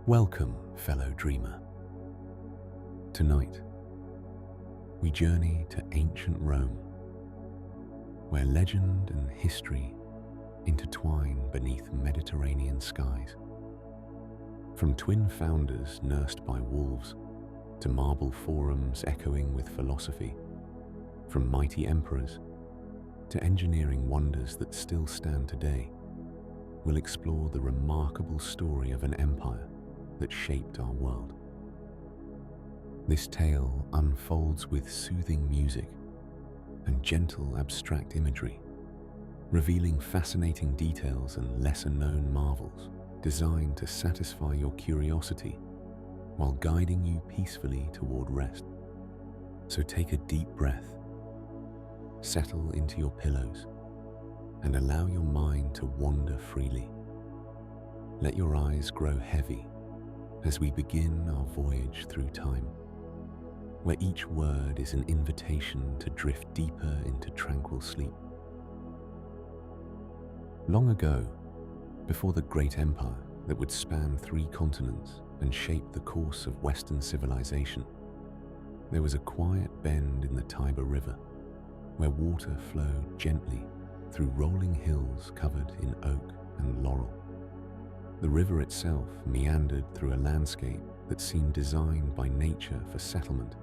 Welcome, fellow dreamer. Tonight, we journey to ancient Rome, where legend and history intertwine beneath Mediterranean skies. From twin founders nursed by wolves to marble forums echoing with philosophy, from mighty emperors to engineering wonders that still stand today, we'll explore the remarkable story of an empire that shaped our world. This tale unfolds with soothing music and gentle abstract imagery, revealing fascinating details and lesser-known marvels designed to satisfy your curiosity while guiding you peacefully toward rest. So take a deep breath, settle into your pillows, and allow your mind to wander freely. Let your eyes grow heavy as we begin our voyage through time, where each word is an invitation to drift deeper into tranquil sleep. Long ago, before the great empire that would span 3 continents and shape the course of Western civilization, there was a quiet bend in the Tiber River where water flowed gently through rolling hills covered in oak and laurel. The river itself meandered through a landscape that seemed designed by nature for settlement,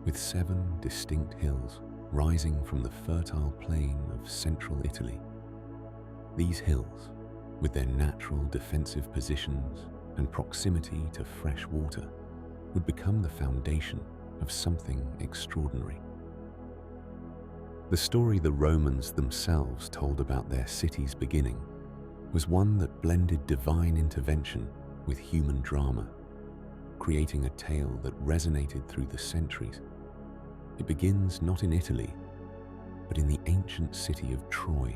with 7 distinct hills rising from the fertile plain of central Italy. These hills, with their natural defensive positions and proximity to fresh water, would become the foundation of something extraordinary. The story the Romans themselves told about their city's beginning was one that blended divine intervention with human drama, creating a tale that resonated through the centuries. It begins not in Italy, but in the ancient city of Troy,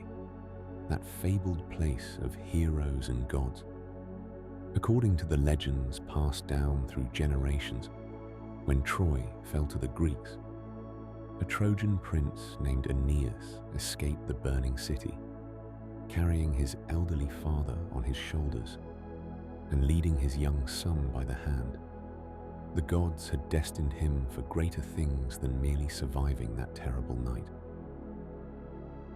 that fabled place of heroes and gods. According to the legends passed down through generations, when Troy fell to the Greeks, a Trojan prince named Aeneas escaped the burning city, carrying his elderly father on his shoulders and leading his young son by the hand. The gods had destined him for greater things than merely surviving that terrible night.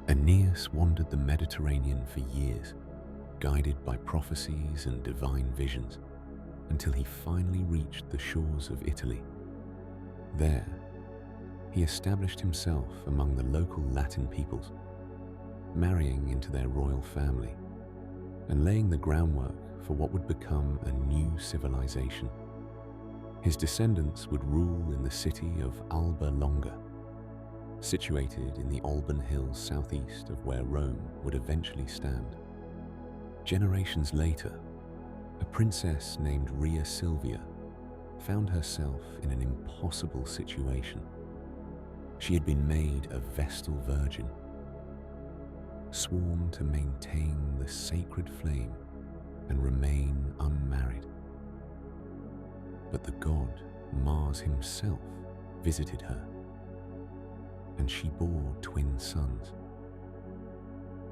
Aeneas wandered the Mediterranean for years, guided by prophecies and divine visions, until he finally reached the shores of Italy. There, he established himself among the local Latin peoples, marrying into their royal family and laying the groundwork for what would become a new civilization. His descendants would rule in the city of Alba Longa, situated in the Alban Hills southeast of where Rome would eventually stand. Generations later, a princess named Rhea Silvia found herself in an impossible situation. She had been made a Vestal Virgin, sworn to maintain the sacred flame and remain unmarried. But the god Mars himself visited her, and she bore twin sons.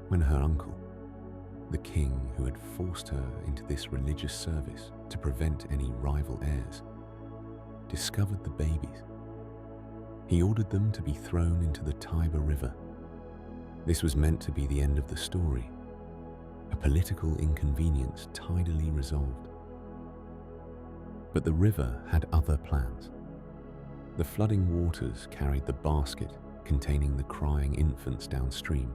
When her uncle, the king who had forced her into this religious service to prevent any rival heirs, discovered the babies, he ordered them to be thrown into the Tiber River. This was meant to be the end of the story, a political inconvenience tidily resolved. But the river had other plans. The flooding waters carried the basket containing the crying infants downstream,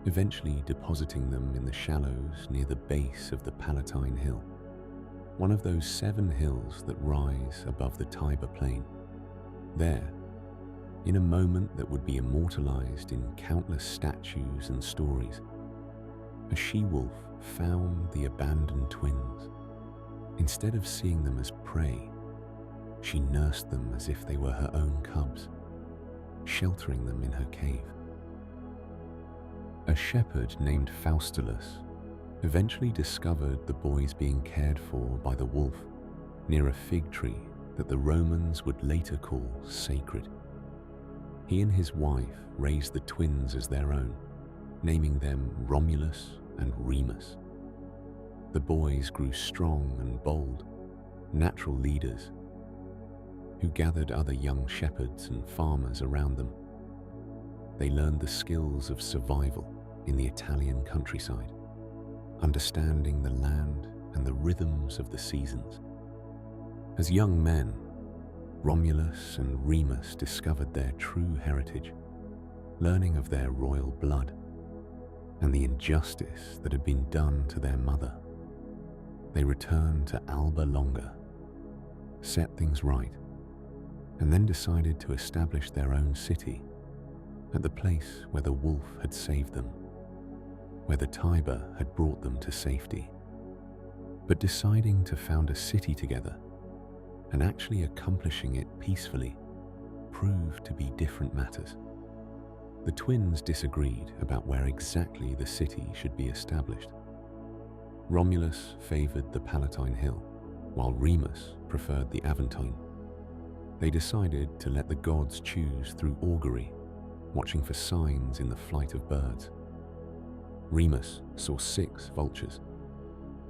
eventually depositing them in the shallows near the base of the Palatine Hill, one of those 7 hills that rise above the Tiber plain. There, in a moment that would be immortalized in countless statues and stories, a she-wolf found the abandoned twins. Instead of seeing them as prey, she nursed them as if they were her own cubs, sheltering them in her cave. A shepherd named Faustulus eventually discovered the boys being cared for by the wolf near a fig tree that the Romans would later call sacred. He and his wife raised the twins as their own, naming them Romulus and Remus. The boys grew strong and bold, natural leaders who gathered other young shepherds and farmers around them. They learned the skills of survival in the Italian countryside, understanding the land and the rhythms of the seasons. As young men, Romulus and Remus discovered their true heritage, learning of their royal blood and the injustice that had been done to their mother. They returned to Alba Longa, set things right, and then decided to establish their own city at the place where the wolf had saved them, where the Tiber had brought them to safety. But deciding to found a city together and actually accomplishing it peacefully proved to be different matters. The twins disagreed about where exactly the city should be established. Romulus favored the Palatine Hill, while Remus preferred the Aventine. They decided to let the gods choose through augury, watching for signs in the flight of birds. Remus saw 6 vultures,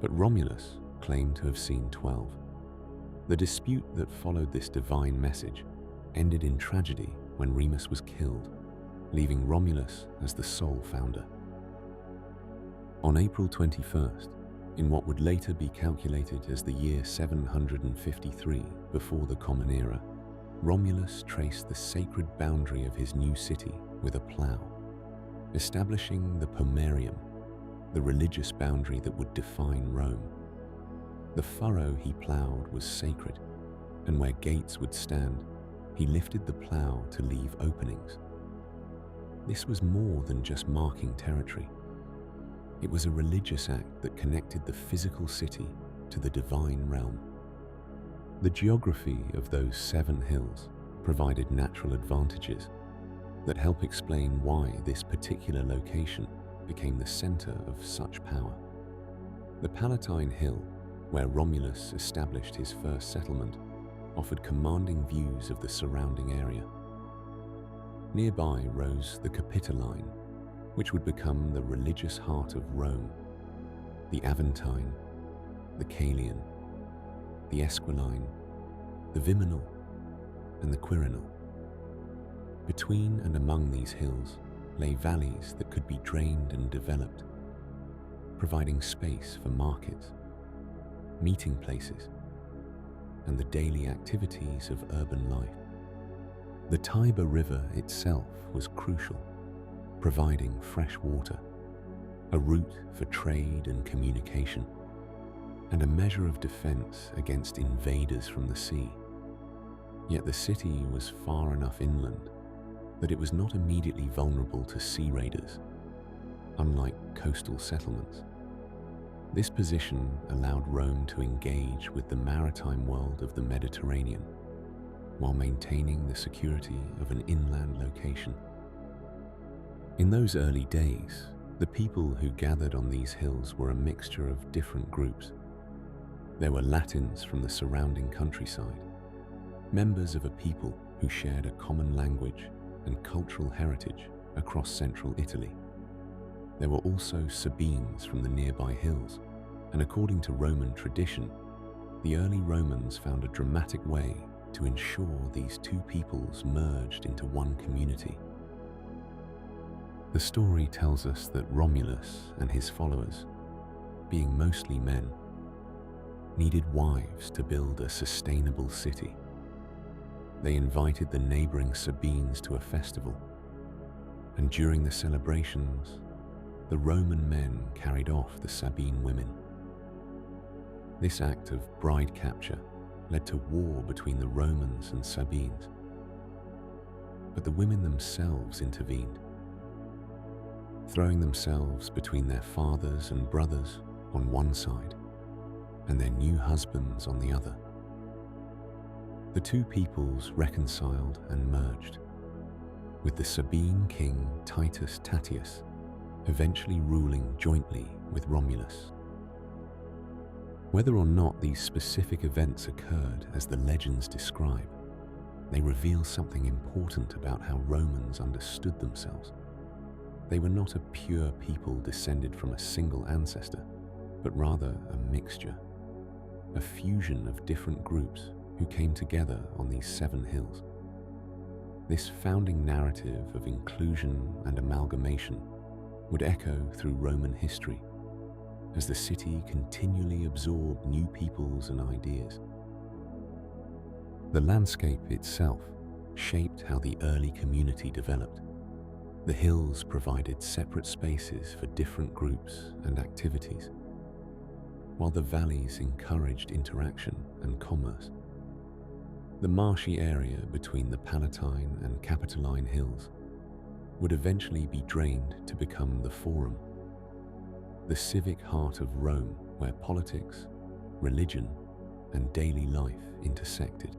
but Romulus claimed to have seen 12. The dispute that followed this divine message ended in tragedy when Remus was killed, leaving Romulus as the sole founder. On April 21st, in what would later be calculated as the year 753 before the Common Era, Romulus traced the sacred boundary of his new city with a plough, establishing the pomerium, the religious boundary that would define Rome. The furrow he ploughed was sacred, and where gates would stand, he lifted the plough to leave openings. This was more than just marking territory. It was a religious act that connected the physical city to the divine realm. The geography of those 7 hills provided natural advantages that help explain why this particular location became the center of such power. The Palatine Hill, where Romulus established his first settlement, offered commanding views of the surrounding area. Nearby rose the Capitoline, which would become the religious heart of Rome, the Aventine, the Caelian, the Esquiline, the Viminal, and the Quirinal. Between and among these hills lay valleys that could be drained and developed, providing space for markets, meeting places, and the daily activities of urban life. The Tiber River itself was crucial, providing fresh water, a route for trade and communication, and a measure of defense against invaders from the sea. Yet the city was far enough inland that it was not immediately vulnerable to sea raiders, unlike coastal settlements. This position allowed Rome to engage with the maritime world of the Mediterranean, while maintaining the security of an inland location. In those early days, the people who gathered on these hills were a mixture of different groups. There were Latins from the surrounding countryside, members of a people who shared a common language and cultural heritage across central Italy. There were also Sabines from the nearby hills, and according to Roman tradition, the early Romans found a dramatic way to ensure these two peoples merged into one community. The story tells us that Romulus and his followers, being mostly men, needed wives to build a sustainable city. They invited the neighboring Sabines to a festival, and during the celebrations, the Roman men carried off the Sabine women. This act of bride capture led to war between the Romans and Sabines, but the women themselves intervened, throwing themselves between their fathers and brothers on one side and their new husbands on the other. The two peoples reconciled and merged, with the Sabine king Titus Tatius eventually ruling jointly with Romulus. Whether or not these specific events occurred as the legends describe, they reveal something important about how Romans understood themselves. They were not a pure people descended from a single ancestor, but rather a mixture, a fusion of different groups who came together on these 7 hills. This founding narrative of inclusion and amalgamation would echo through Roman history as the city continually absorbed new peoples and ideas. The landscape itself shaped how the early community developed. The hills provided separate spaces for different groups and activities, while the valleys encouraged interaction and commerce. The marshy area between the Palatine and Capitoline hills would eventually be drained to become the Forum, the civic heart of Rome where politics, religion, and daily life intersected.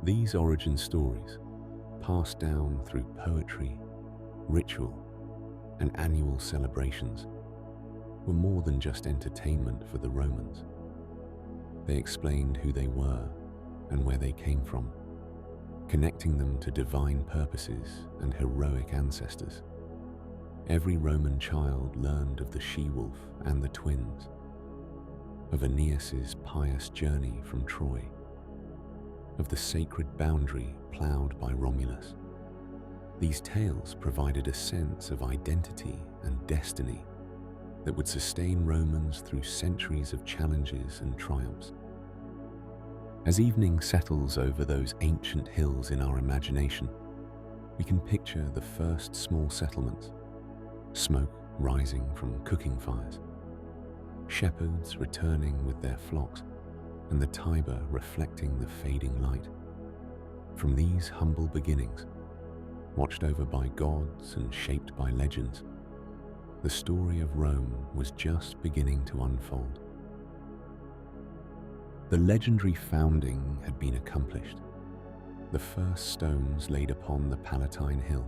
These origin stories, passed down through poetry, ritual, and annual celebrations, were more than just entertainment for the Romans. They explained who they were and where they came from, connecting them to divine purposes and heroic ancestors. Every Roman child learned of the she-wolf and the twins, of Aeneas's pious journey from Troy, of the sacred boundary ploughed by Romulus. These tales provided a sense of identity and destiny that would sustain Romans through centuries of challenges and triumphs. As evening settles over those ancient hills in our imagination, we can picture the first small settlements, smoke rising from cooking fires, shepherds returning with their flocks, and the Tiber reflecting the fading light. From these humble beginnings, watched over by gods and shaped by legends, the story of Rome was just beginning to unfold. The legendary founding had been accomplished, the first stones laid upon the Palatine Hill,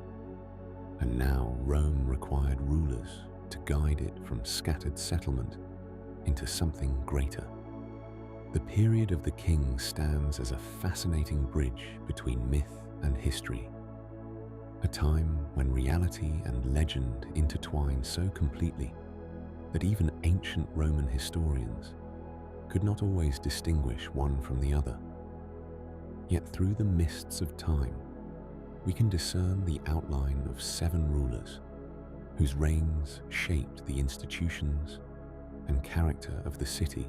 and now Rome required rulers to guide it from scattered settlement into something greater. The period of the kings stands as a fascinating bridge between myth and history, a time when reality and legend intertwine so completely that even ancient Roman historians could not always distinguish one from the other. Yet through the mists of time, we can discern the outline of 7 rulers whose reigns shaped the institutions and character of the city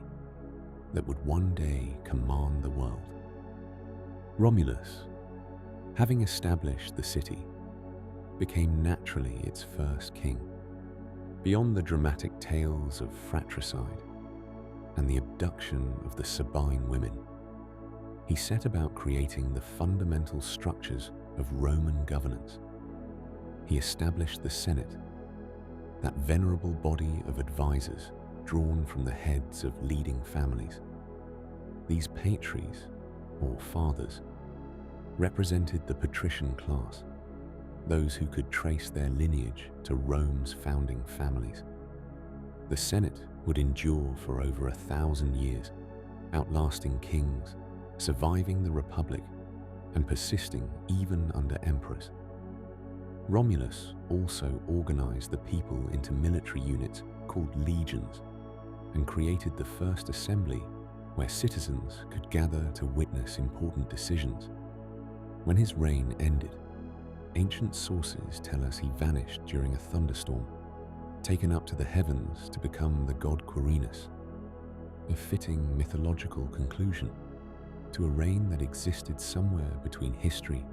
that would one day command the world. Romulus, having established the city, became naturally its first king. Beyond the dramatic tales of fratricide and the abduction of the Sabine women, he set about creating the fundamental structures of Roman governance. He established the Senate, that venerable body of advisors drawn from the heads of leading families. These patres, or fathers, represented the patrician class, those who could trace their lineage to Rome's founding families. The Senate would endure for over 1,000 years, outlasting kings, surviving the Republic, and persisting even under emperors. Romulus also organized the people into military units called legions and created the first assembly where citizens could gather to witness important decisions. When his reign ended, ancient sources tell us he vanished during a thunderstorm, taken up to the heavens to become the god Quirinus, a fitting mythological conclusion to a reign that existed somewhere between history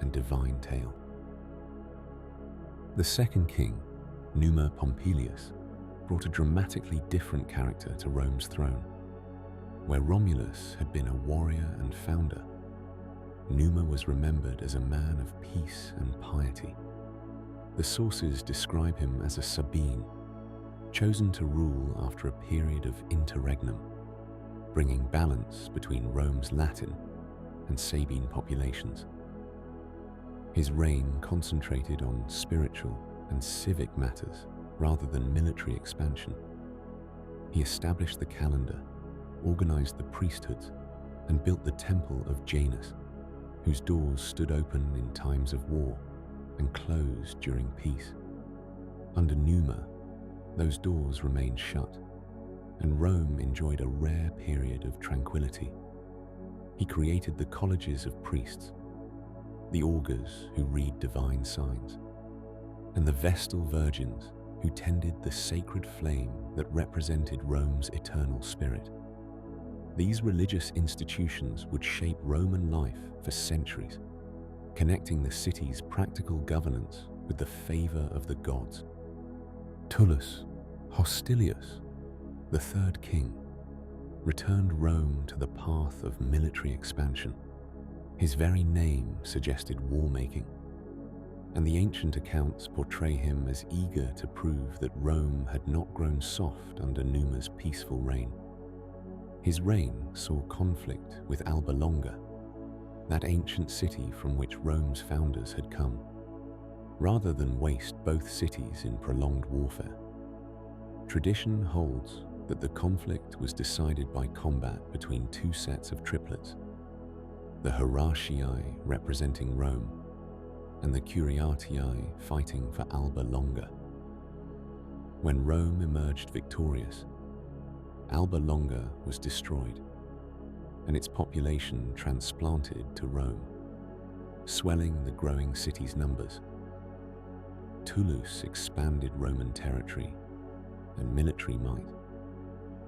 and divine tale. The second king, Numa Pompilius, brought a dramatically different character to Rome's throne. Where Romulus had been a warrior and founder, Numa was remembered as a man of peace and piety. The sources describe him as a Sabine, chosen to rule after a period of interregnum, bringing balance between Rome's Latin and Sabine populations. His reign concentrated on spiritual and civic matters rather than military expansion. He established the calendar, organized the priesthoods, and built the temple of Janus, whose doors stood open in times of war and closed during peace. Under Numa, those doors remained shut, and Rome enjoyed a rare period of tranquility. He created the colleges of priests, the augurs who read divine signs, and the Vestal virgins who tended the sacred flame that represented Rome's eternal spirit. These religious institutions would shape Roman life for centuries, connecting the city's practical governance with the favor of the gods. Tullus Hostilius, the third king, returned Rome to the path of military expansion. His very name suggested war-making, and the ancient accounts portray him as eager to prove that Rome had not grown soft under Numa's peaceful reign. His reign saw conflict with Alba Longa, that ancient city from which Rome's founders had come, rather than waste both cities in prolonged warfare. Tradition holds that the conflict was decided by combat between two sets of triplets, the Horatii representing Rome and the Curiatii fighting for Alba Longa. When Rome emerged victorious, Alba Longa was destroyed and its population transplanted to Rome, swelling the growing city's numbers. Tullus expanded Roman territory and military might,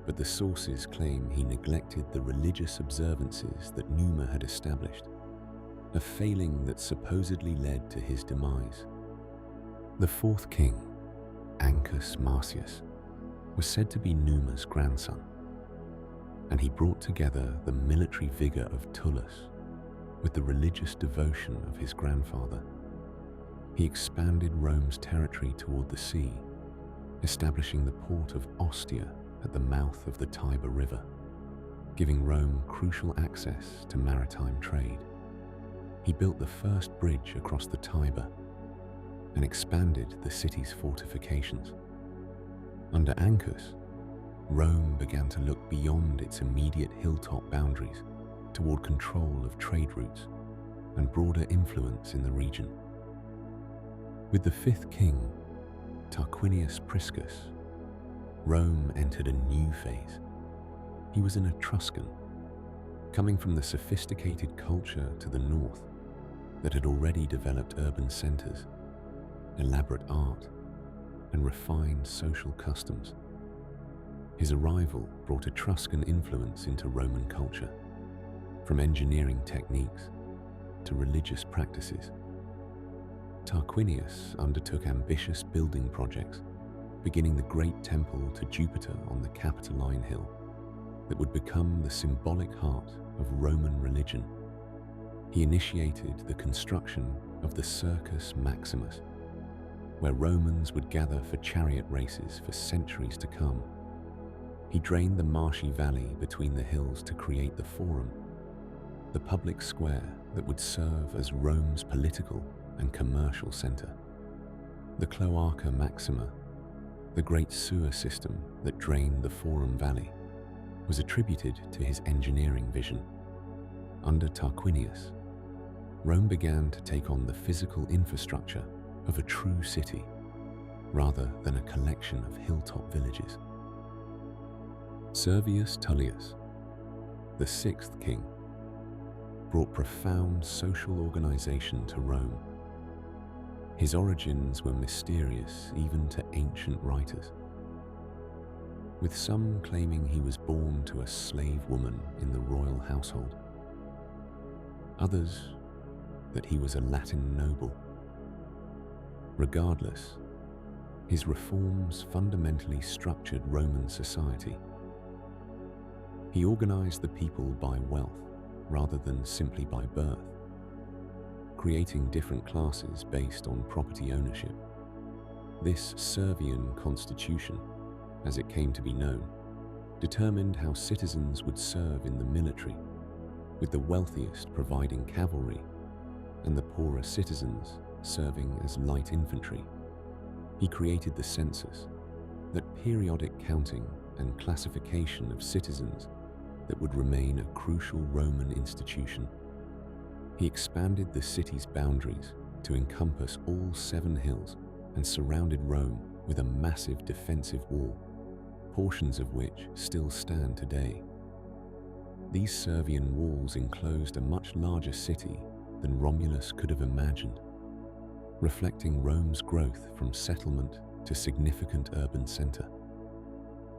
but the sources claim he neglected the religious observances that Numa had established, a failing that supposedly led to his demise. The fourth king, Ancus Marcius, was said to be Numa's grandson, and he brought together the military vigor of Tullus with the religious devotion of his grandfather. He expanded Rome's territory toward the sea, establishing the port of Ostia at the mouth of the Tiber River, giving Rome crucial access to maritime trade. He built the first bridge across the Tiber and expanded the city's fortifications. Under Ancus, Rome began to look beyond its immediate hilltop boundaries toward control of trade routes and broader influence in the region. With the fifth king, Tarquinius Priscus, Rome entered a new phase. He was an Etruscan, coming from the sophisticated culture to the north that had already developed urban centers, elaborate art, and refined social customs. His arrival brought Etruscan influence into Roman culture, from engineering techniques to religious practices. Tarquinius undertook ambitious building projects, beginning the great temple to Jupiter on the Capitoline Hill that would become the symbolic heart of Roman religion. He initiated the construction of the Circus Maximus, where Romans would gather for chariot races for centuries to come. He drained the marshy valley between the hills to create the Forum, the public square that would serve as Rome's political and commercial center. The Cloaca Maxima, the great sewer system that drained the Forum Valley, was attributed to his engineering vision. Under Tarquinius, Rome began to take on the physical infrastructure of a true city, rather than a collection of hilltop villages. Servius Tullius, the sixth king, brought profound social organization to Rome. His origins were mysterious even to ancient writers, with some claiming he was born to a slave woman in the royal household, others that he was a Latin noble. Regardless, his reforms fundamentally structured Roman society. He organized the people by wealth rather than simply by birth, creating different classes based on property ownership. This Servian constitution, as it came to be known, determined how citizens would serve in the military, with the wealthiest providing cavalry and the poorer citizens serving as light infantry. He created the census, that periodic counting and classification of citizens that would remain a crucial Roman institution. He expanded the city's boundaries to encompass all 7 hills and surrounded Rome with a massive defensive wall, portions of which still stand today. These Servian walls enclosed a much larger city than Romulus could have imagined, reflecting Rome's growth from settlement to significant urban center.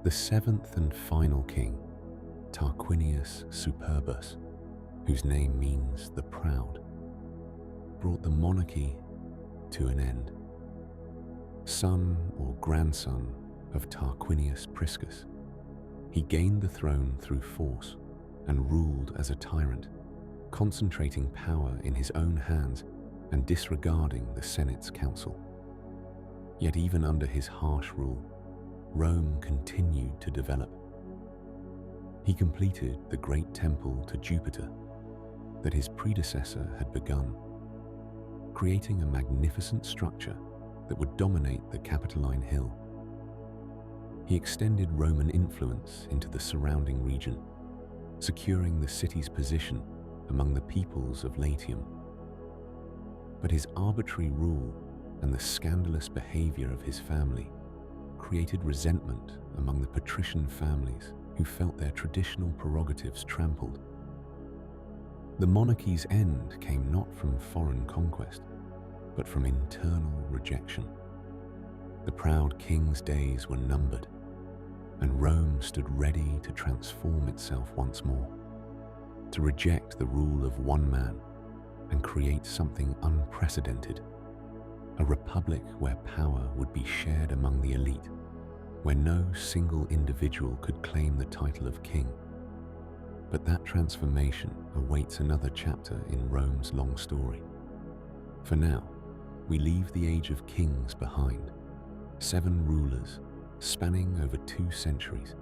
The seventh and final king, Tarquinius Superbus, whose name means the proud, brought the monarchy to an end. Son or grandson of Tarquinius Priscus, he gained the throne through force and ruled as a tyrant, concentrating power in his own hands and disregarding the Senate's counsel. Yet even under his harsh rule, Rome continued to develop. He completed the great temple to Jupiter that his predecessor had begun, creating a magnificent structure that would dominate the Capitoline Hill. He extended Roman influence into the surrounding region, securing the city's position among the peoples of Latium. But his arbitrary rule and the scandalous behavior of his family created resentment among the patrician families who felt their traditional prerogatives trampled. The monarchy's end came not from foreign conquest, but from internal rejection. The proud king's days were numbered, and Rome stood ready to transform itself once more, to reject the rule of one man and create something unprecedented, a republic where power would be shared among the elite, where no single individual could claim the title of king. But that transformation awaits another chapter in Rome's long story. For now, we leave the age of kings behind, 7 rulers spanning over 2 centuries,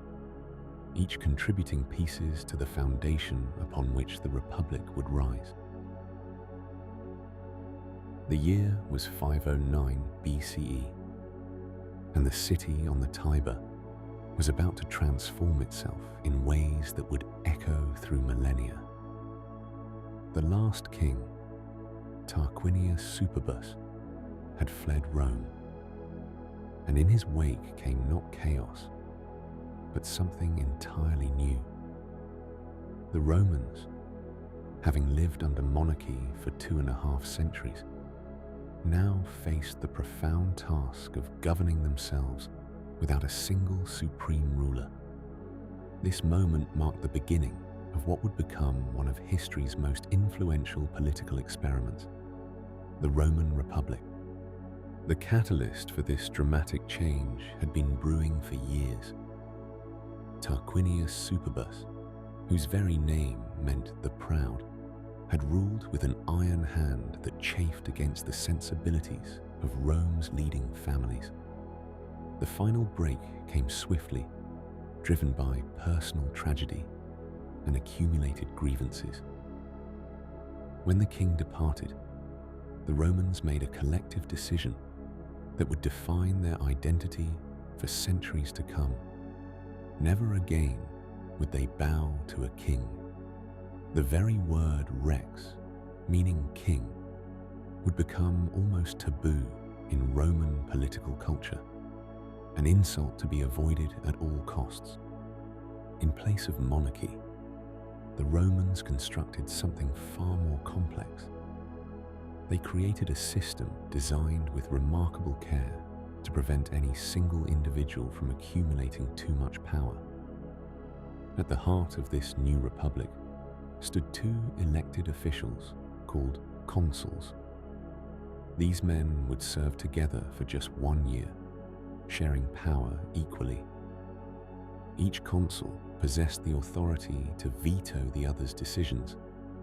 each contributing pieces to the foundation upon which the Republic would rise. The year was 509 BCE, and the city on the Tiber was about to transform itself in ways that would echo through millennia. The last king, Tarquinius Superbus, had fled Rome, and in his wake came not chaos, but something entirely new. The Romans, having lived under monarchy for 2.5 centuries, now faced the profound task of governing themselves without a single supreme ruler. This moment marked the beginning of what would become one of history's most influential political experiments, the Roman Republic. The catalyst for this dramatic change had been brewing for years. Tarquinius Superbus, whose very name meant the proud, had ruled with an iron hand that chafed against the sensibilities of Rome's leading families. The final break came swiftly, driven by personal tragedy and accumulated grievances. When the king departed, the Romans made a collective decision that would define their identity for centuries to come. Never again would they bow to a king. The very word rex, meaning king, would become almost taboo in Roman political culture, an insult to be avoided at all costs. In place of monarchy, the Romans constructed something far more complex. They created a system designed with remarkable care to prevent any single individual from accumulating too much power. At the heart of this new republic stood 2 elected officials called consuls. These men would serve together for just 1 year, sharing power equally. Each consul possessed the authority to veto the other's decisions,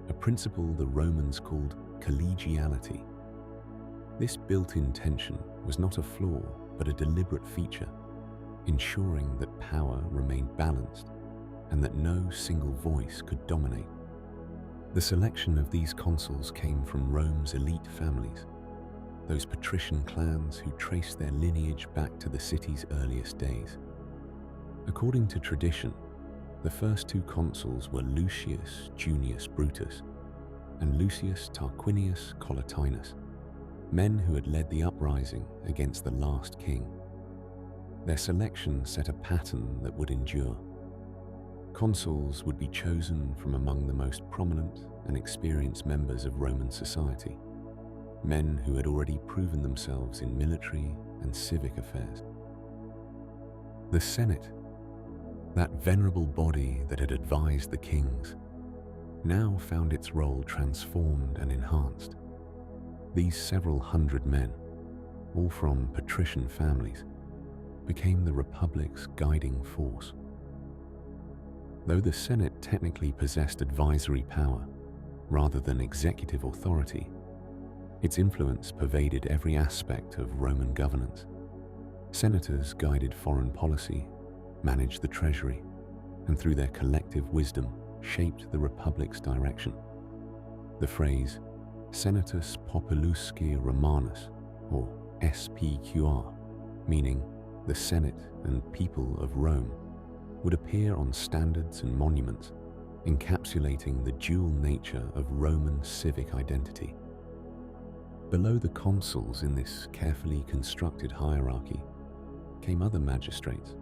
a principle the Romans called collegiality. This built-in tension was not a flaw, but a deliberate feature, ensuring that power remained balanced and that no single voice could dominate. The selection of these consuls came from Rome's elite families, those patrician clans who traced their lineage back to the city's earliest days. According to tradition, the first 2 consuls were Lucius Junius Brutus and Lucius Tarquinius Collatinus, men who had led the uprising against the last king. Their selection set a pattern that would endure. Consuls would be chosen from among the most prominent and experienced members of Roman society, men who had already proven themselves in military and civic affairs. The Senate, that venerable body that had advised the kings, now found its role transformed and enhanced. These several hundred men, all from patrician families, became the Republic's guiding force. Though the Senate technically possessed advisory power rather than executive authority, its influence pervaded every aspect of Roman governance. Senators guided foreign policy, managed the treasury, and through their collective wisdom shaped the Republic's direction. The phrase Senatus Populusque Romanus, or SPQR, meaning the Senate and people of Rome, would appear on standards and monuments, encapsulating the dual nature of Roman civic identity. Below the consuls in this carefully constructed hierarchy came other magistrates,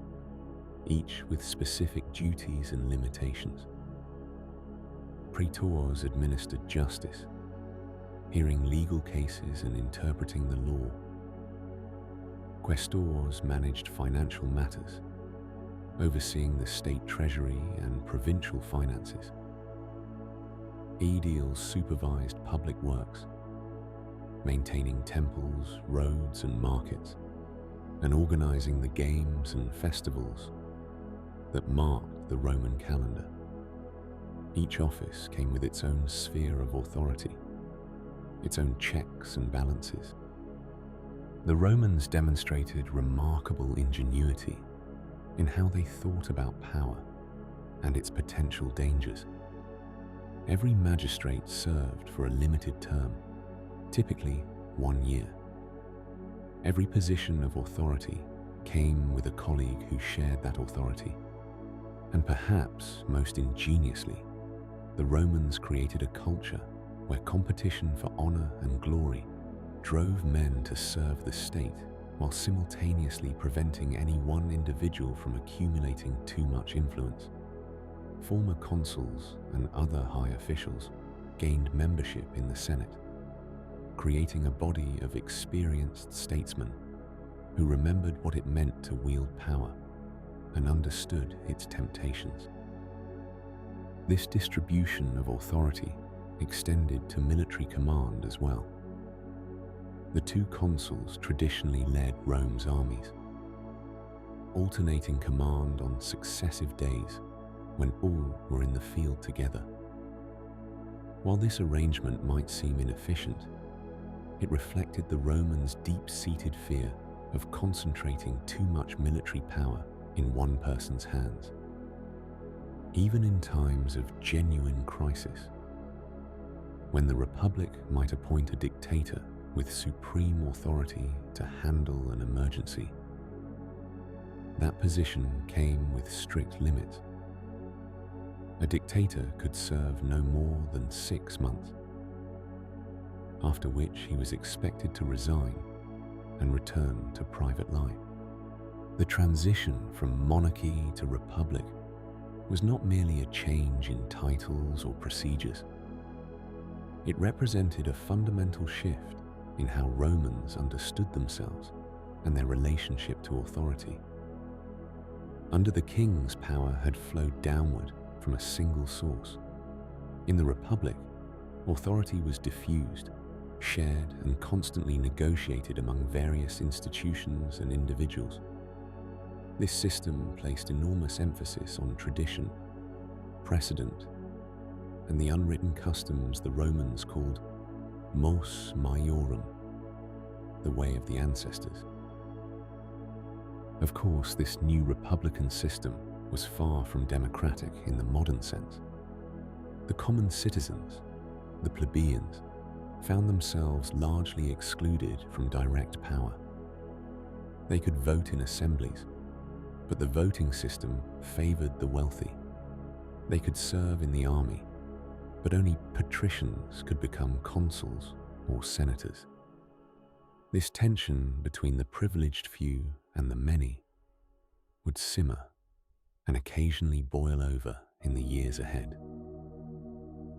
each with specific duties and limitations. Praetors administered justice, hearing legal cases and interpreting the law. Quaestors managed financial matters, overseeing the state treasury and provincial finances. Aediles supervised public works, maintaining temples, roads, and markets, and organizing the games and festivals that marked the Roman calendar. Each office came with its own sphere of authority, its own checks and balances. The Romans demonstrated remarkable ingenuity in how they thought about power and its potential dangers. Every magistrate served for a limited term, typically 1 year. Every position of authority came with a colleague who shared that authority. And perhaps most ingeniously, the Romans created a culture where competition for honor and glory drove men to serve the state while simultaneously preventing any one individual from accumulating too much influence. Former consuls and other high officials gained membership in the Senate, creating a body of experienced statesmen who remembered what it meant to wield power and understood its temptations. This distribution of authority extended to military command as well. The two consuls traditionally led Rome's armies, alternating command on successive days when all were in the field together. While this arrangement might seem inefficient, it reflected the Romans' deep-seated fear of concentrating too much military power in one person's hands. Even in times of genuine crisis, when the Republic might appoint a dictator with supreme authority to handle an emergency, that position came with strict limits. A dictator could serve no more than 6 months, after which he was expected to resign and return to private life. The transition from monarchy to republic was not merely a change in titles or procedures. It represented a fundamental shift in how Romans understood themselves and their relationship to authority. Under the kings, power had flowed downward from a single source. In the Republic, authority was diffused, shared, and constantly negotiated among various institutions and individuals. This system placed enormous emphasis on tradition, precedent, and the unwritten customs the Romans called mos maiorum, the way of the ancestors. Of course, this new republican system was far from democratic in the modern sense. The common citizens, the plebeians, found themselves largely excluded from direct power. They could vote in assemblies, but the voting system favored the wealthy. They could serve in the army, but only patricians could become consuls or senators. This tension between the privileged few and the many would simmer and occasionally boil over in the years ahead.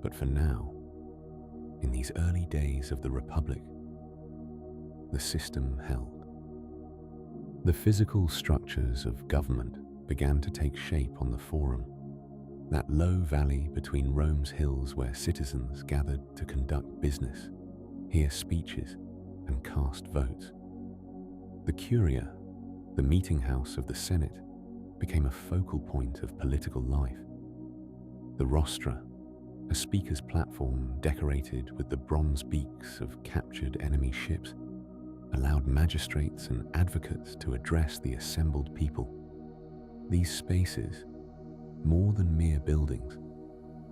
But for now, in these early days of the Republic, the system held. The physical structures of government began to take shape on the Forum, that low valley between Rome's hills where citizens gathered to conduct business, hear speeches, and cast votes. The Curia, the meeting house of the Senate, became a focal point of political life. The Rostra, a speaker's platform decorated with the bronze beaks of captured enemy ships, allowed magistrates and advocates to address the assembled people. These spaces, more than mere buildings,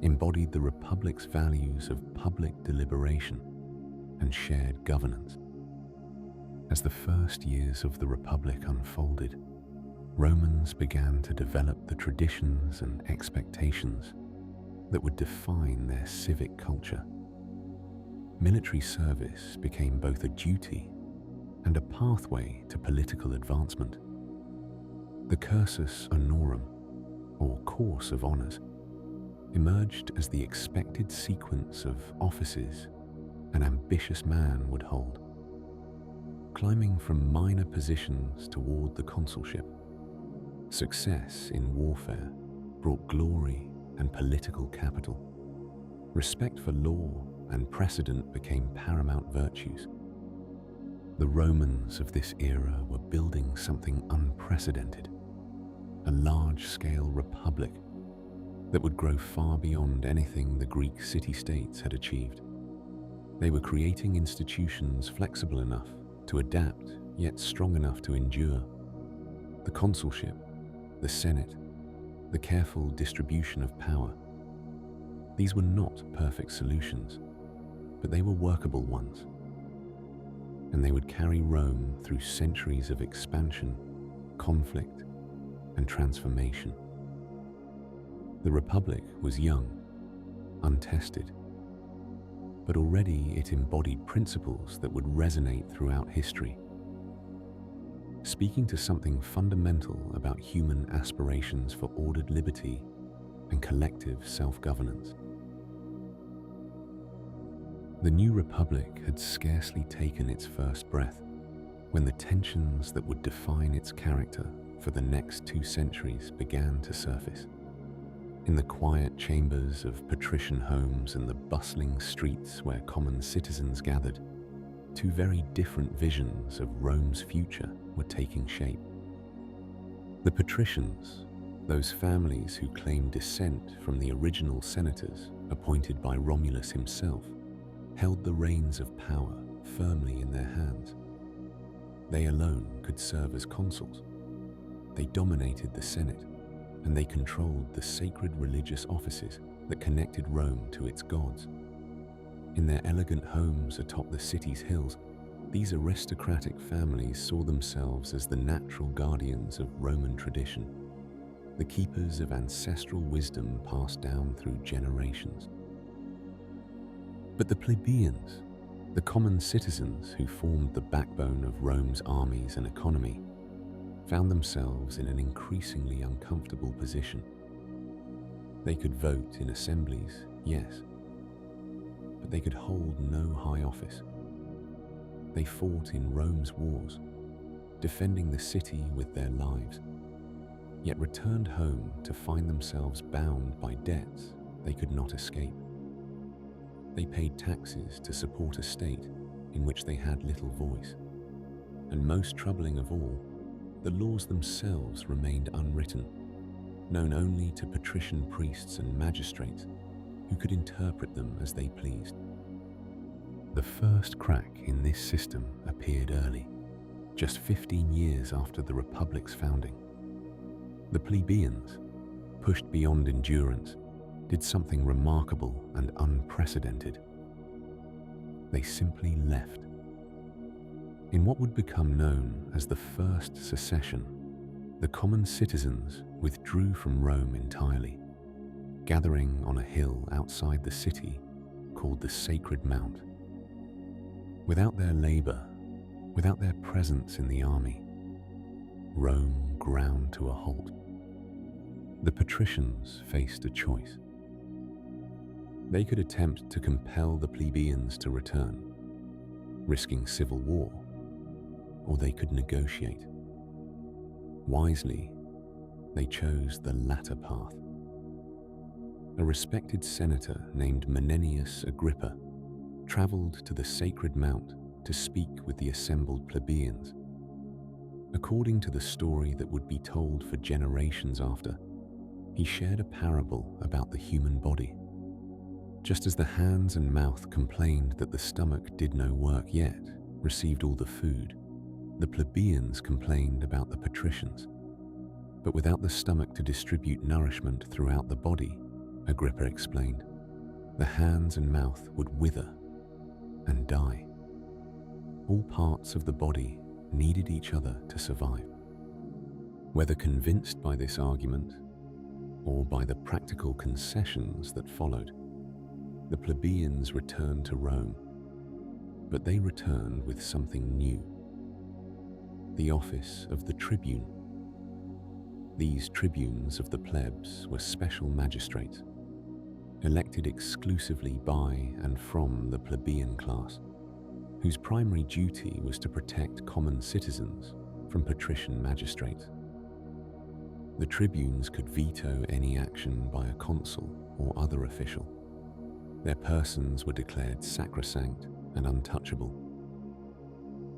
embodied the Republic's values of public deliberation and shared governance. As the first years of the Republic unfolded, Romans began to develop the traditions and expectations that would define their civic culture. Military service became both a duty and a pathway to political advancement. The cursus honorum, or course of honors, emerged as the expected sequence of offices an ambitious man would hold. Climbing from minor positions toward the consulship, success in warfare brought glory and political capital. Respect for law and precedent became paramount virtues. The Romans of this era were building something unprecedented, a large-scale republic that would grow far beyond anything the Greek city-states had achieved. They were creating institutions flexible enough to adapt, yet strong enough to endure. The consulship, the Senate, the careful distribution of power. These were not perfect solutions, but they were workable ones. And they would carry Rome through centuries of expansion, conflict, and transformation. The Republic was young, untested, but already it embodied principles that would resonate throughout history, speaking to something fundamental about human aspirations for ordered liberty and collective self-governance. The new Republic had scarcely taken its first breath when the tensions that would define its character for the next 2 centuries began to surface. In the quiet chambers of patrician homes and the bustling streets where common citizens gathered, 2 very different visions of Rome's future were taking shape. The patricians, those families who claimed descent from the original senators appointed by Romulus himself, held the reins of power firmly in their hands. They alone could serve as consuls. They dominated the Senate, and they controlled the sacred religious offices that connected Rome to its gods. In their elegant homes atop the city's hills, these aristocratic families saw themselves as the natural guardians of Roman tradition, the keepers of ancestral wisdom passed down through generations. But the plebeians, the common citizens who formed the backbone of Rome's armies and economy, found themselves in an increasingly uncomfortable position. They could vote in assemblies, yes, but they could hold no high office. They fought in Rome's wars, defending the city with their lives, yet returned home to find themselves bound by debts they could not escape. They paid taxes to support a state in which they had little voice. And most troubling of all, the laws themselves remained unwritten, known only to patrician priests and magistrates who could interpret them as they pleased. The first crack in this system appeared early, just 15 years after the Republic's founding. The plebeians, pushed beyond endurance, did something remarkable and unprecedented. They simply left. In what would become known as the First Secession, the common citizens withdrew from Rome entirely, gathering on a hill outside the city called the Sacred Mount. Without their labor, without their presence in the army, Rome ground to a halt. The patricians faced a choice. They could attempt to compel the plebeians to return, risking civil war, or they could negotiate. Wisely, they chose the latter path. A respected senator named Menenius Agrippa traveled to the Sacred Mount to speak with the assembled plebeians. According to the story that would be told for generations after, he shared a parable about the human body. Just as the hands and mouth complained that the stomach did no work yet received all the food, the plebeians complained about the patricians. But without the stomach to distribute nourishment throughout the body, Agrippa explained, the hands and mouth would wither and die. All parts of the body needed each other to survive. Whether convinced by this argument or by the practical concessions that followed, the plebeians returned to Rome, but they returned with something new: the office of the tribune. These tribunes of the plebs were special magistrates, elected exclusively by and from the plebeian class, whose primary duty was to protect common citizens from patrician magistrates. The tribunes could veto any action by a consul or other official. Their persons were declared sacrosanct and untouchable,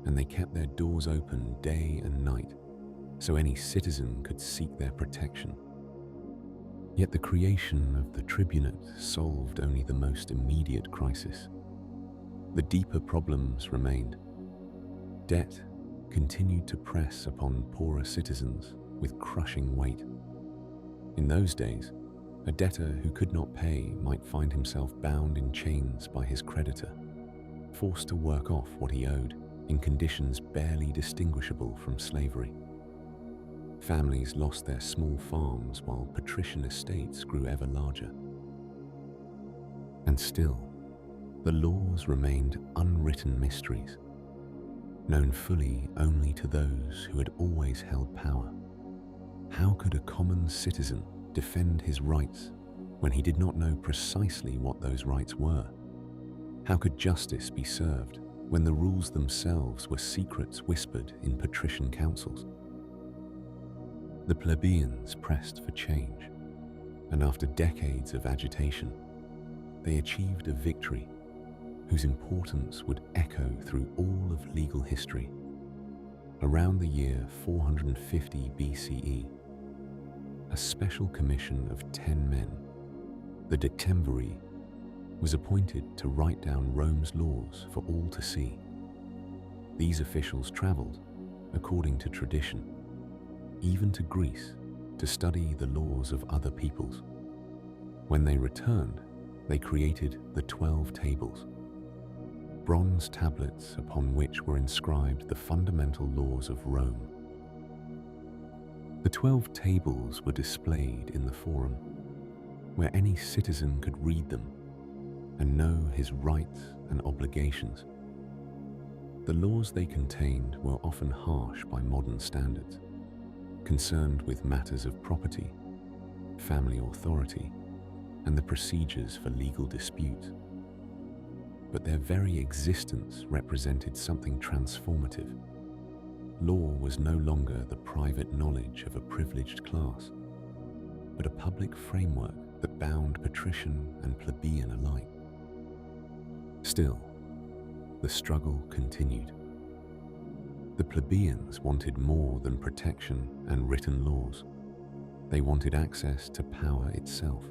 and they kept their doors open day and night so any citizen could seek their protection. Yet the creation of the tribunate solved only the most immediate crisis. The deeper problems remained. Debt continued to press upon poorer citizens with crushing weight. In those days, a debtor who could not pay might find himself bound in chains by his creditor, forced to work off what he owed in conditions barely distinguishable from slavery. Families lost their small farms while patrician estates grew ever larger. And still, the laws remained unwritten mysteries, known fully only to those who had always held power. How could a common citizen defend his rights when he did not know precisely what those rights were? How could justice be served when the rules themselves were secrets whispered in patrician councils? The plebeians pressed for change, and after decades of agitation, they achieved a victory whose importance would echo through all of legal history. Around the year 450 BCE, a special commission of 10 men, the Decemviri, was appointed to write down Rome's laws for all to see. These officials traveled, according to tradition, even to Greece to study the laws of other peoples. When they returned, they created the 12 tables, bronze tablets upon which were inscribed the fundamental laws of Rome. The 12 tables were displayed in the Forum, where any citizen could read them and know his rights and obligations. The laws they contained were often harsh by modern standards, concerned with matters of property, family authority, and the procedures for legal disputes. But their very existence represented something transformative. Law was no longer the private knowledge of a privileged class, but a public framework that bound patrician and plebeian alike. Still, the struggle continued. The plebeians wanted more than protection and written laws. They wanted access to power itself.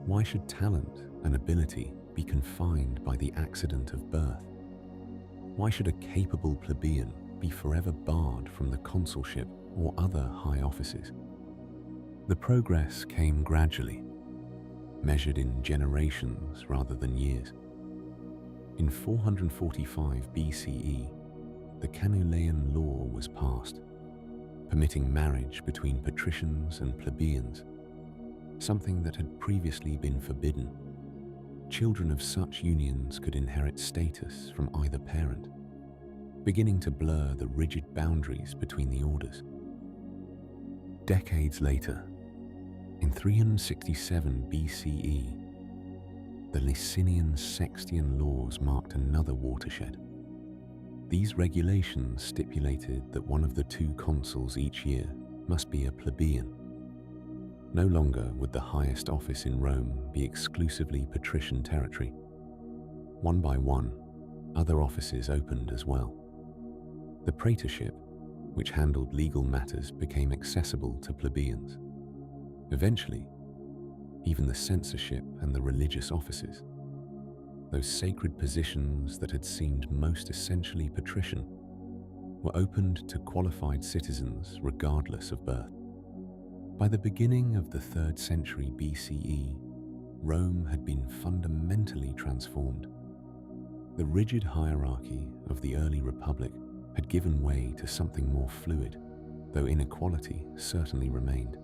Why should talent and ability be confined by the accident of birth? Why should a capable plebeian be forever barred from the consulship or other high offices? The progress came gradually, measured in generations rather than years. In 445 BCE, the Canuleian law was passed, permitting marriage between patricians and plebeians, something that had previously been forbidden. Children of such unions could inherit status from either parent, beginning to blur the rigid boundaries between the orders. Decades later, in 367 BCE, the Licinian Sextian laws marked another watershed. These regulations stipulated that one of the two consuls each year must be a plebeian. No longer would the highest office in Rome be exclusively patrician territory. One by one, other offices opened as well. The praetorship, which handled legal matters, became accessible to plebeians. Eventually, even the censorship and the religious offices, those sacred positions that had seemed most essentially patrician, were opened to qualified citizens regardless of birth. By the beginning of the 3rd century BCE, Rome had been fundamentally transformed. The rigid hierarchy of the early republic had given way to something more fluid, though inequality certainly remained.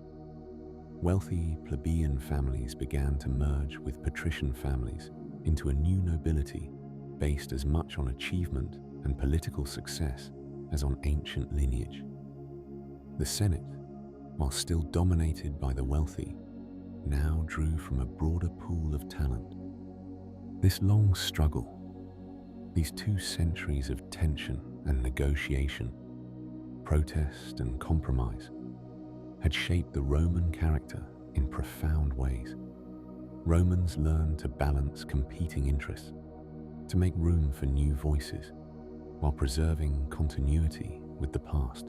Wealthy plebeian families began to merge with patrician families into a new nobility based as much on achievement and political success as on ancient lineage. The Senate, while still dominated by the wealthy, now drew from a broader pool of talent. This long struggle, these 2 centuries of tension and negotiation, protest and compromise, had shaped the Roman character in profound ways. Romans learned to balance competing interests, to make room for new voices, while preserving continuity with the past.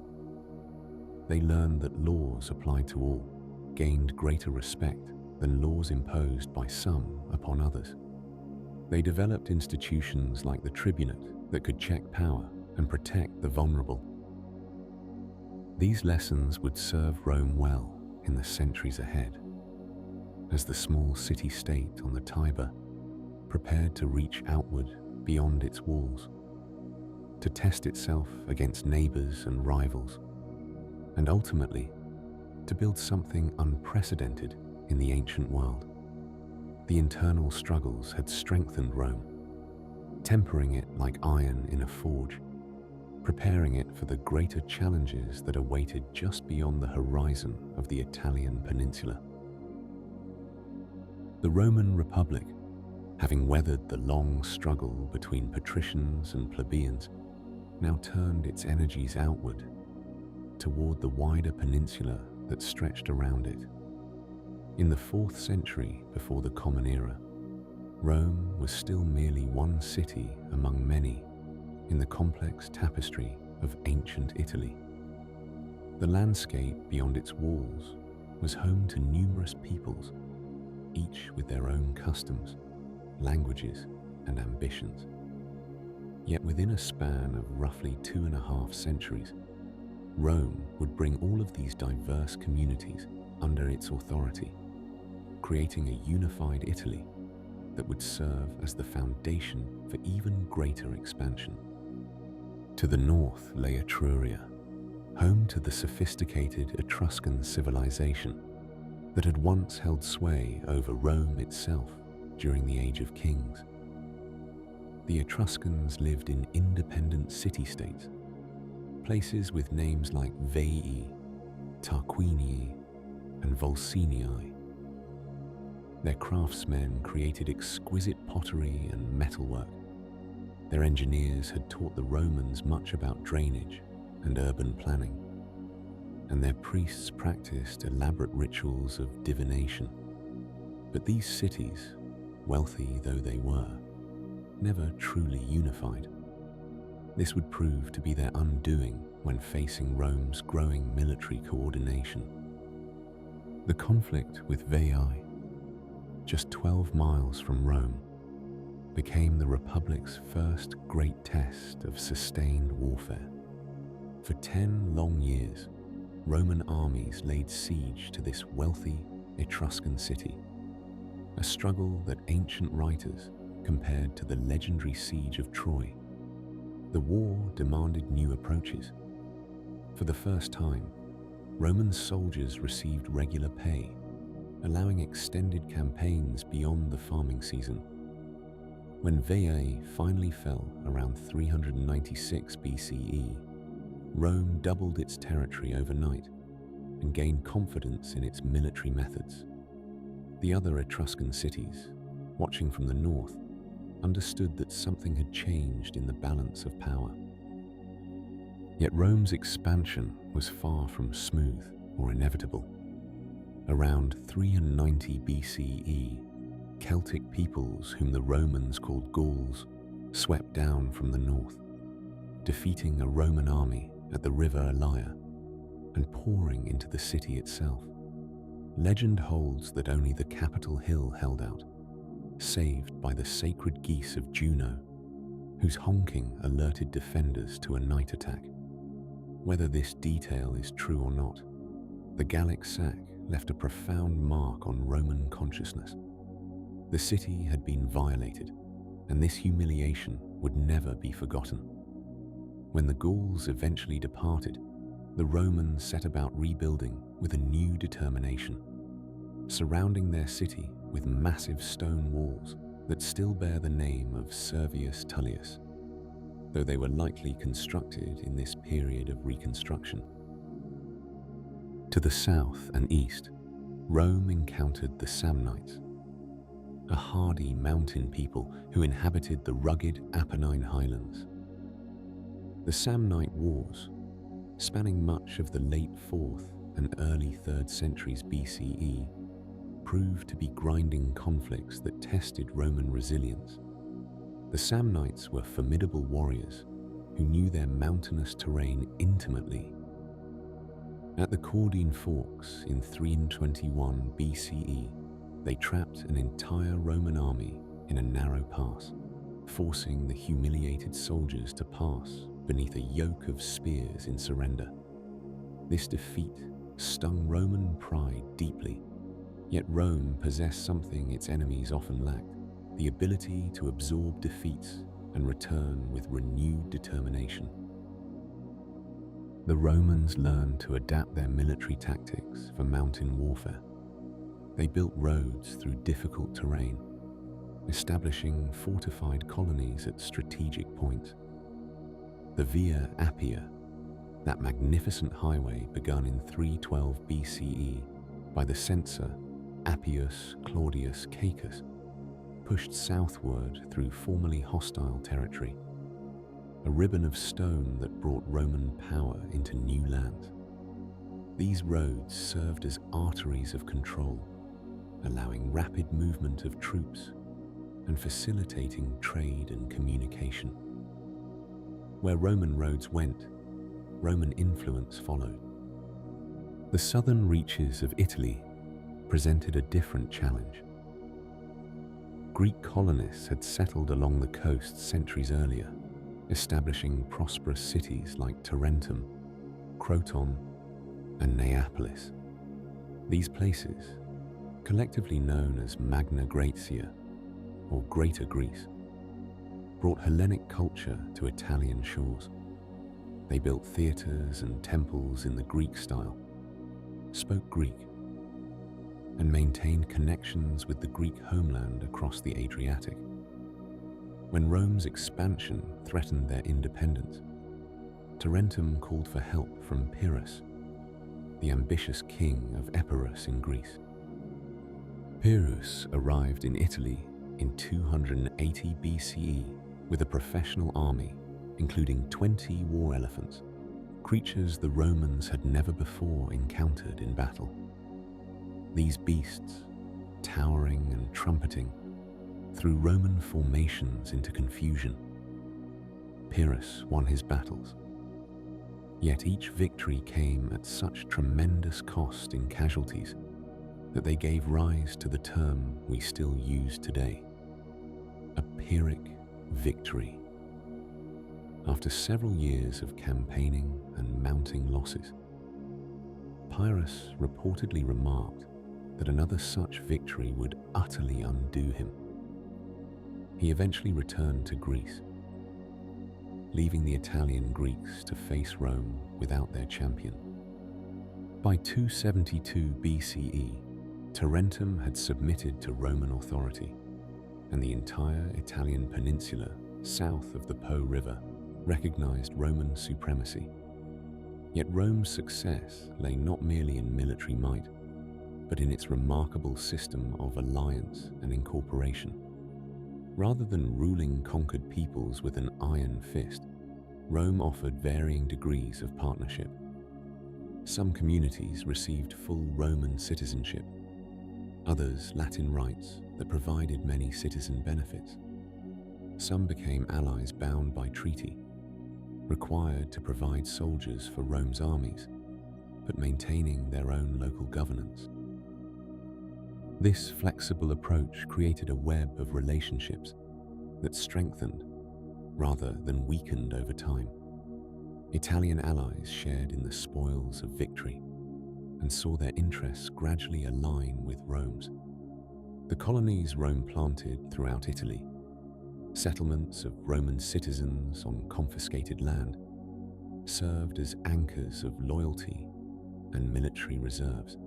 They learned that laws applied to all gained greater respect than laws imposed by some upon others. They developed institutions like the tribunate that could check power and protect the vulnerable. These lessons would serve Rome well in the centuries ahead, as the small city-state on the Tiber prepared to reach outward beyond its walls, to test itself against neighbors and rivals, and ultimately to build something unprecedented in the ancient world. The internal struggles had strengthened Rome, tempering it like iron in a forge, preparing it for the greater challenges that awaited just beyond the horizon of the Italian peninsula. The Roman Republic, having weathered the long struggle between patricians and plebeians, now turned its energies outward, toward the wider peninsula that stretched around it. In the 4th century before the Common Era, Rome was still merely one city among many in the complex tapestry of ancient Italy. The landscape beyond its walls was home to numerous peoples, each with their own customs, languages, and ambitions. Yet within a span of roughly 2.5 centuries, Rome would bring all of these diverse communities under its authority, creating a unified Italy that would serve as the foundation for even greater expansion. To the north lay Etruria, home to the sophisticated Etruscan civilization that had once held sway over Rome itself during the Age of Kings. The Etruscans lived in independent city-states, places with names like Veii, Tarquinii, and Volsinii. Their craftsmen created exquisite pottery and metalwork. Their engineers had taught the Romans much about drainage and urban planning, and their priests practiced elaborate rituals of divination. But these cities, wealthy though they were, never truly unified. This would prove to be their undoing when facing Rome's growing military coordination. The conflict with Veii, just 12 miles from Rome, became the Republic's first great test of sustained warfare. For 10 long years, Roman armies laid siege to this wealthy Etruscan city, a struggle that ancient writers compared to the legendary siege of Troy. The war demanded new approaches. For the first time, Roman soldiers received regular pay, allowing extended campaigns beyond the farming season. When Veii finally fell around 396 BCE, Rome doubled its territory overnight, and gained confidence in its military methods. The other Etruscan cities, watching from the north, understood that something had changed in the balance of power. Yet Rome's expansion was far from smooth or inevitable. Around 390 BCE, Celtic peoples whom the Romans called Gauls swept down from the north, defeating a Roman army at the river Allia and pouring into the city itself. Legend holds that only the Capitol Hill held out, saved by the sacred geese of Juno, whose honking alerted defenders to a night attack. Whether this detail is true or not, the Gallic sack left a profound mark on Roman consciousness. The city had been violated, and this humiliation would never be forgotten. When the Gauls eventually departed, the Romans set about rebuilding with a new determination, surrounding their city with massive stone walls that still bear the name of Servius Tullius, though they were likely constructed in this period of reconstruction. To the south and east, Rome encountered the Samnites, a hardy mountain people who inhabited the rugged Apennine highlands. The Samnite Wars, spanning much of the late 4th and early 3rd centuries BCE, proved to be grinding conflicts that tested Roman resilience. The Samnites were formidable warriors who knew their mountainous terrain intimately. At the Caudine Forks in 321 BCE, they trapped an entire Roman army in a narrow pass, forcing the humiliated soldiers to pass beneath a yoke of spears in surrender. This defeat stung Roman pride deeply, yet Rome possessed something its enemies often lacked: the ability to absorb defeats and return with renewed determination. The Romans learned to adapt their military tactics for mountain warfare. They built roads through difficult terrain, establishing fortified colonies at strategic points. The Via Appia, that magnificent highway begun in 312 BCE by the censor Appius Claudius Caecus, pushed southward through formerly hostile territory, a ribbon of stone that brought Roman power into new lands. These roads served as arteries of control, allowing rapid movement of troops and facilitating trade and communication. Where Roman roads went, Roman influence followed. The southern reaches of Italy presented a different challenge. Greek colonists had settled along the coast centuries earlier, establishing prosperous cities like Tarentum, Croton, and Neapolis. These places, collectively known as Magna Graecia, or Greater Greece, brought Hellenic culture to Italian shores. They built theatres and temples in the Greek style, spoke Greek, and maintained connections with the Greek homeland across the Adriatic. When Rome's expansion threatened their independence, Tarentum called for help from Pyrrhus, the ambitious king of Epirus in Greece. Pyrrhus arrived in Italy in 280 BCE with a professional army, including 20 war elephants, creatures the Romans had never before encountered in battle. These beasts, towering and trumpeting, threw Roman formations into confusion. Pyrrhus won his battles, yet each victory came at such tremendous cost in casualties that they gave rise to the term we still use today: a Pyrrhic victory. After several years of campaigning and mounting losses, Pyrrhus reportedly remarked that another such victory would utterly undo him. He eventually returned to Greece, leaving the Italian Greeks to face Rome without their champion. By 272 BCE, Tarentum had submitted to Roman authority, and the entire Italian peninsula south of the Po River recognized Roman supremacy. Yet Rome's success lay not merely in military might, but in its remarkable system of alliance and incorporation. Rather than ruling conquered peoples with an iron fist, Rome offered varying degrees of partnership. Some communities received full Roman citizenship, others Latin rights that provided many citizen benefits. Some became allies bound by treaty, required to provide soldiers for Rome's armies, but maintaining their own local governance. This flexible approach created a web of relationships that strengthened rather than weakened over time. Italian allies shared in the spoils of victory and saw their interests gradually align with Rome's. The colonies Rome planted throughout Italy, settlements of Roman citizens on confiscated land, served as anchors of loyalty and military reserves.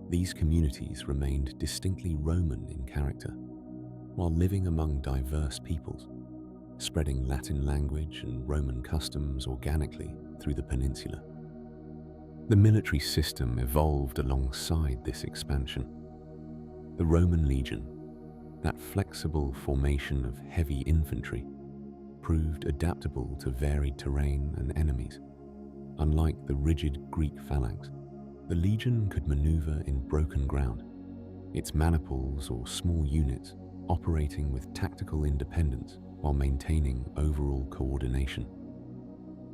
These communities remained distinctly Roman in character, while living among diverse peoples, spreading Latin language and Roman customs organically through the peninsula. The military system evolved alongside this expansion. The Roman legion, that flexible formation of heavy infantry, proved adaptable to varied terrain and enemies. Unlike the rigid Greek phalanx, the legion could maneuver in broken ground, its maniples or small units operating with tactical independence while maintaining overall coordination.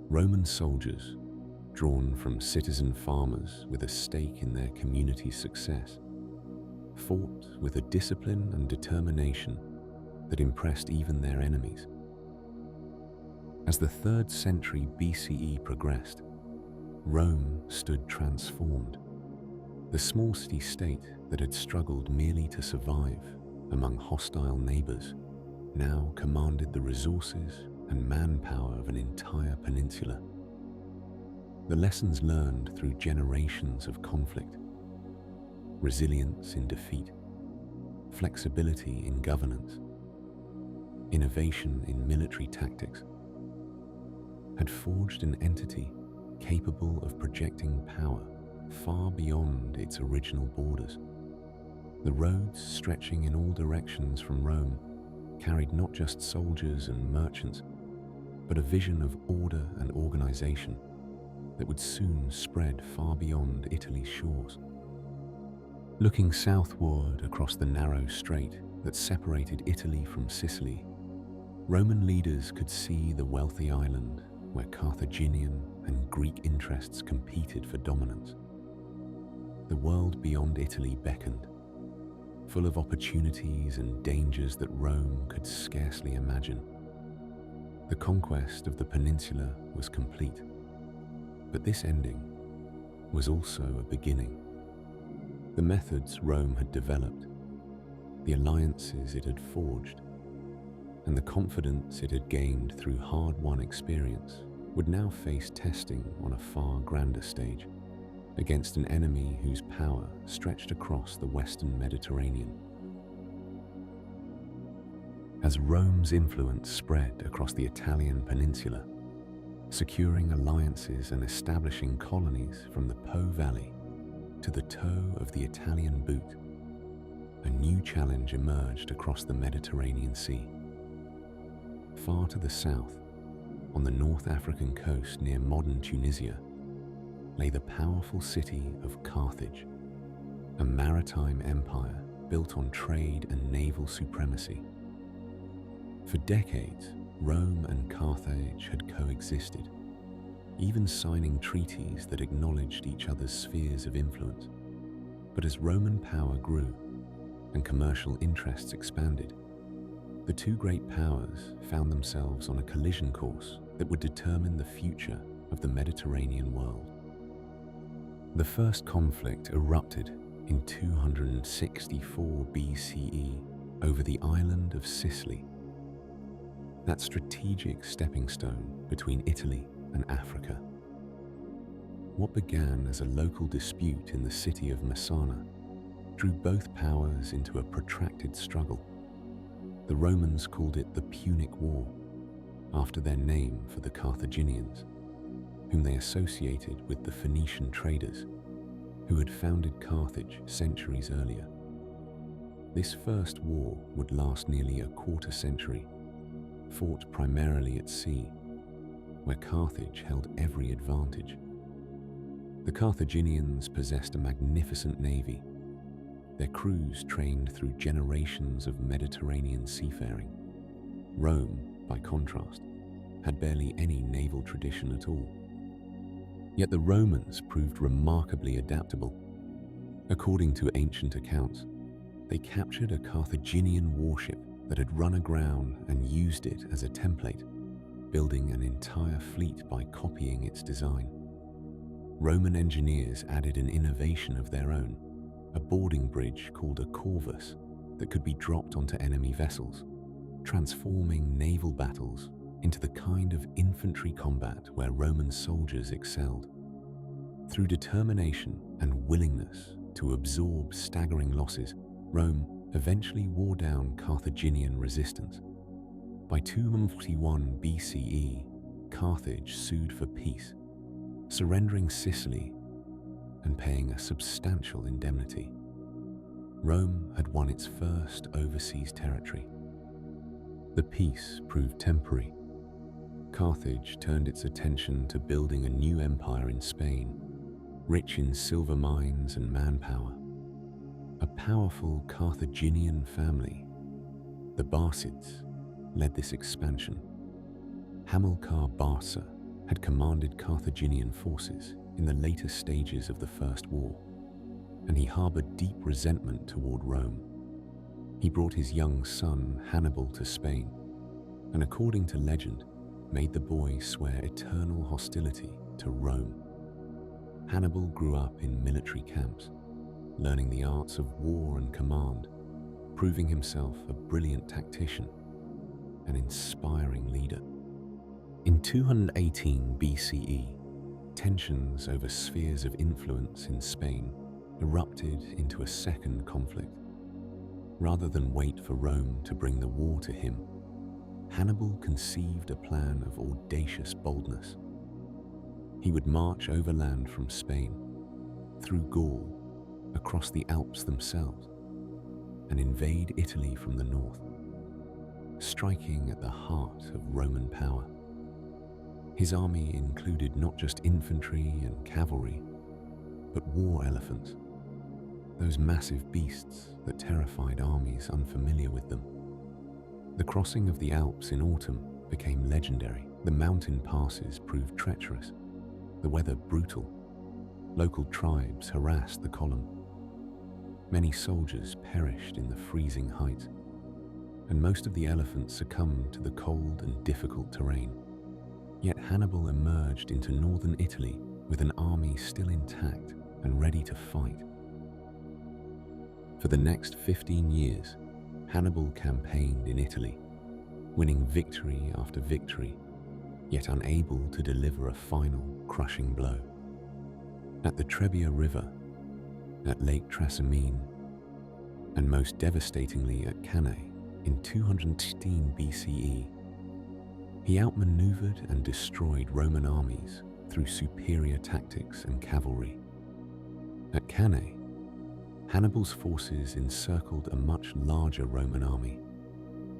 Roman soldiers, drawn from citizen farmers with a stake in their community's success, fought with a discipline and determination that impressed even their enemies. As the 3rd century BCE progressed, Rome stood transformed. The small city-state that had struggled merely to survive among hostile neighbors now commanded the resources and manpower of an entire peninsula. The lessons learned through generations of conflict, resilience in defeat, flexibility in governance, innovation in military tactics, had forged an entity capable of projecting power far beyond its original borders. The roads stretching in all directions from Rome carried not just soldiers and merchants, but a vision of order and organization that would soon spread far beyond Italy's shores. Looking southward across the narrow strait that separated Italy from Sicily, Roman leaders could see the wealthy island where Carthaginian and Greek interests competed for dominance. The world beyond Italy beckoned, full of opportunities and dangers that Rome could scarcely imagine. The conquest of the peninsula was complete, but this ending was also a beginning. The methods Rome had developed, the alliances it had forged, and the confidence it had gained through hard-won experience would now face testing on a far grander stage, against an enemy whose power stretched across the Western Mediterranean. As Rome's influence spread across the Italian peninsula, securing alliances and establishing colonies from the Po Valley to the toe of the Italian boot, a new challenge emerged across the Mediterranean Sea. Far to the south, on the North African coast near modern Tunisia, lay the powerful city of Carthage, a maritime empire built on trade and naval supremacy. For decades, Rome and Carthage had coexisted, even signing treaties that acknowledged each other's spheres of influence. But as Roman power grew and commercial interests expanded, the two great powers found themselves on a collision course that would determine the future of the Mediterranean world. The first conflict erupted in 264 BCE over the island of Sicily, that strategic stepping stone between Italy and Africa. What began as a local dispute in the city of Messana drew both powers into a protracted struggle. The Romans called it the Punic War, after their name for the Carthaginians, whom they associated with the Phoenician traders who had founded Carthage centuries earlier. This first war would last nearly a quarter century, fought primarily at sea, where Carthage held every advantage. The Carthaginians possessed a magnificent navy, their crews trained through generations of Mediterranean seafaring. Rome, by contrast, had barely any naval tradition at all. Yet the Romans proved remarkably adaptable. According to ancient accounts, they captured a Carthaginian warship that had run aground and used it as a template, building an entire fleet by copying its design. Roman engineers added an innovation of their own, a boarding bridge called a corvus that could be dropped onto enemy vessels, transforming naval battles into the kind of infantry combat where Roman soldiers excelled. Through determination and willingness to absorb staggering losses, Rome eventually wore down Carthaginian resistance. By 241 BCE, Carthage sued for peace, surrendering Sicily and paying a substantial indemnity. Rome had won its first overseas territory. The peace proved temporary. Carthage turned its attention to building a new empire in Spain, rich in silver mines and manpower. A powerful Carthaginian family, the Barcids, led this expansion. Hamilcar Barca had commanded Carthaginian forces in the later stages of the First War, and he harbored deep resentment toward Rome. He brought his young son Hannibal to Spain, and according to legend, made the boy swear eternal hostility to Rome. Hannibal grew up in military camps, learning the arts of war and command, proving himself a brilliant tactician, an inspiring leader. In 218 BCE, tensions over spheres of influence in Spain erupted into a second conflict. Rather than wait for Rome to bring the war to him, Hannibal conceived a plan of audacious boldness. He would march overland from Spain, through Gaul, across the Alps themselves, and invade Italy from the north, striking at the heart of Roman power. His army included not just infantry and cavalry, but war elephants, those massive beasts that terrified armies unfamiliar with them. The crossing of the Alps in autumn became legendary. The mountain passes proved treacherous, the weather brutal. Local tribes harassed the column. Many soldiers perished in the freezing heights, and most of the elephants succumbed to the cold and difficult terrain. Yet Hannibal emerged into northern Italy with an army still intact and ready to fight. For the next 15 years, Hannibal campaigned in Italy, winning victory after victory, yet unable to deliver a final crushing blow. At the Trebia River, at Lake Trasimene, and most devastatingly at Cannae in 216 BCE, he outmaneuvered and destroyed Roman armies through superior tactics and cavalry. At Cannae, Hannibal's forces encircled a much larger Roman army,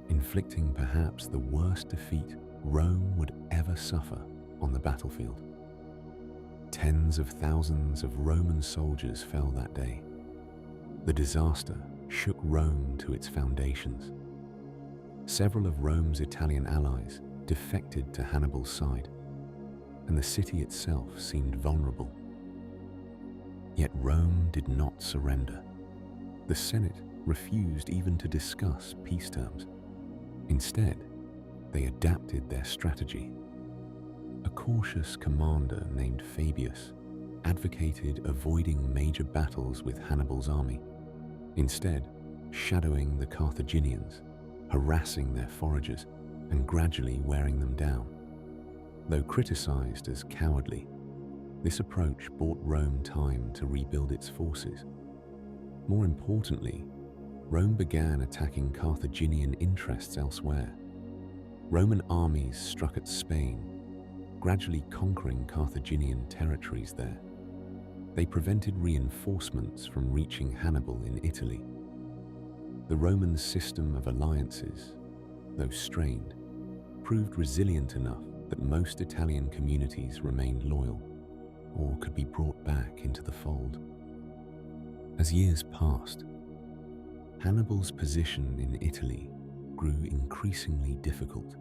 inflicting perhaps the worst defeat Rome would ever suffer on the battlefield. Tens of thousands of Roman soldiers fell that day. The disaster shook Rome to its foundations. Several of Rome's Italian allies defected to Hannibal's side, and the city itself seemed vulnerable. Yet Rome did not surrender. The Senate refused even to discuss peace terms. Instead, they adapted their strategy. A cautious commander named Fabius advocated avoiding major battles with Hannibal's army, instead shadowing the Carthaginians, harassing their foragers, and gradually wearing them down. Though criticized as cowardly, this approach bought Rome time to rebuild its forces. More importantly, Rome began attacking Carthaginian interests elsewhere. Roman armies struck at Spain, gradually conquering Carthaginian territories there. They prevented reinforcements from reaching Hannibal in Italy. The Roman system of alliances, though strained, proved resilient enough that most Italian communities remained loyal or could be brought back into the fold. As years passed, Hannibal's position in Italy grew increasingly difficult.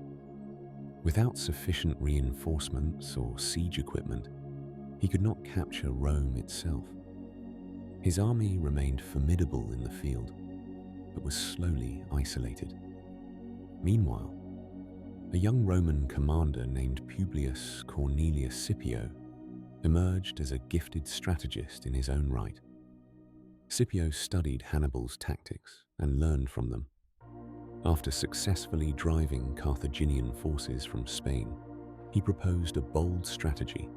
Without sufficient reinforcements or siege equipment, he could not capture Rome itself. His army remained formidable in the field, but was slowly isolated. Meanwhile, a young Roman commander named Publius Cornelius Scipio emerged as a gifted strategist in his own right. Scipio studied Hannibal's tactics and learned from them. After successfully driving Carthaginian forces from Spain, he proposed a bold strategy: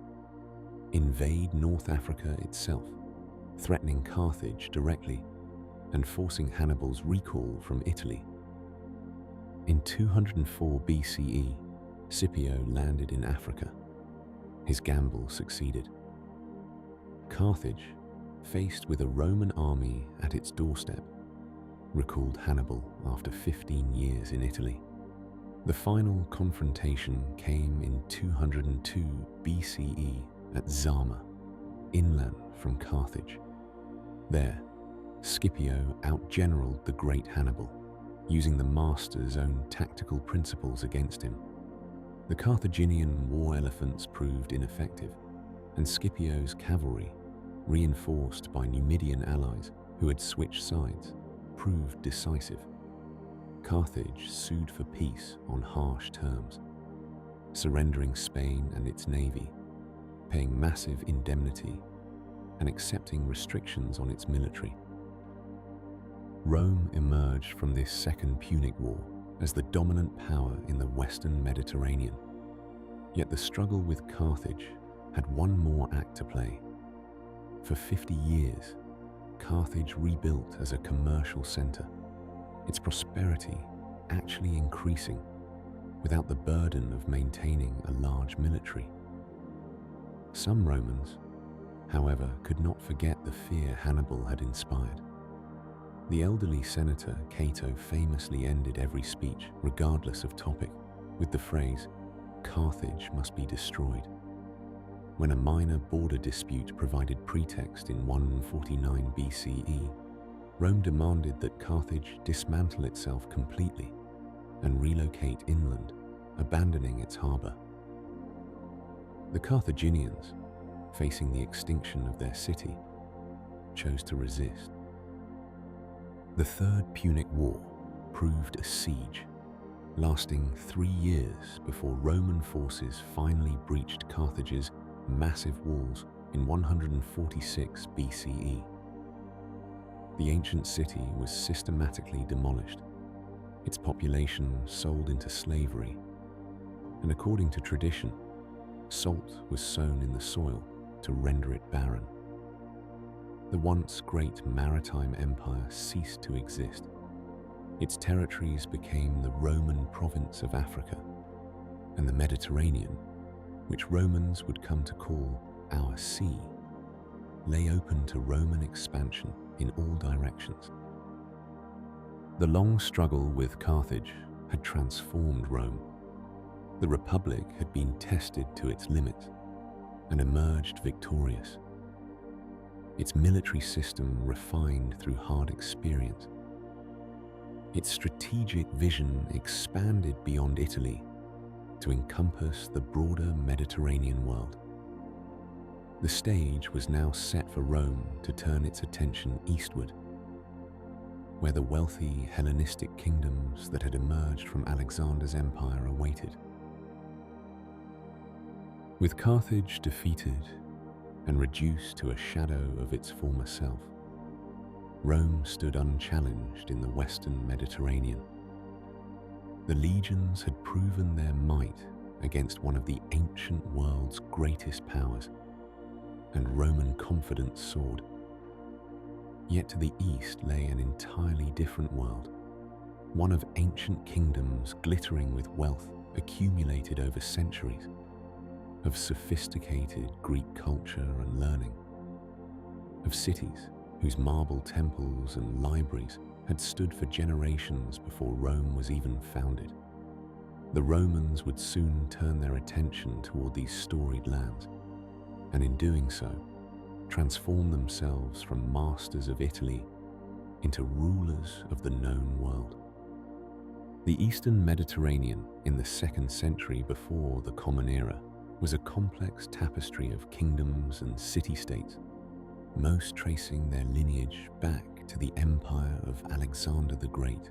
invade North Africa itself, threatening Carthage directly and forcing Hannibal's recall from Italy. In 204 BCE, Scipio landed in Africa. His gamble succeeded. Carthage, faced with a Roman army at its doorstep, recalled Hannibal after 15 years in Italy. The final confrontation came in 202 BCE at Zama, inland from Carthage. There, Scipio outgeneraled the great Hannibal, using the master's own tactical principles against him. The Carthaginian war elephants proved ineffective, and Scipio's cavalry, reinforced by Numidian allies who had switched sides, proved decisive. Carthage sued for peace on harsh terms, surrendering Spain and its navy, paying massive indemnity, and accepting restrictions on its military. Rome emerged from this Second Punic War as the dominant power in the Western Mediterranean. Yet the struggle with Carthage had one more act to play. For 50 years, Carthage rebuilt as a commercial center, its prosperity actually increasing without the burden of maintaining a large military. Some Romans, however, could not forget the fear Hannibal had inspired. The elderly senator Cato famously ended every speech, regardless of topic, with the phrase, "Carthage must be destroyed." When a minor border dispute provided pretext in 149 BCE, Rome demanded that Carthage dismantle itself completely and relocate inland, abandoning its harbor. The Carthaginians, facing the extinction of their city, chose to resist. The Third Punic War proved a siege, lasting 3 years before Roman forces finally breached Carthage's massive walls in 146 BCE. The ancient city was systematically demolished, its population sold into slavery, and according to tradition, salt was sown in the soil to render it barren. The once great maritime empire ceased to exist. Its territories became the Roman province of Africa, and the Mediterranean, which Romans would come to call our sea, lay open to Roman expansion in all directions. The long struggle with Carthage had transformed Rome. The Republic had been tested to its limits and emerged victorious. Its military system refined through hard experience. Its strategic vision expanded beyond Italy to encompass the broader Mediterranean world. The stage was now set for Rome to turn its attention eastward, where the wealthy Hellenistic kingdoms that had emerged from Alexander's empire awaited. With Carthage defeated and reduced to a shadow of its former self, Rome stood unchallenged in the Western Mediterranean. The legions had proven their might against one of the ancient world's greatest powers, and Roman confidence soared. Yet to the east lay an entirely different world, one of ancient kingdoms glittering with wealth accumulated over centuries. of sophisticated Greek culture and learning, of cities whose marble temples and libraries had stood for generations before Rome was even founded. The Romans would soon turn their attention toward these storied lands, and in doing so, transform themselves from masters of Italy into rulers of the known world. The Eastern Mediterranean in the 2nd century before the Common Era was a complex tapestry of kingdoms and city-states, most tracing their lineage back to the empire of Alexander the Great.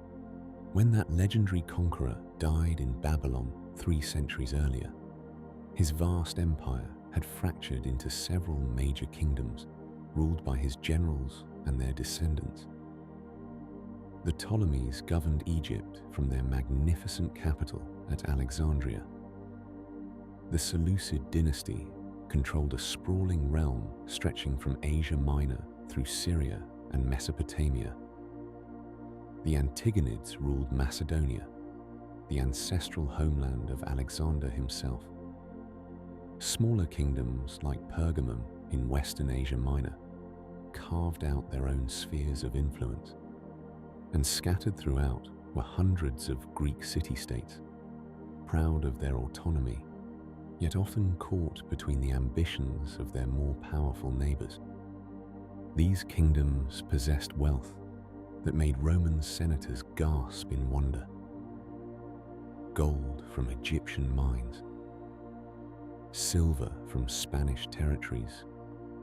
When that legendary conqueror died in Babylon 3 centuries earlier, his vast empire had fractured into several major kingdoms ruled by his generals and their descendants. The Ptolemies governed Egypt from their magnificent capital at Alexandria. The Seleucid dynasty controlled a sprawling realm stretching from Asia Minor through Syria and Mesopotamia. The Antigonids ruled Macedonia, the ancestral homeland of Alexander himself. Smaller kingdoms like Pergamum in Western Asia Minor carved out their own spheres of influence, and scattered throughout were hundreds of Greek city-states, proud of their autonomy, yet often caught between the ambitions of their more powerful neighbors. These kingdoms possessed wealth that made Roman senators gasp in wonder. Gold from Egyptian mines, silver from Spanish territories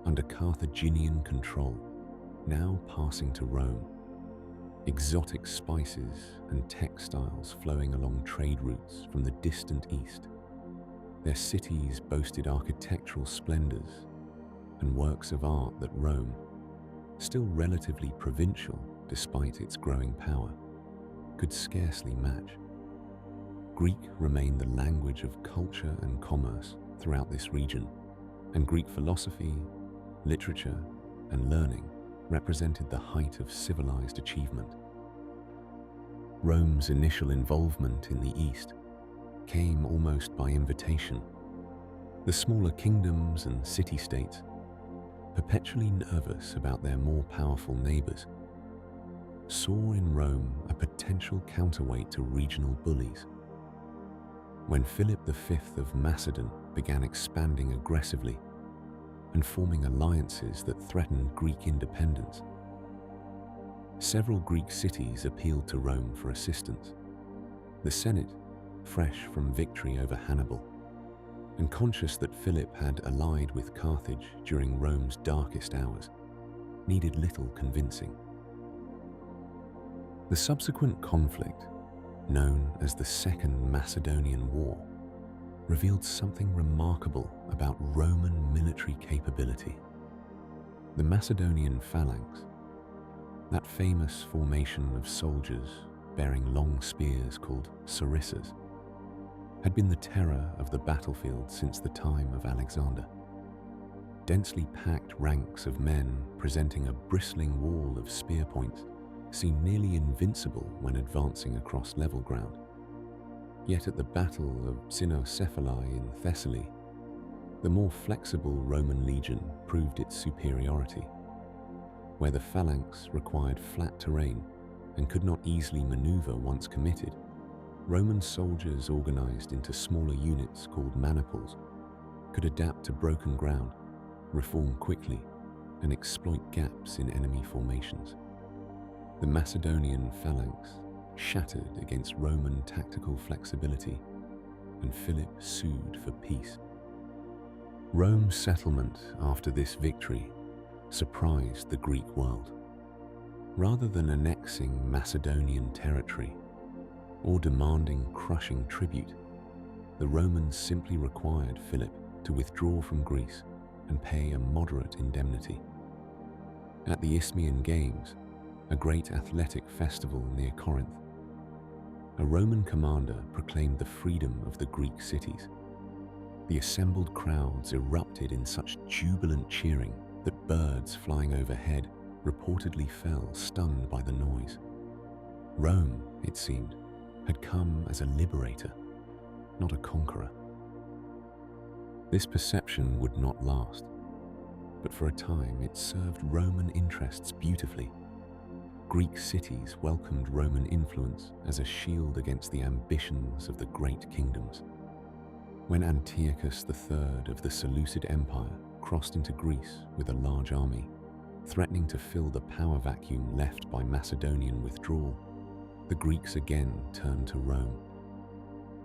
under Carthaginian control, now passing to Rome, exotic spices and textiles flowing along trade routes from the distant east. Their cities boasted architectural splendors and works of art that Rome, still relatively provincial despite its growing power, could scarcely match. Greek remained the language of culture and commerce throughout this region, and Greek philosophy, literature, and learning represented the height of civilized achievement. Rome's initial involvement in the East came almost by invitation. The smaller kingdoms and city-states, perpetually nervous about their more powerful neighbors, saw in Rome a potential counterweight to regional bullies. When Philip V of Macedon began expanding aggressively and forming alliances that threatened Greek independence, several Greek cities appealed to Rome for assistance. The Senate, fresh from victory over Hannibal, and conscious that Philip had allied with Carthage during Rome's darkest hours, needed little convincing. The subsequent conflict, known as the Second Macedonian War, revealed something remarkable about Roman military capability. The Macedonian phalanx, that famous formation of soldiers bearing long spears called sarissas, had been the terror of the battlefield since the time of Alexander. Densely packed ranks of men presenting a bristling wall of spear points seemed nearly invincible when advancing across level ground. Yet at the Battle of Cynocephalae in Thessaly, the more flexible Roman legion proved its superiority. Where the phalanx required flat terrain and could not easily maneuver once committed, Roman soldiers organized into smaller units called maniples could adapt to broken ground, reform quickly, and exploit gaps in enemy formations. The Macedonian phalanx shattered against Roman tactical flexibility, and Philip sued for peace. Rome's settlement after this victory surprised the Greek world. Rather than annexing Macedonian territory or demanding crushing tribute, the Romans simply required Philip to withdraw from Greece and pay a moderate indemnity. At the Isthmian Games, a great athletic festival near Corinth, a Roman commander proclaimed the freedom of the Greek cities. The assembled crowds erupted in such jubilant cheering that birds flying overhead reportedly fell stunned by the noise. Rome, it seemed, had come as a liberator, not a conqueror. This perception would not last, but for a time it served Roman interests beautifully. Greek cities welcomed Roman influence as a shield against the ambitions of the great kingdoms. When Antiochus III of the Seleucid Empire crossed into Greece with a large army, threatening to fill the power vacuum left by Macedonian withdrawal, the Greeks again turned to Rome.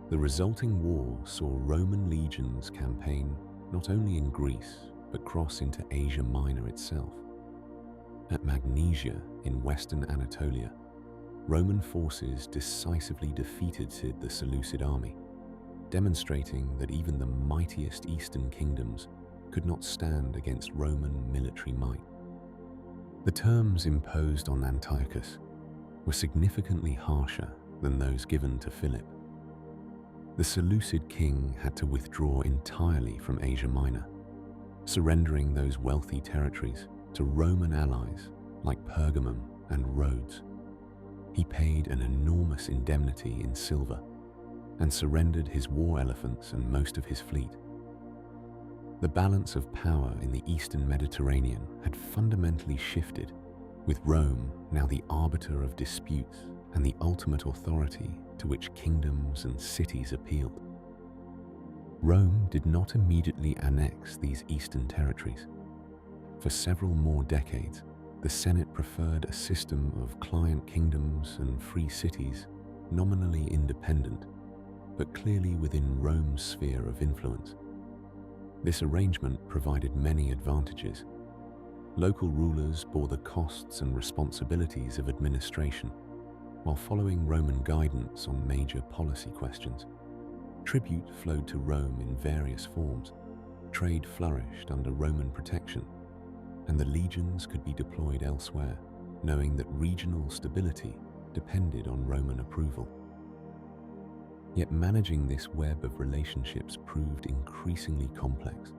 The resulting war saw Roman legions campaign not only in Greece, but cross into Asia Minor itself. At Magnesia in western Anatolia, Roman forces decisively defeated the Seleucid army, demonstrating that even the mightiest eastern kingdoms could not stand against Roman military might. The terms imposed on Antiochus were significantly harsher than those given to Philip. The Seleucid king had to withdraw entirely from Asia Minor, surrendering those wealthy territories to Roman allies like Pergamum and Rhodes. He paid an enormous indemnity in silver and surrendered his war elephants and most of his fleet. The balance of power in the eastern Mediterranean had fundamentally shifted, with Rome now the arbiter of disputes and the ultimate authority to which kingdoms and cities appealed. Rome did not immediately annex these eastern territories. For several more decades, the Senate preferred a system of client kingdoms and free cities, nominally independent, but clearly within Rome's sphere of influence. This arrangement provided many advantages. Local rulers bore the costs and responsibilities of administration, while following Roman guidance on major policy questions. Tribute flowed to Rome in various forms, trade flourished under Roman protection, and the legions could be deployed elsewhere, knowing that regional stability depended on Roman approval. Yet managing this web of relationships proved increasingly complex.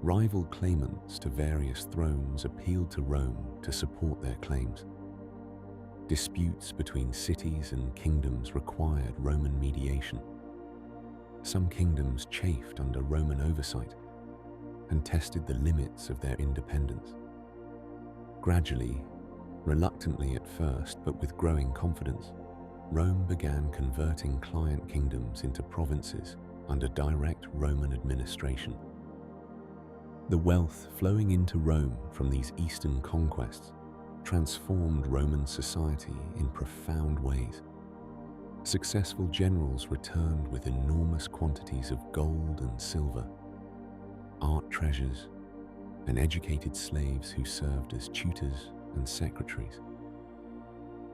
Rival claimants to various thrones appealed to Rome to support their claims. Disputes between cities and kingdoms required Roman mediation. Some kingdoms chafed under Roman oversight and tested the limits of their independence. Gradually, reluctantly at first but with growing confidence, Rome began converting client kingdoms into provinces under direct Roman administration. The wealth flowing into Rome from these eastern conquests transformed Roman society in profound ways. Successful generals returned with enormous quantities of gold and silver, art treasures, and educated slaves who served as tutors and secretaries.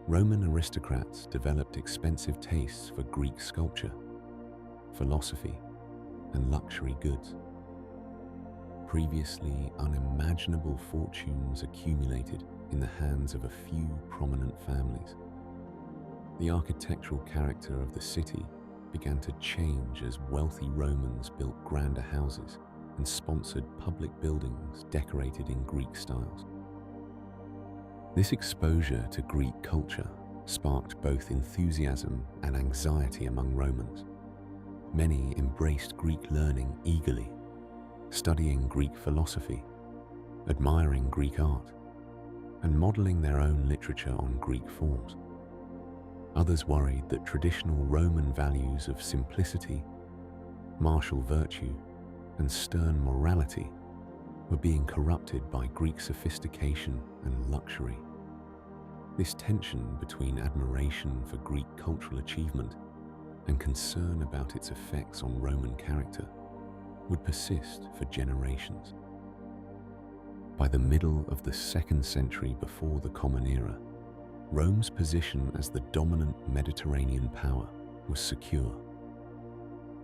Roman aristocrats developed expensive tastes for Greek sculpture, philosophy, and luxury goods. Previously unimaginable fortunes accumulated in the hands of a few prominent families. The architectural character of the city began to change as wealthy Romans built grander houses and sponsored public buildings decorated in Greek styles. This exposure to Greek culture sparked both enthusiasm and anxiety among Romans. Many embraced Greek learning eagerly, studying Greek philosophy, admiring Greek art, and modeling their own literature on Greek forms. Others worried that traditional Roman values of simplicity, martial virtue, and stern morality were being corrupted by Greek sophistication and luxury. This tension between admiration for Greek cultural achievement and concern about its effects on Roman character would persist for generations. By the middle of the 2nd century before the Common Era, Rome's position as the dominant Mediterranean power was secure.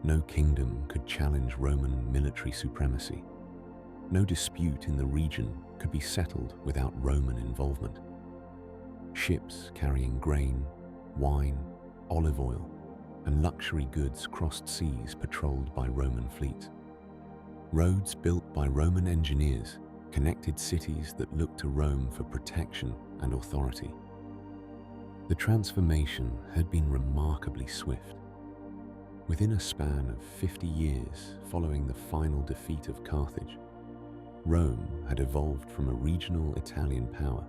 No kingdom could challenge Roman military supremacy. No dispute in the region could be settled without Roman involvement. Ships carrying grain, wine, olive oil, and luxury goods crossed seas patrolled by Roman fleets. Roads built by Roman engineers connected cities that looked to Rome for protection and authority. The transformation had been remarkably swift. Within a span of 50 years following the final defeat of Carthage, Rome had evolved from a regional Italian power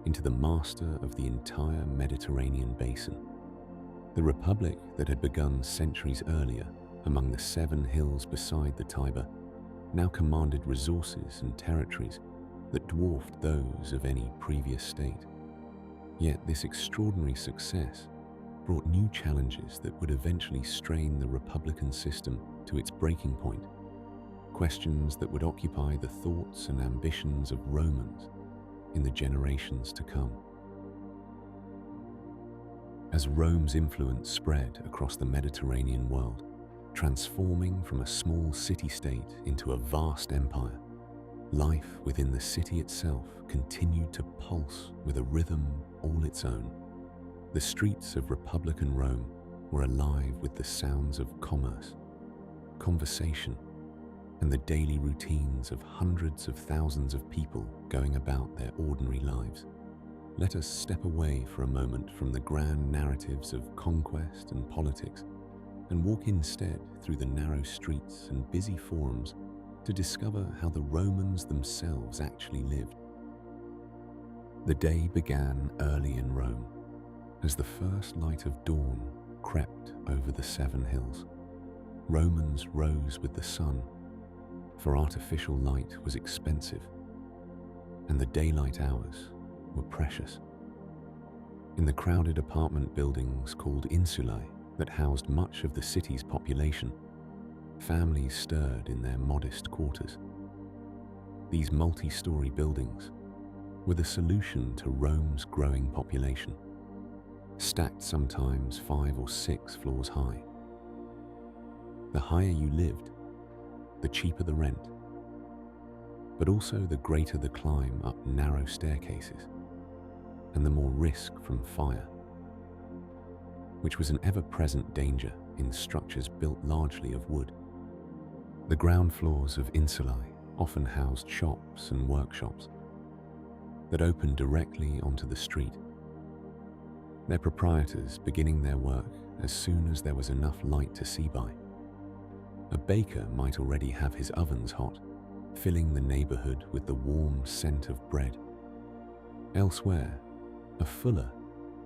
into the master of the entire Mediterranean basin. The republic that had begun centuries earlier among the 7 hills beside the Tiber now commanded resources and territories that dwarfed those of any previous state. Yet this extraordinary success brought new challenges that would eventually strain the republican system to its breaking point, questions that would occupy the thoughts and ambitions of Romans in the generations to come. As Rome's influence spread across the Mediterranean world, transforming from a small city-state into a vast empire, life within the city itself continued to pulse with a rhythm all its own. The streets of Republican Rome were alive with the sounds of commerce, conversation, and the daily routines of hundreds of thousands of people going about their ordinary lives. Let us step away for a moment from the grand narratives of conquest and politics and walk instead through the narrow streets and busy forums to discover how the Romans themselves actually lived. The day began early in Rome, as the first light of dawn crept over the 7 hills. Romans rose with the sun, for artificial light was expensive, and the daylight hours were precious. In the crowded apartment buildings called insulae that housed much of the city's population, families stirred in their modest quarters. These multi-story buildings were the solution to Rome's growing population, stacked sometimes 5 or 6 floors high. The higher you lived, the cheaper the rent, but also the greater the climb up narrow staircases and the more risk from fire, which was an ever-present danger in structures built largely of wood. The ground floors of insulae often housed shops and workshops that opened directly onto the street, their proprietors beginning their work as soon as there was enough light to see by. A baker might already have his ovens hot, filling the neighborhood with the warm scent of bread. Elsewhere, a fuller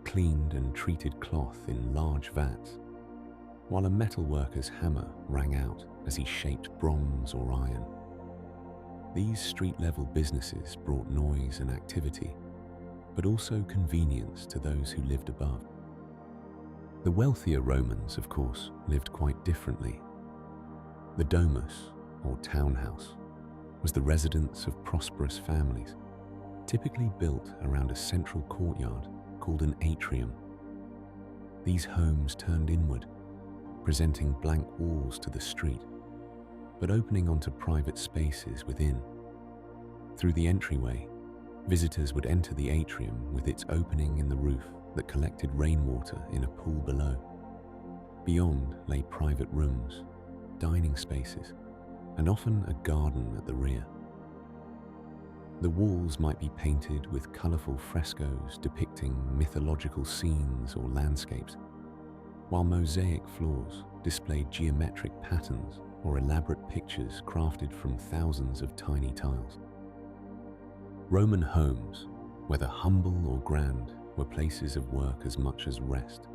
cleaned and treated cloth in large vats, while a metalworker's hammer rang out as he shaped bronze or iron. These street-level businesses brought noise and activity, but also convenience to those who lived above. The wealthier Romans, of course, lived quite differently. The domus, or townhouse, was the residence of prosperous families, typically built around a central courtyard called an atrium. These homes turned inward, presenting blank walls to the street, but opening onto private spaces within. Through the entryway, visitors would enter the atrium with its opening in the roof that collected rainwater in a pool below. Beyond lay private rooms, dining spaces, and often a garden at the rear. The walls might be painted with colorful frescoes depicting mythological scenes or landscapes, while mosaic floors displayed geometric patterns or elaborate pictures crafted from thousands of tiny tiles. Roman homes, whether humble or grand, were places of work as much as rest.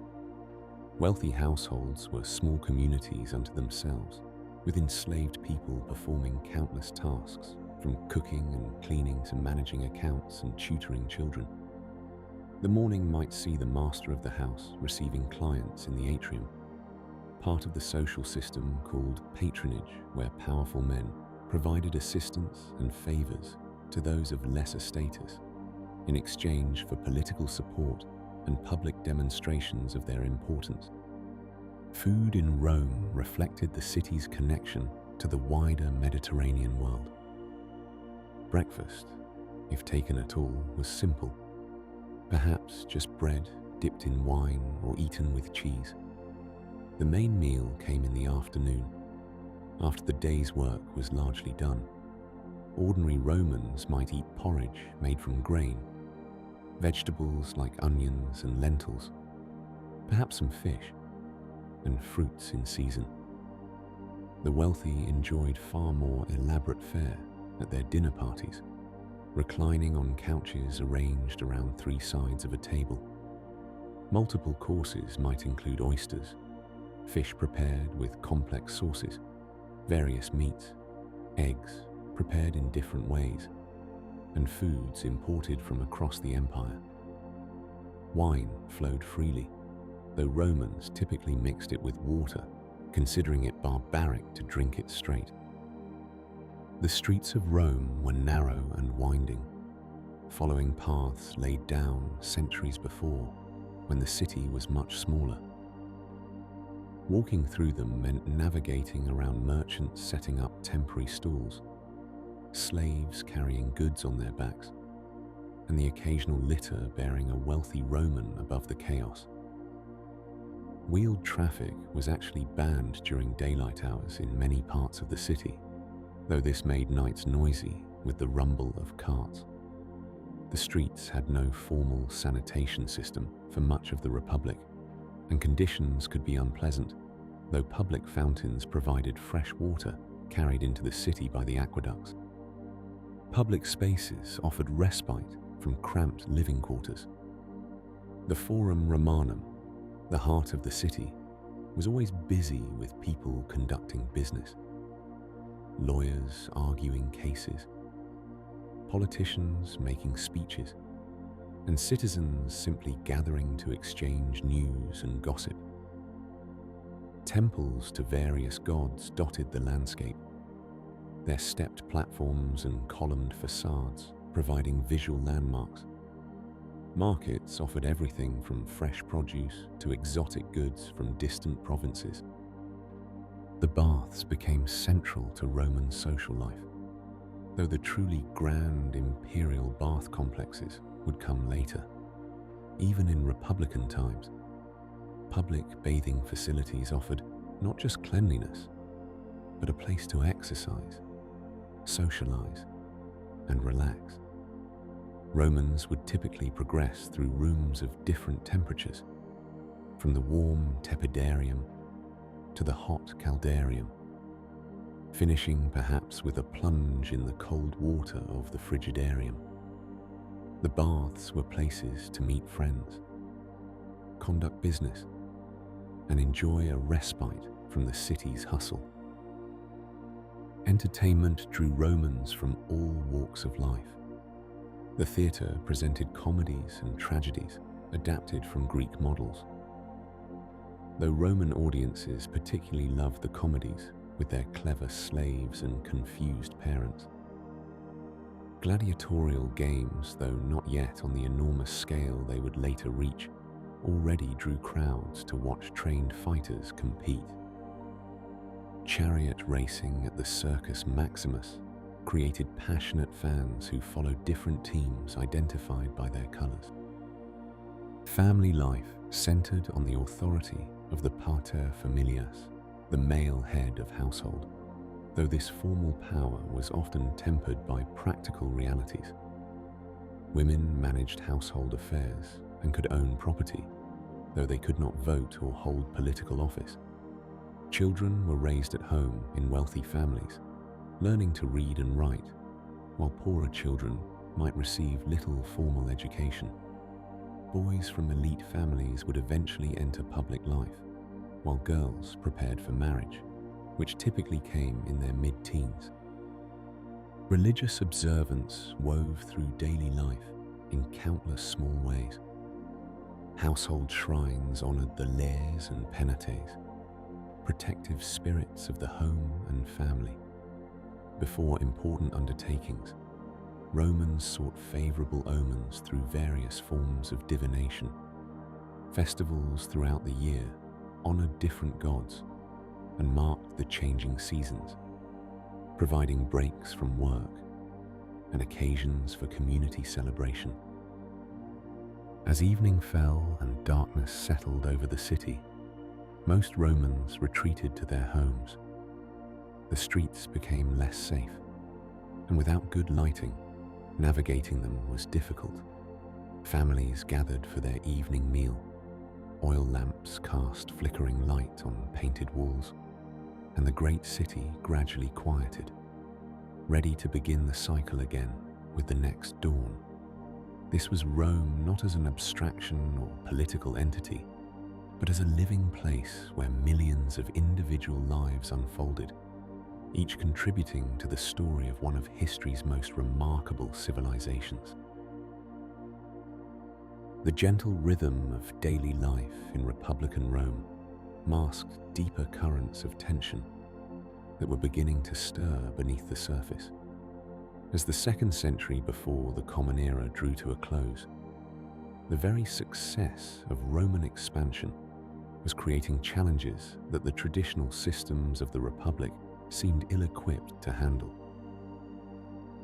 Wealthy households were small communities unto themselves, with enslaved people performing countless tasks, from cooking and cleaning to managing accounts and tutoring children. The morning might see the master of the house receiving clients in the atrium, part of the social system called patronage, where powerful men provided assistance and favors to those of lesser status in exchange for political support and public demonstrations of their importance. Food in Rome reflected the city's connection to the wider Mediterranean world. Breakfast, if taken at all, was simple, perhaps just bread dipped in wine or eaten with cheese. The main meal came in the afternoon, after the day's work was largely done. Ordinary Romans might eat porridge made from grain, vegetables like onions and lentils, perhaps some fish, and fruits in season. The wealthy enjoyed far more elaborate fare at their dinner parties, reclining on couches arranged around three sides of a table. Multiple courses might include oysters, fish prepared with complex sauces, various meats, eggs prepared in different ways, and foods imported from across the empire. Wine flowed freely, though Romans typically mixed it with water, considering it barbaric to drink it straight. The streets of Rome were narrow and winding, following paths laid down centuries before when the city was much smaller. Walking through them meant navigating around merchants setting up temporary stalls, slaves carrying goods on their backs, and the occasional litter bearing a wealthy Roman above the chaos. Wheeled traffic was actually banned during daylight hours in many parts of the city, though this made nights noisy with the rumble of carts. The streets had no formal sanitation system for much of the Republic, and conditions could be unpleasant, though public fountains provided fresh water carried into the city by the aqueducts. Public spaces offered respite from cramped living quarters. The Forum Romanum, the heart of the city, was always busy with people conducting business. Lawyers arguing cases, politicians making speeches, and citizens simply gathering to exchange news and gossip. Temples to various gods dotted the landscape, their stepped platforms and columned facades providing visual landmarks. Markets offered everything from fresh produce to exotic goods from distant provinces. The baths became central to Roman social life, though the truly grand imperial bath complexes would come later. Even in Republican times, public bathing facilities offered not just cleanliness, but a place to exercise, socialize, and relax. Romans would typically progress through rooms of different temperatures, from the warm tepidarium to the hot caldarium, finishing perhaps with a plunge in the cold water of the frigidarium. The baths were places to meet friends, conduct business, and enjoy a respite from the city's hustle. Entertainment drew Romans from all walks of life. The theatre presented comedies and tragedies adapted from Greek models. Though Roman audiences particularly loved the comedies with their clever slaves and confused parents. Gladiatorial games, though not yet on the enormous scale they would later reach, already drew crowds to watch trained fighters compete. Chariot racing at the Circus Maximus created passionate fans who followed different teams identified by their colors. Family life centered on the authority of the pater familias, the male head of household, though this formal power was often tempered by practical realities. Women managed household affairs and could own property, though they could not vote or hold political office. Children were raised at home in wealthy families, learning to read and write, while poorer children might receive little formal education. Boys from elite families would eventually enter public life, while girls prepared for marriage, which typically came in their mid-teens. Religious observance wove through daily life in countless small ways. Household shrines honored the lares and penates, protective spirits of the home and family. Before important undertakings, Romans sought favorable omens through various forms of divination. Festivals throughout the year honored different gods and marked the changing seasons, providing breaks from work and occasions for community celebration. As evening fell and darkness settled over the city, most Romans retreated to their homes. The streets became less safe, and without good lighting, navigating them was difficult. Families gathered for their evening meal, Oil lamps cast flickering light on painted walls, and the great city gradually quieted, ready to begin the cycle again with the next dawn. This was Rome not as an abstraction or political entity, but as a living place where millions of individual lives unfolded, each contributing to the story of one of history's most remarkable civilizations. The gentle rhythm of daily life in Republican Rome masked deeper currents of tension that were beginning to stir beneath the surface. As the 2nd century before the Common Era drew to a close, the very success of Roman expansion was creating challenges that the traditional systems of the Republic seemed ill-equipped to handle.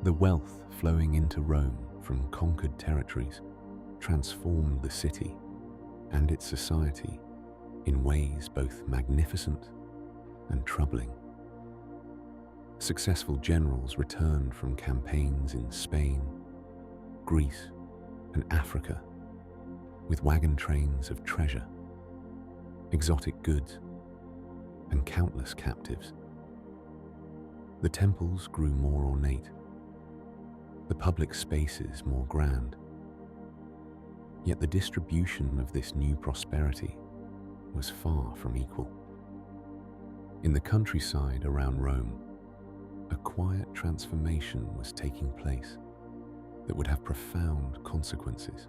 The wealth flowing into Rome from conquered territories transformed the city and its society in ways both magnificent and troubling. Successful generals returned from campaigns in Spain, Greece, and Africa with wagon trains of treasure, exotic goods, and countless captives. The temples grew more ornate, the public spaces more grand. Yet the distribution of this new prosperity was far from equal. In the countryside around Rome, a quiet transformation was taking place that would have profound consequences.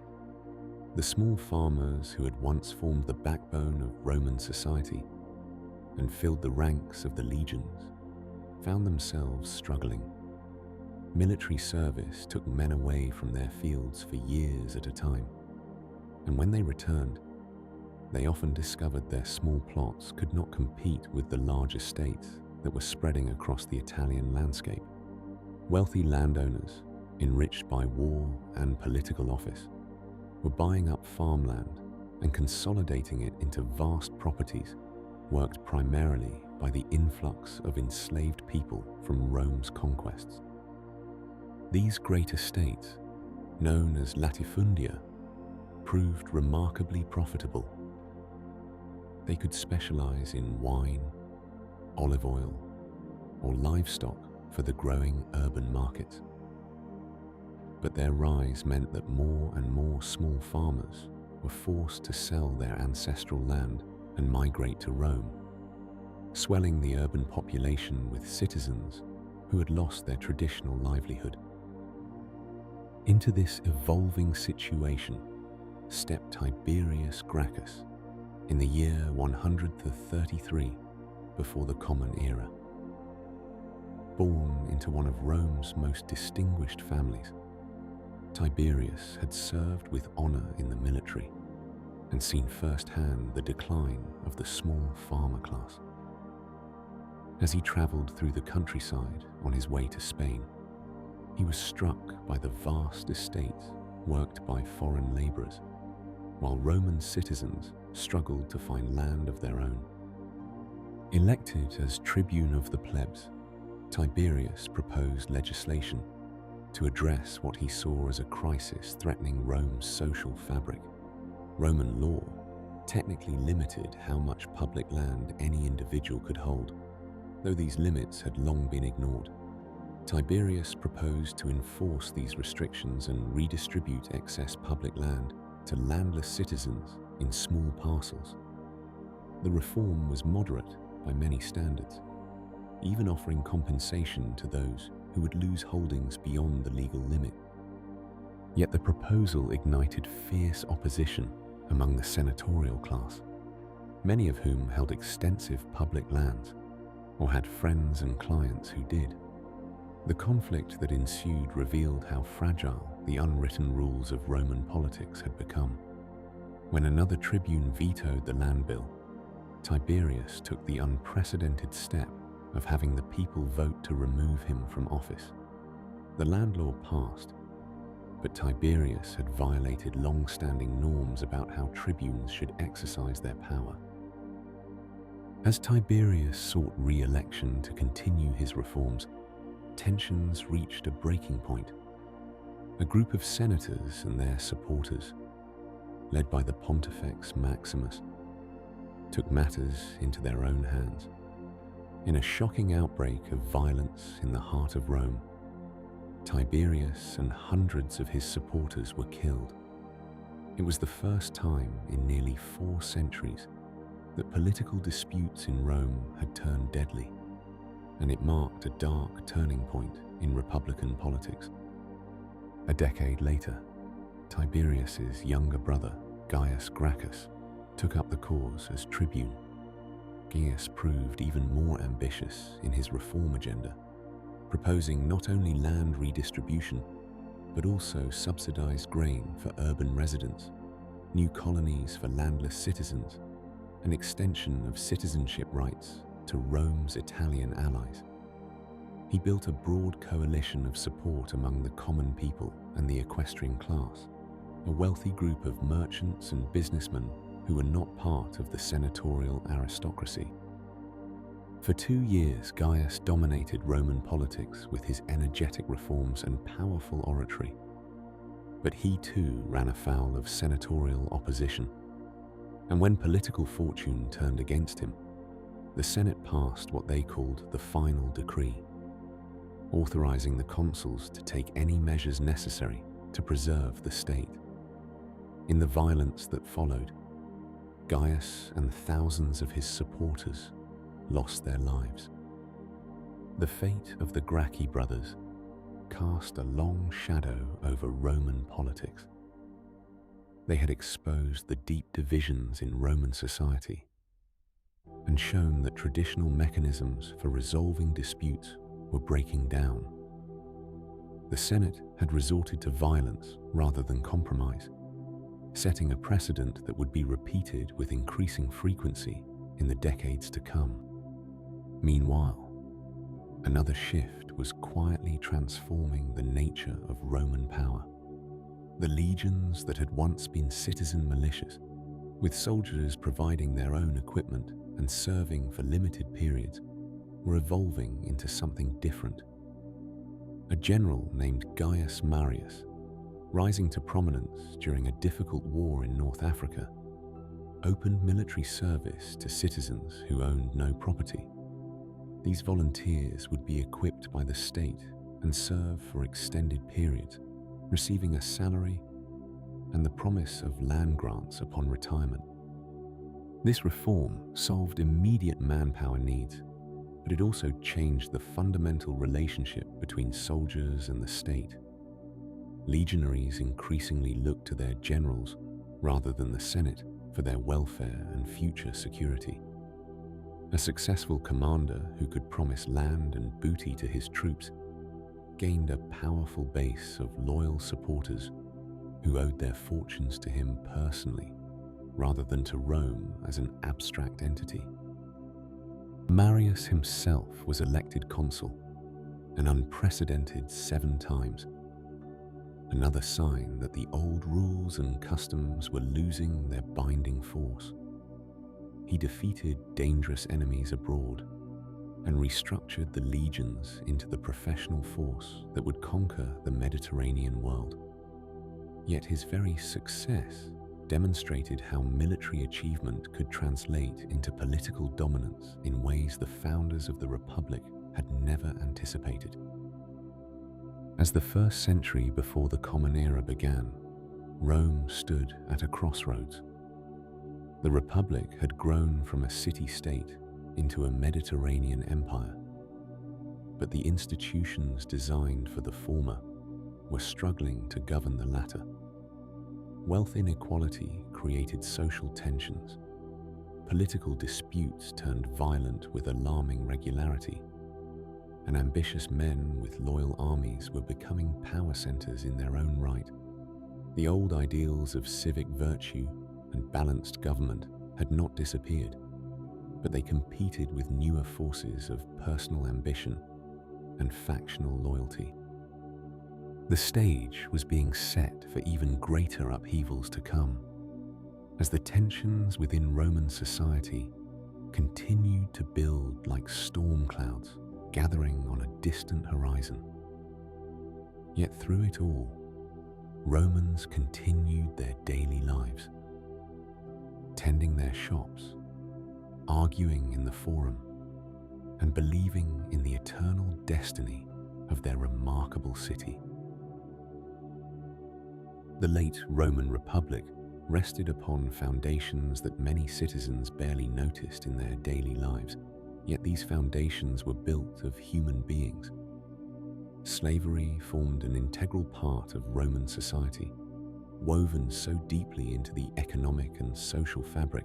The small farmers who had once formed the backbone of Roman society and filled the ranks of the legions found themselves struggling. Military service took men away from their fields for years at a time, and when they returned, they often discovered their small plots could not compete with the large estates that were spreading across the Italian landscape. Wealthy landowners, enriched by war and political office, were buying up farmland and consolidating it into vast properties worked primarily by the influx of enslaved people from Rome's conquests. These great estates, known as latifundia, proved remarkably profitable. They could specialize in wine, olive oil, or livestock for the growing urban markets. But their rise meant that more and more small farmers were forced to sell their ancestral land and migrate to Rome, swelling the urban population with citizens who had lost their traditional livelihood. Into this evolving situation stepped Tiberius Gracchus in the year 133 before the Common Era. Born into one of Rome's most distinguished families, Tiberius had served with honor in the military and seen firsthand the decline of the small farmer class. As he traveled through the countryside on his way to Spain, he was struck by the vast estates worked by foreign laborers, while Roman citizens struggled to find land of their own. Elected as tribune of the plebs, Tiberius proposed legislation to address what he saw as a crisis threatening Rome's social fabric. Roman law technically limited how much public land any individual could hold, though these limits had long been ignored. Tiberius proposed to enforce these restrictions and redistribute excess public land to landless citizens in small parcels. The reform was moderate by many standards, even offering compensation to those who would lose holdings beyond the legal limit. Yet the proposal ignited fierce opposition among the senatorial class, many of whom held extensive public lands or had friends and clients who did. The conflict that ensued revealed how fragile the unwritten rules of Roman politics had become. When another tribune vetoed the land bill, Tiberius took the unprecedented step of having the people vote to remove him from office. The land law passed, but Tiberius had violated long-standing norms about how tribunes should exercise their power. As Tiberius sought re-election to continue his reforms, tensions reached a breaking point. A group of senators and their supporters, led by the Pontifex Maximus, took matters into their own hands. In a shocking outbreak of violence in the heart of Rome, Tiberius and hundreds of his supporters were killed. It was the first time in nearly 4 centuries that political disputes in Rome had turned deadly, and it marked a dark turning point in Republican politics. A decade later, Tiberius's younger brother, Gaius Gracchus, took up the cause as tribune. Gaius proved even more ambitious in his reform agenda, proposing not only land redistribution, but also subsidized grain for urban residents, new colonies for landless citizens, an extension of citizenship rights to Rome's Italian allies. He built a broad coalition of support among the common people and the equestrian class, a wealthy group of merchants and businessmen who were not part of the senatorial aristocracy. For 2 years, Gaius dominated Roman politics with his energetic reforms and powerful oratory. But he too ran afoul of senatorial opposition. And when political fortune turned against him, the Senate passed what they called the final decree, authorizing the consuls to take any measures necessary to preserve the state. In the violence that followed, Gaius and thousands of his supporters lost their lives. The fate of the Gracchi brothers cast a long shadow over Roman politics. They had exposed the deep divisions in Roman society and shown that traditional mechanisms for resolving disputes were breaking down. The Senate had resorted to violence rather than compromise, setting a precedent that would be repeated with increasing frequency in the decades to come. Meanwhile, another shift was quietly transforming the nature of Roman power. The legions that had once been citizen militias, with soldiers providing their own equipment and serving for limited periods, were evolving into something different. A general named Gaius Marius, rising to prominence during a difficult war in North Africa, opened military service to citizens who owned no property. These volunteers would be equipped by the state and serve for extended periods, receiving a salary and the promise of land grants upon retirement. This reform solved immediate manpower needs, but it also changed the fundamental relationship between soldiers and the state. Legionaries increasingly looked to their generals rather than the Senate for their welfare and future security. A successful commander who could promise land and booty to his troops gained a powerful base of loyal supporters who owed their fortunes to him personally rather than to Rome as an abstract entity. Marius himself was elected consul, an unprecedented 7 times, another sign that the old rules and customs were losing their binding force. He defeated dangerous enemies abroad and restructured the legions into the professional force that would conquer the Mediterranean world. Yet his very success demonstrated how military achievement could translate into political dominance in ways the founders of the Republic had never anticipated. As the 1st century before the Common Era began, Rome stood at a crossroads. The Republic had grown from a city-state into a Mediterranean empire, but the institutions designed for the former were struggling to govern the latter. Wealth inequality created social tensions. Political disputes turned violent with alarming regularity, and ambitious men with loyal armies were becoming power centers in their own right. The old ideals of civic virtue and balanced government had not disappeared, but they competed with newer forces of personal ambition and factional loyalty. The stage was being set for even greater upheavals to come, as the tensions within Roman society continued to build like storm clouds gathering on a distant horizon. Yet through it all, Romans continued their daily lives, attending their shops, arguing in the forum, and believing in the eternal destiny of their remarkable city. The late Roman Republic rested upon foundations that many citizens barely noticed in their daily lives, yet these foundations were built of human beings. Slavery formed an integral part of Roman society, woven so deeply into the economic and social fabric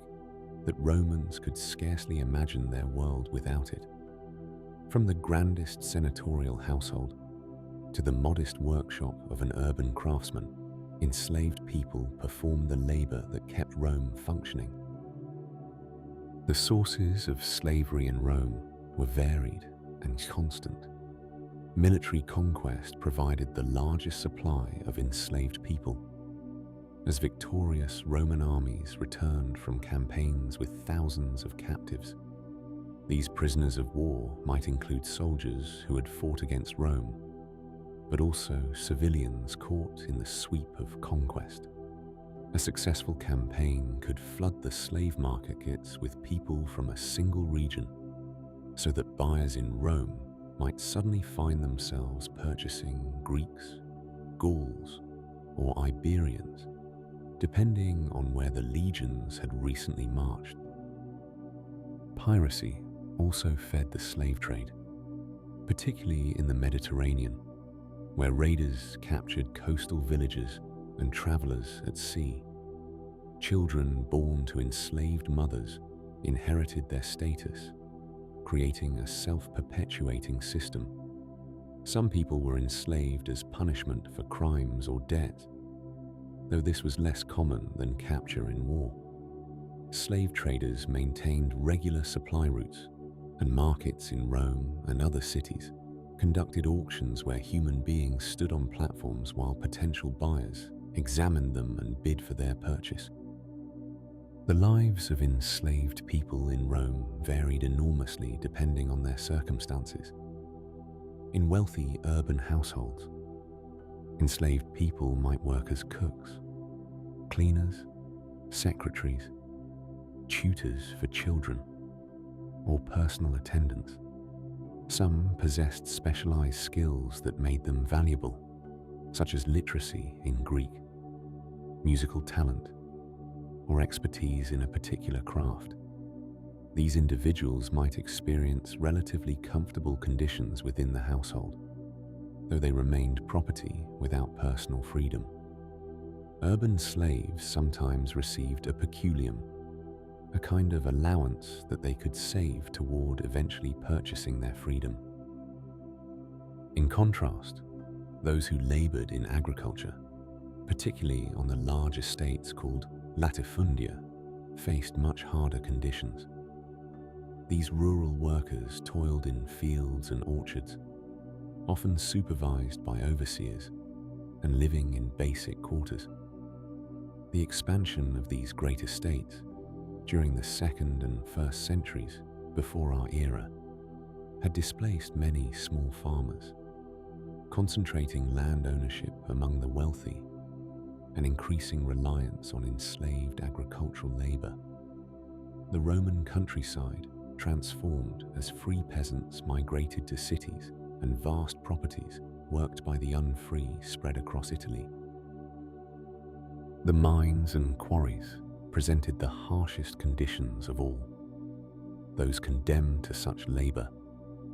that Romans could scarcely imagine their world without it. From the grandest senatorial household to the modest workshop of an urban craftsman, enslaved people performed the labor that kept Rome functioning. The sources of slavery in Rome were varied and constant. Military conquest provided the largest supply of enslaved people. As victorious Roman armies returned from campaigns with thousands of captives, these prisoners of war might include soldiers who had fought against Rome, but also civilians caught in the sweep of conquest. A successful campaign could flood the slave markets with people from a single region, so that buyers in Rome might suddenly find themselves purchasing Greeks, Gauls, or Iberians, depending on where the legions had recently marched. Piracy also fed the slave trade, particularly in the Mediterranean, where raiders captured coastal villages and travelers at sea. Children born to enslaved mothers inherited their status, creating a self-perpetuating system. Some people were enslaved as punishment for crimes or debt, though this was less common than capture in war. Slave traders maintained regular supply routes, and markets in Rome and other cities conducted auctions where human beings stood on platforms while potential buyers examined them and bid for their purchase. The lives of enslaved people in Rome varied enormously depending on their circumstances. In wealthy urban households, enslaved people might work as cooks, cleaners, secretaries, tutors for children, or personal attendants. Some possessed specialized skills that made them valuable, such as literacy in Greek, musical talent, or expertise in a particular craft. These individuals might experience relatively comfortable conditions within the household, though they remained property without personal freedom. Urban slaves sometimes received a peculium, a kind of allowance that they could save toward eventually purchasing their freedom. In contrast, those who labored in agriculture, particularly on the large estates called latifundia, faced much harder conditions. These rural workers toiled in fields and orchards, often supervised by overseers and living in basic quarters. The expansion of these great estates during the 2nd and 1st centuries before our era had displaced many small farmers, concentrating land ownership among the wealthy and increasing reliance on enslaved agricultural labor. The Roman countryside transformed as free peasants migrated to cities and vast properties worked by the unfree spread across Italy. The mines and quarries presented the harshest conditions of all. Those condemned to such labor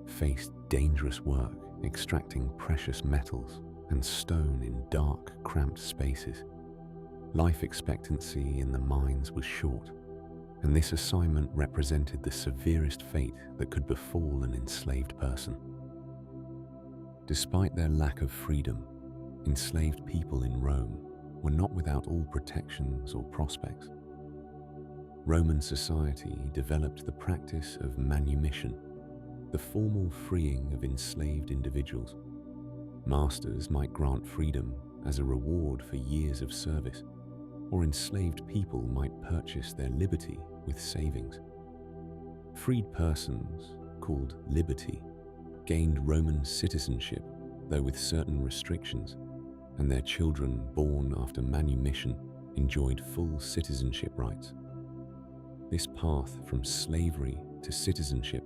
faced dangerous work extracting precious metals and stone in dark, cramped spaces. Life expectancy in the mines was short, and this assignment represented the severest fate that could befall an enslaved person. Despite their lack of freedom, enslaved people in Rome were not without all protections or prospects. Roman society developed the practice of manumission, the formal freeing of enslaved individuals. Masters might grant freedom as a reward for years of service, or enslaved people might purchase their liberty with savings. Freed persons, called liberti, gained Roman citizenship, though with certain restrictions, and their children born after manumission enjoyed full citizenship rights. This path from slavery to citizenship,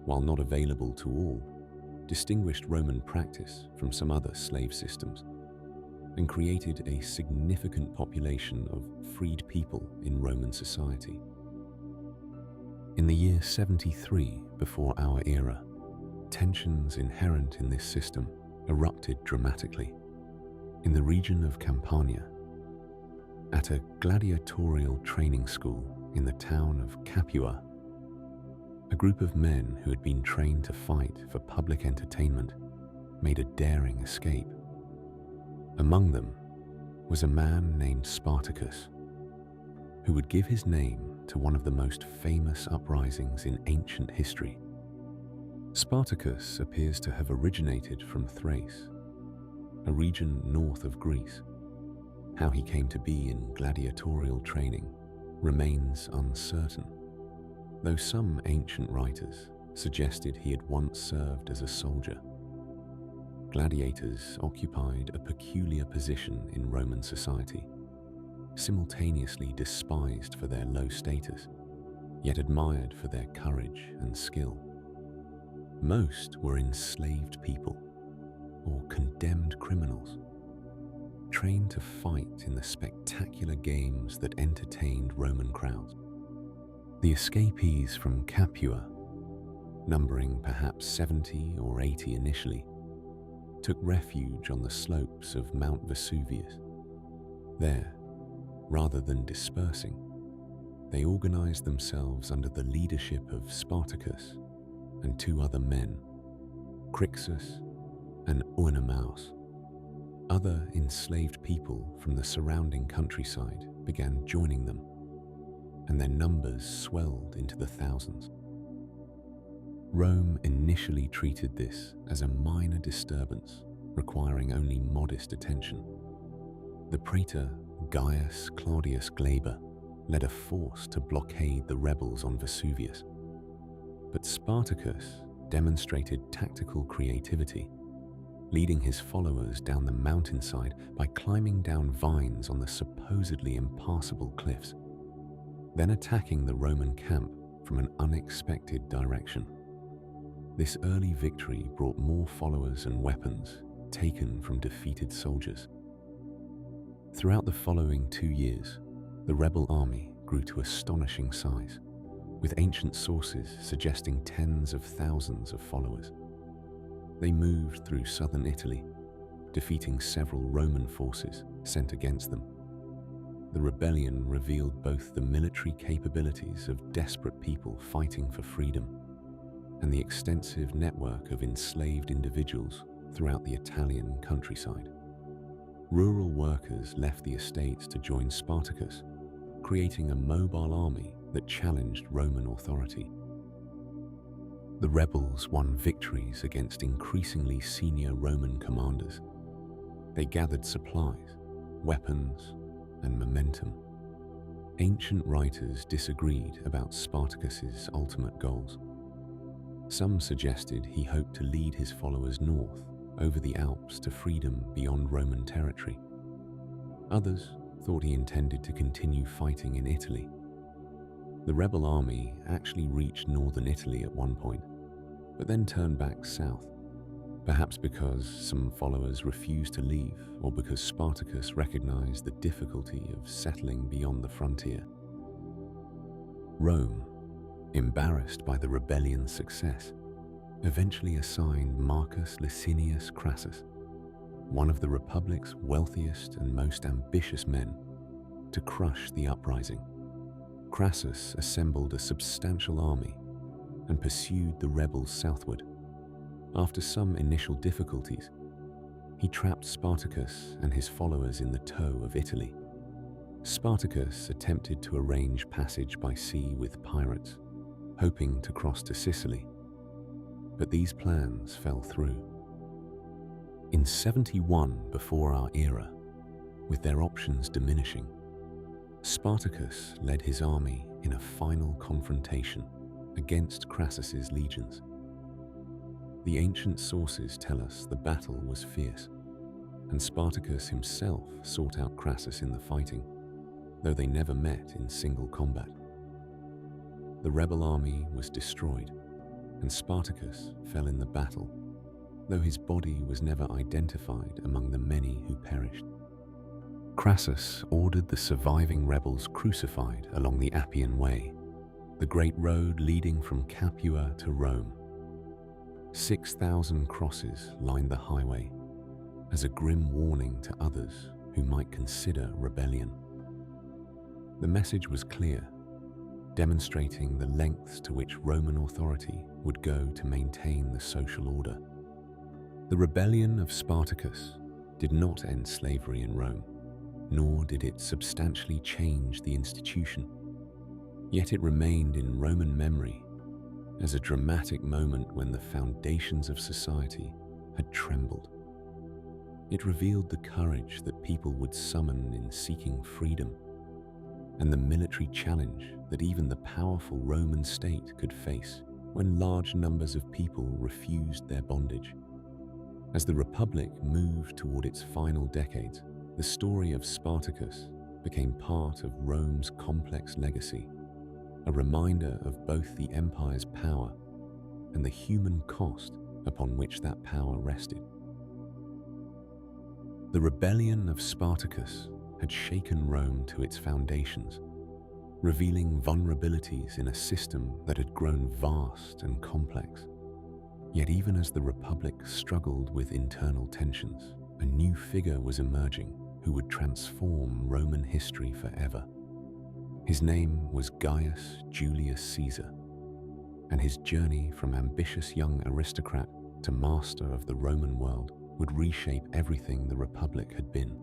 while not available to all, distinguished Roman practice from some other slave systems and created a significant population of freed people in Roman society. In the year 73 before our era, tensions inherent in this system erupted dramatically. In the region of Campania, at a gladiatorial training school in the town of Capua, a group of men who had been trained to fight for public entertainment made a daring escape. Among them was a man named Spartacus, who would give his name to one of the most famous uprisings in ancient history. Spartacus appears to have originated from Thrace, a region north of Greece. How he came to be in gladiatorial training remains uncertain, though some ancient writers suggested he had once served as a soldier. Gladiators occupied a peculiar position in Roman society, simultaneously despised for their low status, yet admired for their courage and skill. Most were enslaved people or condemned criminals, trained to fight in the spectacular games that entertained Roman crowds. The escapees from Capua, numbering perhaps 70 or 80 initially, took refuge on the slopes of Mount Vesuvius. There, rather than dispersing, they organized themselves under the leadership of Spartacus and two other men, Crixus and Oenomaus. Other enslaved people from the surrounding countryside began joining them, and their numbers swelled into the thousands. Rome initially treated this as a minor disturbance, requiring only modest attention. The praetor Gaius Claudius Glaber led a force to blockade the rebels on Vesuvius. But Spartacus demonstrated tactical creativity, leading his followers down the mountainside by climbing down vines on the supposedly impassable cliffs, then attacking the Roman camp from an unexpected direction. This early victory brought more followers and weapons taken from defeated soldiers. Throughout the following 2 years, the rebel army grew to astonishing size, with ancient sources suggesting tens of thousands of followers. They moved through southern Italy, defeating several Roman forces sent against them. The rebellion revealed both the military capabilities of desperate people fighting for freedom and the extensive network of enslaved individuals throughout the Italian countryside. Rural workers left the estates to join Spartacus, creating a mobile army that challenged Roman authority. The rebels won victories against increasingly senior Roman commanders. They gathered supplies, weapons, and momentum. Ancient writers disagreed about Spartacus's ultimate goals. Some suggested he hoped to lead his followers north over the Alps to freedom beyond Roman territory. Others thought he intended to continue fighting in Italy. The rebel army actually reached northern Italy at one point, but then turned back south, perhaps because some followers refused to leave or because Spartacus recognized the difficulty of settling beyond the frontier. Rome, embarrassed by the rebellion's success, eventually assigned Marcus Licinius Crassus, one of the Republic's wealthiest and most ambitious men, to crush the uprising. Crassus assembled a substantial army and pursued the rebels southward. After some initial difficulties, he trapped Spartacus and his followers in the toe of Italy. Spartacus attempted to arrange passage by sea with pirates, hoping to cross to Sicily, but these plans fell through. In 71 before our era, with their options diminishing, Spartacus led his army in a final confrontation against Crassus's legions. The ancient sources tell us the battle was fierce, and Spartacus himself sought out Crassus in the fighting, though they never met in single combat. The rebel army was destroyed, and Spartacus fell in the battle, though his body was never identified among the many who perished. Crassus ordered the surviving rebels crucified along the Appian Way, the great road leading from Capua to Rome. 6,000 crosses lined the highway as a grim warning to others who might consider rebellion. The message was clear, demonstrating the lengths to which Roman authority would go to maintain the social order. The rebellion of Spartacus did not end slavery in Rome, nor did it substantially change the institution. Yet it remained in Roman memory as a dramatic moment when the foundations of society had trembled. It revealed the courage that people would summon in seeking freedom, and the military challenge that even the powerful Roman state could face when large numbers of people refused their bondage. As the Republic moved toward its final decades, the story of Spartacus became part of Rome's complex legacy, a reminder of both the empire's power and the human cost upon which that power rested. The rebellion of Spartacus had shaken Rome to its foundations, revealing vulnerabilities in a system that had grown vast and complex. Yet even as the Republic struggled with internal tensions, a new figure was emerging who would transform Roman history forever. His name was Gaius Julius Caesar, and his journey from ambitious young aristocrat to master of the Roman world would reshape everything the Republic had been.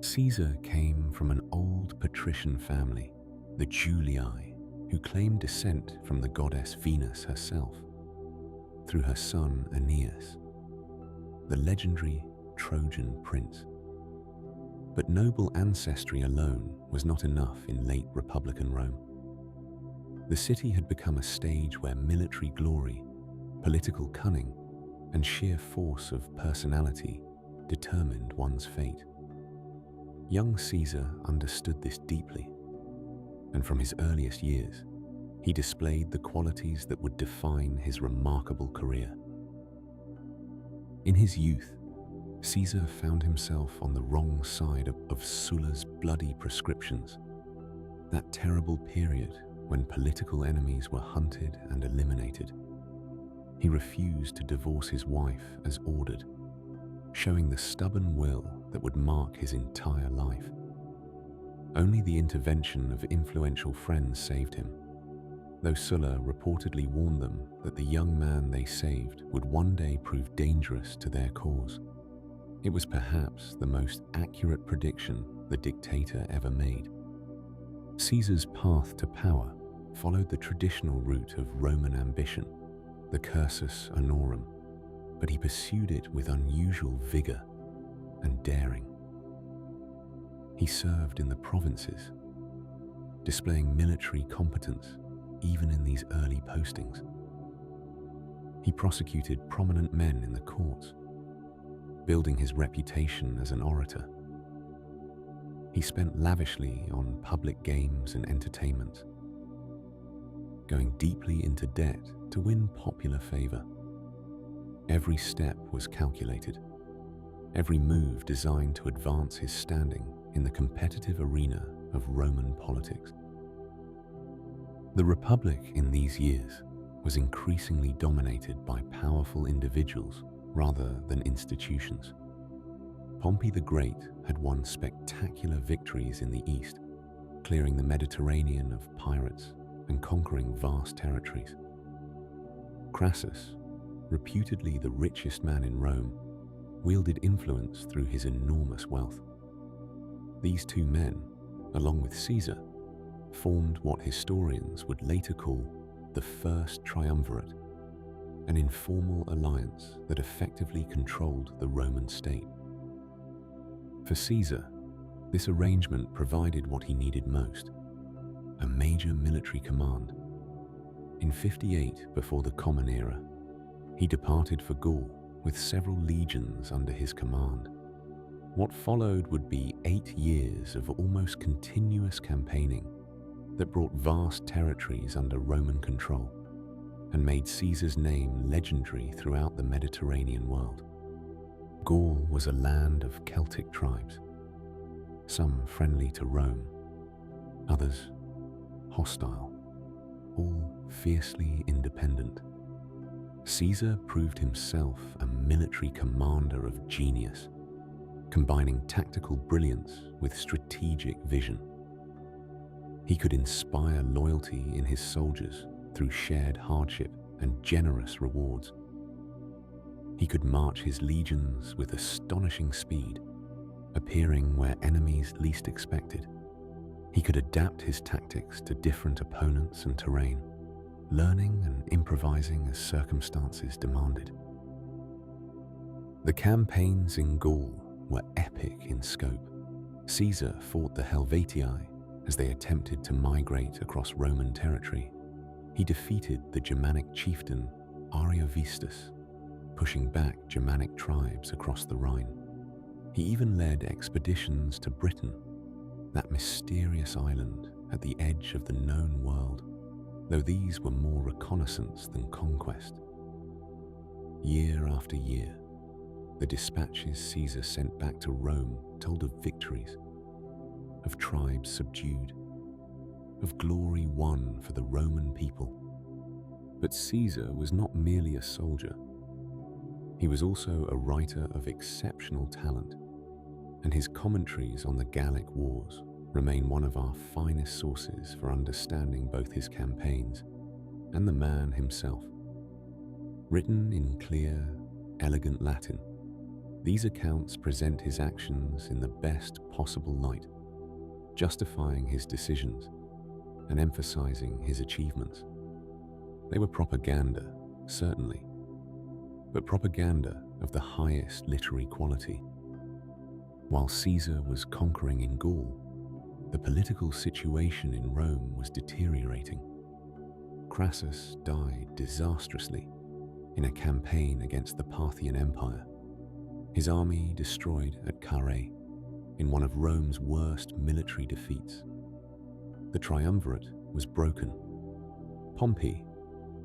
Caesar came from an old patrician family, the Julii, who claimed descent from the goddess Venus herself, through her son Aeneas, the legendary Trojan prince. But noble ancestry alone was not enough in late Republican Rome. The city had become a stage where military glory, political cunning, and sheer force of personality determined one's fate. Young Caesar understood this deeply, and from his earliest years, he displayed the qualities that would define his remarkable career. In his youth, Caesar found himself on the wrong side of Sulla's bloody proscriptions, that terrible period when political enemies were hunted and eliminated. He refused to divorce his wife as ordered, showing the stubborn will that would mark his entire life. Only the intervention of influential friends saved him, though Sulla reportedly warned them that the young man they saved would one day prove dangerous to their cause. It was perhaps the most accurate prediction the dictator ever made. Caesar's path to power followed the traditional route of Roman ambition, the cursus honorum, but he pursued it with unusual vigor and daring. He served in the provinces, displaying military competence even in these early postings. He prosecuted prominent men in the courts, building his reputation as an orator. He spent lavishly on public games and entertainment, going deeply into debt to win popular favor. Every step was calculated, every move designed to advance his standing in the competitive arena of Roman politics. The Republic in these years was increasingly dominated by powerful individuals rather than institutions. Pompey the Great had won spectacular victories in the east, clearing the Mediterranean of pirates and conquering vast territories. Crassus, reputedly the richest man in Rome, wielded influence through his enormous wealth. These two men, along with Caesar, formed what historians would later call the First Triumvirate, an informal alliance that effectively controlled the Roman state. For Caesar, this arrangement provided what he needed most: a major military command. In 58 before the Common Era, he departed for Gaul with several legions under his command. What followed would be 8 years of almost continuous campaigning, that brought vast territories under Roman control and made Caesar's name legendary throughout the Mediterranean world. Gaul was a land of Celtic tribes, some friendly to Rome, others hostile, all fiercely independent. Caesar proved himself a military commander of genius, combining tactical brilliance with strategic vision. He could inspire loyalty in his soldiers through shared hardship and generous rewards. He could march his legions with astonishing speed, appearing where enemies least expected. He could adapt his tactics to different opponents and terrain, learning and improvising as circumstances demanded. The campaigns in Gaul were epic in scope. Caesar fought the Helvetii as they attempted to migrate across Roman territory. He defeated the Germanic chieftain Ariovistus, pushing back Germanic tribes across the Rhine. He even led expeditions to Britain, that mysterious island at the edge of the known world, though these were more reconnaissance than conquest. Year after year, the dispatches Caesar sent back to Rome told of victories, of tribes subdued, of glory won for the Roman people. But Caesar was not merely a soldier. He was also a writer of exceptional talent, and his commentaries on the Gallic Wars remain one of our finest sources for understanding both his campaigns and the man himself. Written in clear, elegant Latin, these accounts present his actions in the best possible light, justifying his decisions and emphasizing his achievements. They were propaganda, certainly, but propaganda of the highest literary quality. While Caesar was conquering in Gaul, the political situation in Rome was deteriorating. Crassus died disastrously in a campaign against the Parthian Empire, his army destroyed at Carrhae in one of Rome's worst military defeats. The triumvirate was broken. Pompey,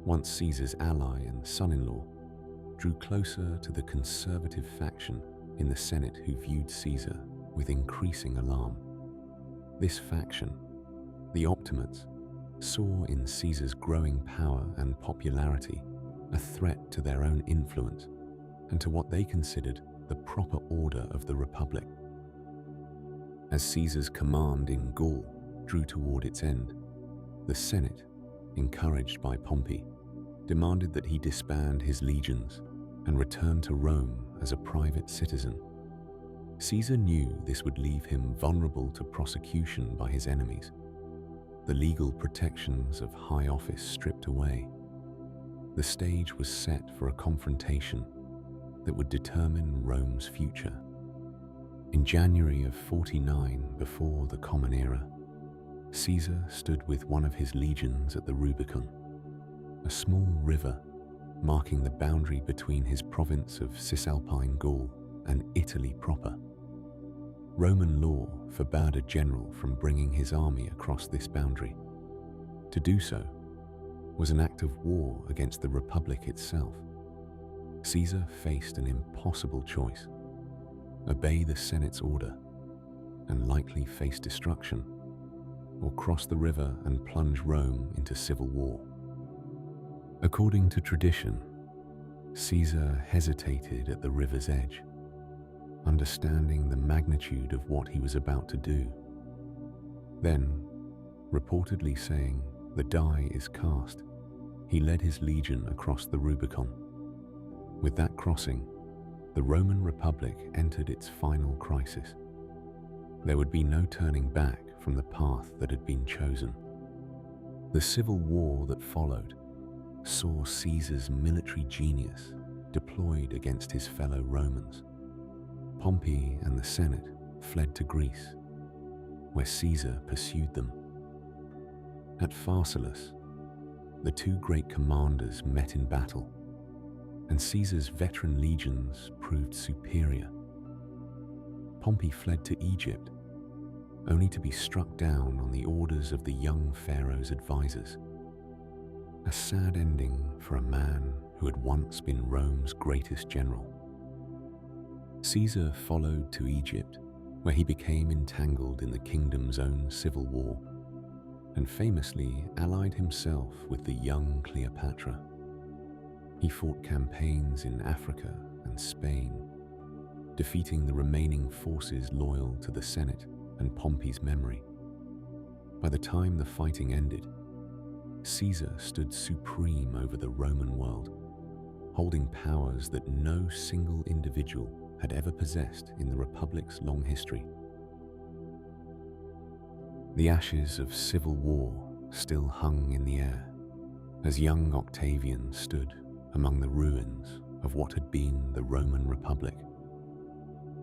once Caesar's ally and son-in-law, drew closer to the conservative faction in the Senate who viewed Caesar with increasing alarm. This faction, the Optimates, saw in Caesar's growing power and popularity a threat to their own influence and to what they considered the proper order of the Republic. As Caesar's command in Gaul drew toward its end, the Senate, encouraged by Pompey, demanded that he disband his legions and return to Rome as a private citizen. Caesar knew this would leave him vulnerable to prosecution by his enemies, the legal protections of high office stripped away. The stage was set for a confrontation that would determine Rome's future. In January of 49 before the Common Era, Caesar stood with one of his legions at the Rubicon, a small river marking the boundary between his province of Cisalpine Gaul and Italy proper. Roman law forbade a general from bringing his army across this boundary. To do so was an act of war against the Republic itself. Caesar faced an impossible choice: obey the Senate's order and likely face destruction, or cross the river and plunge Rome into civil war. According to tradition, Caesar hesitated at the river's edge, understanding the magnitude of what he was about to do. Then, reportedly saying, "The die is cast," he led his legion across the Rubicon. With that crossing, the Roman Republic entered its final crisis. There would be no turning back from the path that had been chosen. The civil war that followed saw Caesar's military genius deployed against his fellow Romans. Pompey and the Senate fled to Greece, where Caesar pursued them. At Pharsalus, the two great commanders met in battle, and Caesar's veteran legions proved superior. Pompey fled to Egypt, only to be struck down on the orders of the young pharaoh's advisors. A sad ending for a man who had once been Rome's greatest general. Caesar followed to Egypt, where he became entangled in the kingdom's own civil war, and famously allied himself with the young Cleopatra. He fought campaigns in Africa and Spain, defeating the remaining forces loyal to the Senate and Pompey's memory. By the time the fighting ended, Caesar stood supreme over the Roman world, holding powers that no single individual had ever possessed in the Republic's long history. The ashes of civil war still hung in the air as young Octavian stood among the ruins of what had been the Roman Republic.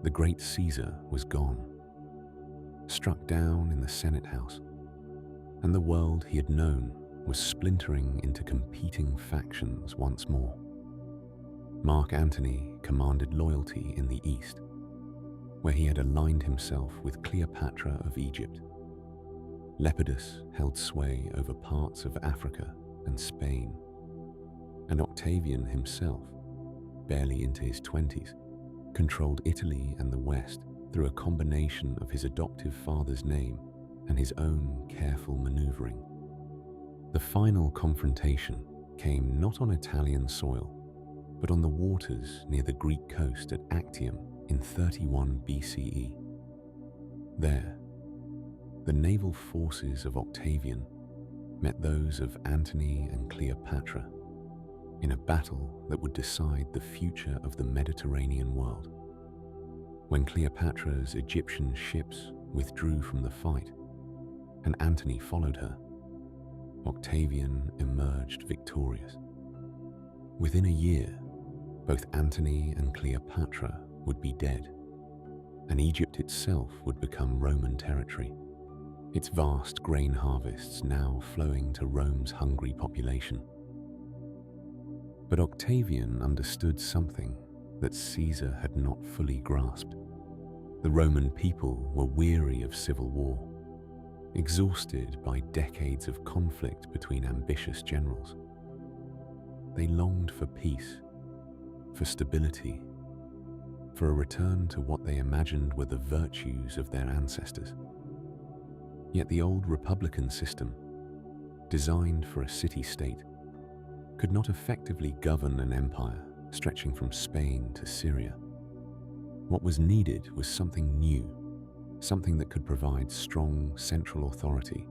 The great Caesar was gone, struck down in the Senate House, and the world he had known was splintering into competing factions once more. Mark Antony commanded loyalty in the east, where he had aligned himself with Cleopatra of Egypt. Lepidus held sway over parts of Africa and Spain, and Octavian himself, barely into his 20s, controlled Italy and the West through a combination of his adoptive father's name and his own careful maneuvering. The final confrontation came not on Italian soil, but on the waters near the Greek coast at Actium in 31 BCE. There, the naval forces of Octavian met those of Antony and Cleopatra in a battle that would decide the future of the Mediterranean world. When Cleopatra's Egyptian ships withdrew from the fight and Antony followed her, Octavian emerged victorious. Within a year, both Antony and Cleopatra would be dead, and Egypt itself would become Roman territory, its vast grain harvests now flowing to Rome's hungry population. But Octavian understood something that Caesar had not fully grasped. The Roman people were weary of civil war, exhausted by decades of conflict between ambitious generals. They longed for peace, for stability, for a return to what they imagined were the virtues of their ancestors. Yet the old republican system, designed for a city-state, could not effectively govern an empire stretching from Spain to Syria. What was needed was something new, something that could provide strong central authority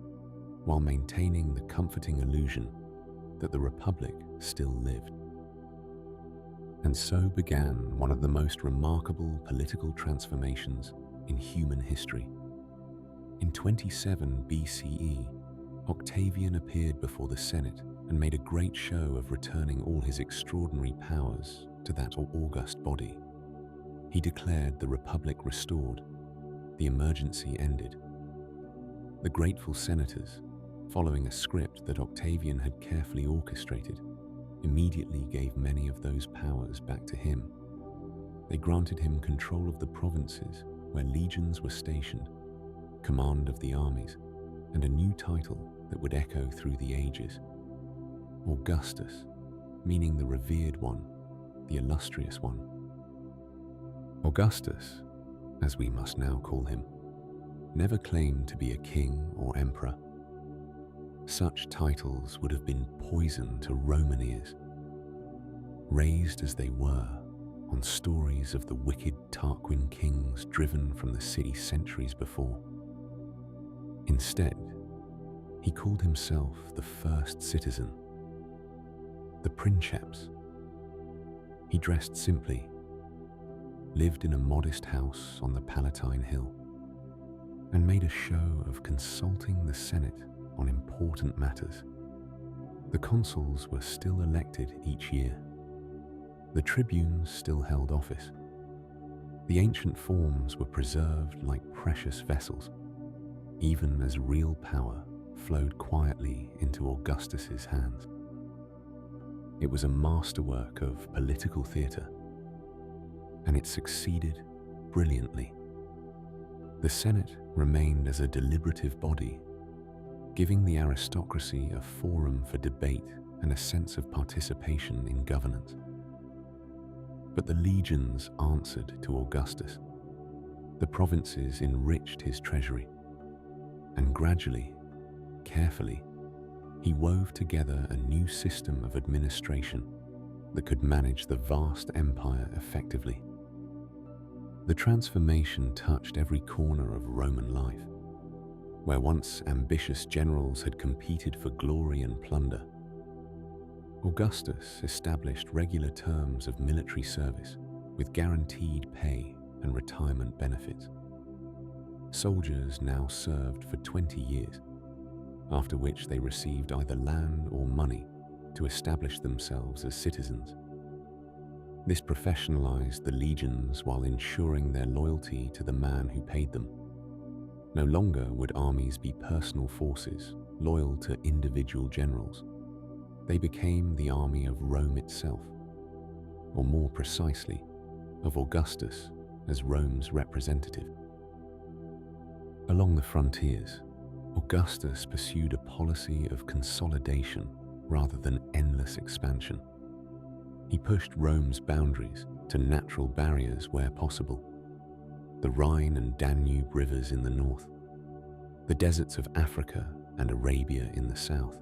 while maintaining the comforting illusion that the Republic still lived. And so began one of the most remarkable political transformations in human history. In 27 BCE, Octavian appeared before the Senate and made a great show of returning all his extraordinary powers to that august body. He declared the Republic restored, the emergency ended. The grateful senators, following a script that Octavian had carefully orchestrated, immediately gave many of those powers back to him. They granted him control of the provinces where legions were stationed, command of the armies, and a new title that would echo through the ages. Augustus, meaning the revered one, the illustrious one. Augustus, as we must now call him, never claimed to be a king or emperor. Such titles would have been poison to Roman ears. Raised as they were on stories of the wicked Tarquin kings driven from the city centuries before. Instead, he called himself the first citizen, the princeps. He dressed simply, lived in a modest house on the Palatine Hill, and made a show of consulting the Senate on important matters. The consuls were still elected each year. The tribunes still held office. The ancient forms were preserved like precious vessels, even as real power flowed quietly into Augustus's hands. It was a masterwork of political theatre, and it succeeded brilliantly. The Senate remained as a deliberative body, giving the aristocracy a forum for debate and a sense of participation in governance. But the legions answered to Augustus. The provinces enriched his treasury, and gradually, carefully, he wove together a new system of administration that could manage the vast empire effectively. The transformation touched every corner of Roman life. Where once ambitious generals had competed for glory and plunder, Augustus established regular terms of military service with guaranteed pay and retirement benefits. Soldiers now served for 20 years, after which they received either land or money to establish themselves as citizens. This professionalized the legions while ensuring their loyalty to the man who paid them. No longer would armies be personal forces loyal to individual generals. They became the army of Rome itself, or more precisely, of Augustus as Rome's representative. Along the frontiers, Augustus pursued a policy of consolidation rather than endless expansion. He pushed Rome's boundaries to natural barriers where possible. The Rhine and Danube rivers in the north, the deserts of Africa and Arabia in the south.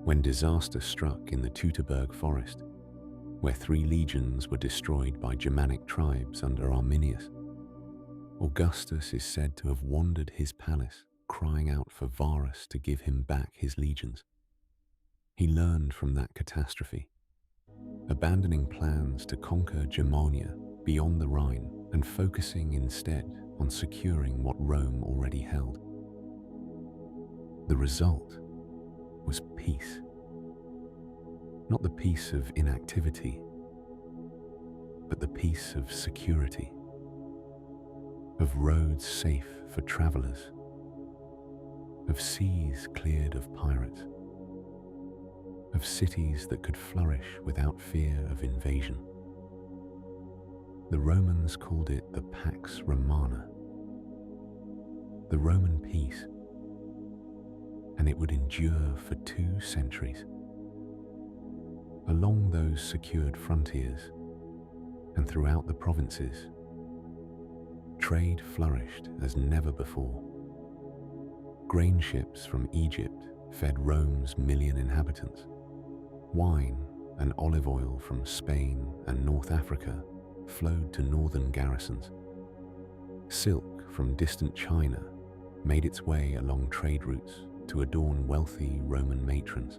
When disaster struck in the Teutoburg forest, where 3 legions were destroyed by Germanic tribes under Arminius, Augustus is said to have wandered his palace, crying out for Varus to give him back his legions. He learned from that catastrophe, abandoning plans to conquer Germania beyond the Rhine and focusing instead on securing what Rome already held. The result was peace. Not the peace of inactivity, but the peace of security, of roads safe for travelers, of seas cleared of pirates, of cities that could flourish without fear of invasion. The Romans called it the Pax Romana, the Roman peace, and it would endure for 2 centuries. Along those secured frontiers and throughout the provinces, trade flourished as never before. Grain ships from Egypt fed Rome's 1 million inhabitants. Wine and olive oil from Spain and North Africa flowed to northern garrisons. Silk from distant China made its way along trade routes to adorn wealthy Roman matrons.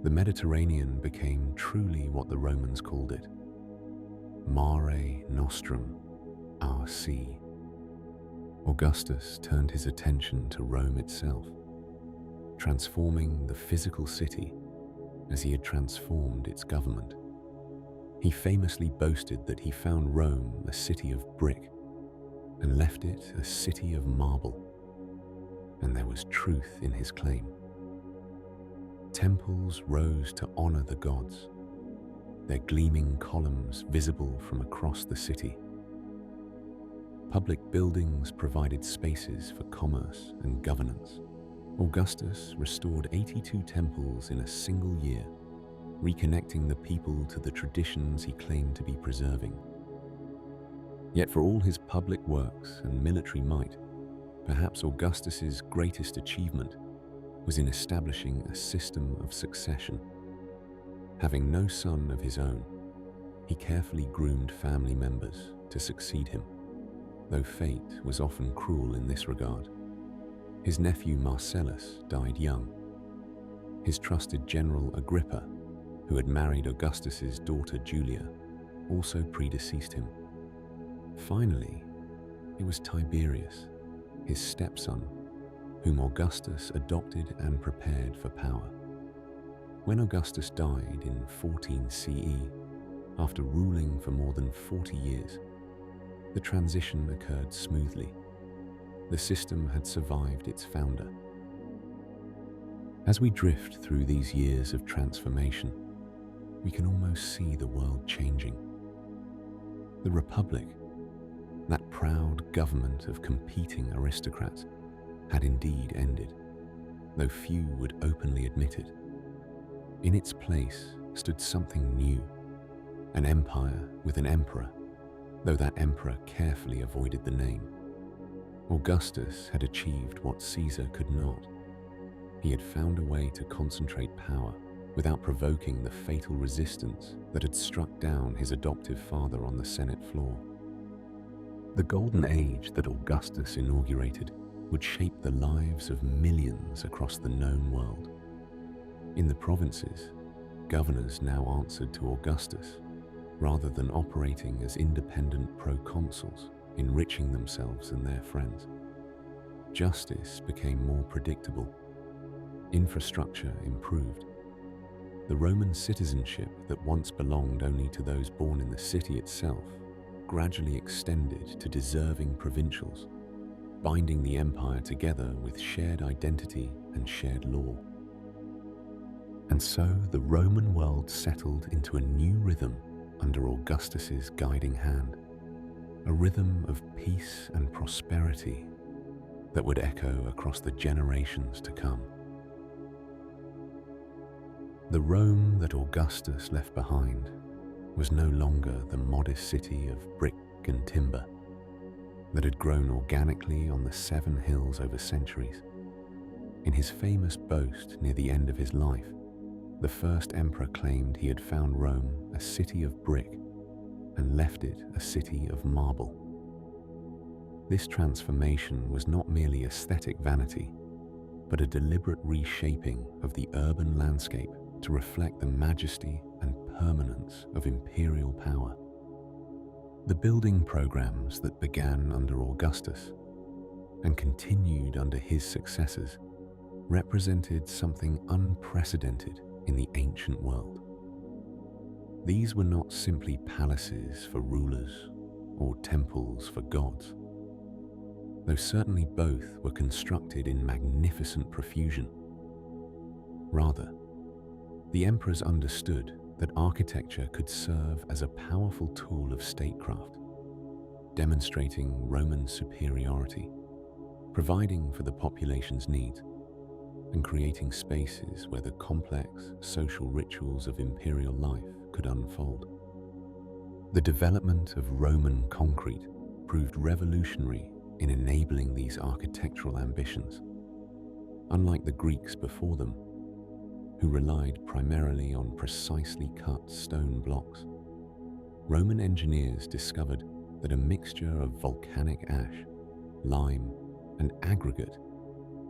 The Mediterranean became truly what the Romans called it, Mare Nostrum, our sea. Augustus turned his attention to Rome itself, transforming the physical city as he had transformed its government. He famously boasted that he found Rome a city of brick and left it a city of marble, and there was truth in his claim. Temples rose to honor the gods, their gleaming columns visible from across the city. Public buildings provided spaces for commerce and governance. Augustus restored 82 temples in a single year, reconnecting the people to the traditions he claimed to be preserving. Yet for all his public works and military might, perhaps Augustus's greatest achievement was in establishing a system of succession. Having no son of his own, he carefully groomed family members to succeed him, though fate was often cruel in this regard. His nephew Marcellus died young. His trusted general Agrippa, who had married Augustus's daughter Julia, also predeceased him. Finally, it was Tiberius, his stepson, whom Augustus adopted and prepared for power. When Augustus died in 14 CE, after ruling for more than 40 years, the transition occurred smoothly. The system had survived its founder. As we drift through these years of transformation, we can almost see the world changing. The Republic, That proud government of competing aristocrats had indeed ended, though few would openly admit it. In its place stood something new, an empire with an emperor, though that emperor carefully avoided the name. Augustus had achieved what Caesar could not. He had found a way to concentrate power without provoking the fatal resistance that had struck down his adoptive father on the Senate floor. The golden age that Augustus inaugurated would shape the lives of millions across the known world. In the provinces, governors now answered to Augustus, rather than operating as independent proconsuls, enriching themselves and their friends. Justice became more predictable. Infrastructure improved. The Roman citizenship that once belonged only to those born in the city itself gradually extended to deserving provincials, binding the empire together with shared identity and shared law. And so the Roman world settled into a new rhythm under Augustus's guiding hand, a rhythm of peace and prosperity that would echo across the generations to come. The Rome that Augustus left behind was no longer the modest city of brick and timber that had grown organically on the 7 hills over centuries. In his famous boast near the end of his life, the first emperor claimed he had found Rome a city of brick and left it a city of marble. This transformation was not merely aesthetic vanity, but a deliberate reshaping of the urban landscape to reflect the majesty and permanence of imperial power. The building programs that began under Augustus and continued under his successors represented something unprecedented in the ancient world. These were not simply palaces for rulers or temples for gods, though certainly both were constructed in magnificent profusion. Rather, the emperors understood that architecture could serve as a powerful tool of statecraft, demonstrating Roman superiority, providing for the population's needs, and creating spaces where the complex social rituals of imperial life could unfold. The development of Roman concrete proved revolutionary in enabling these architectural ambitions. Unlike the Greeks before them, who relied primarily on precisely cut stone blocks, Roman engineers discovered that a mixture of volcanic ash, lime, and aggregate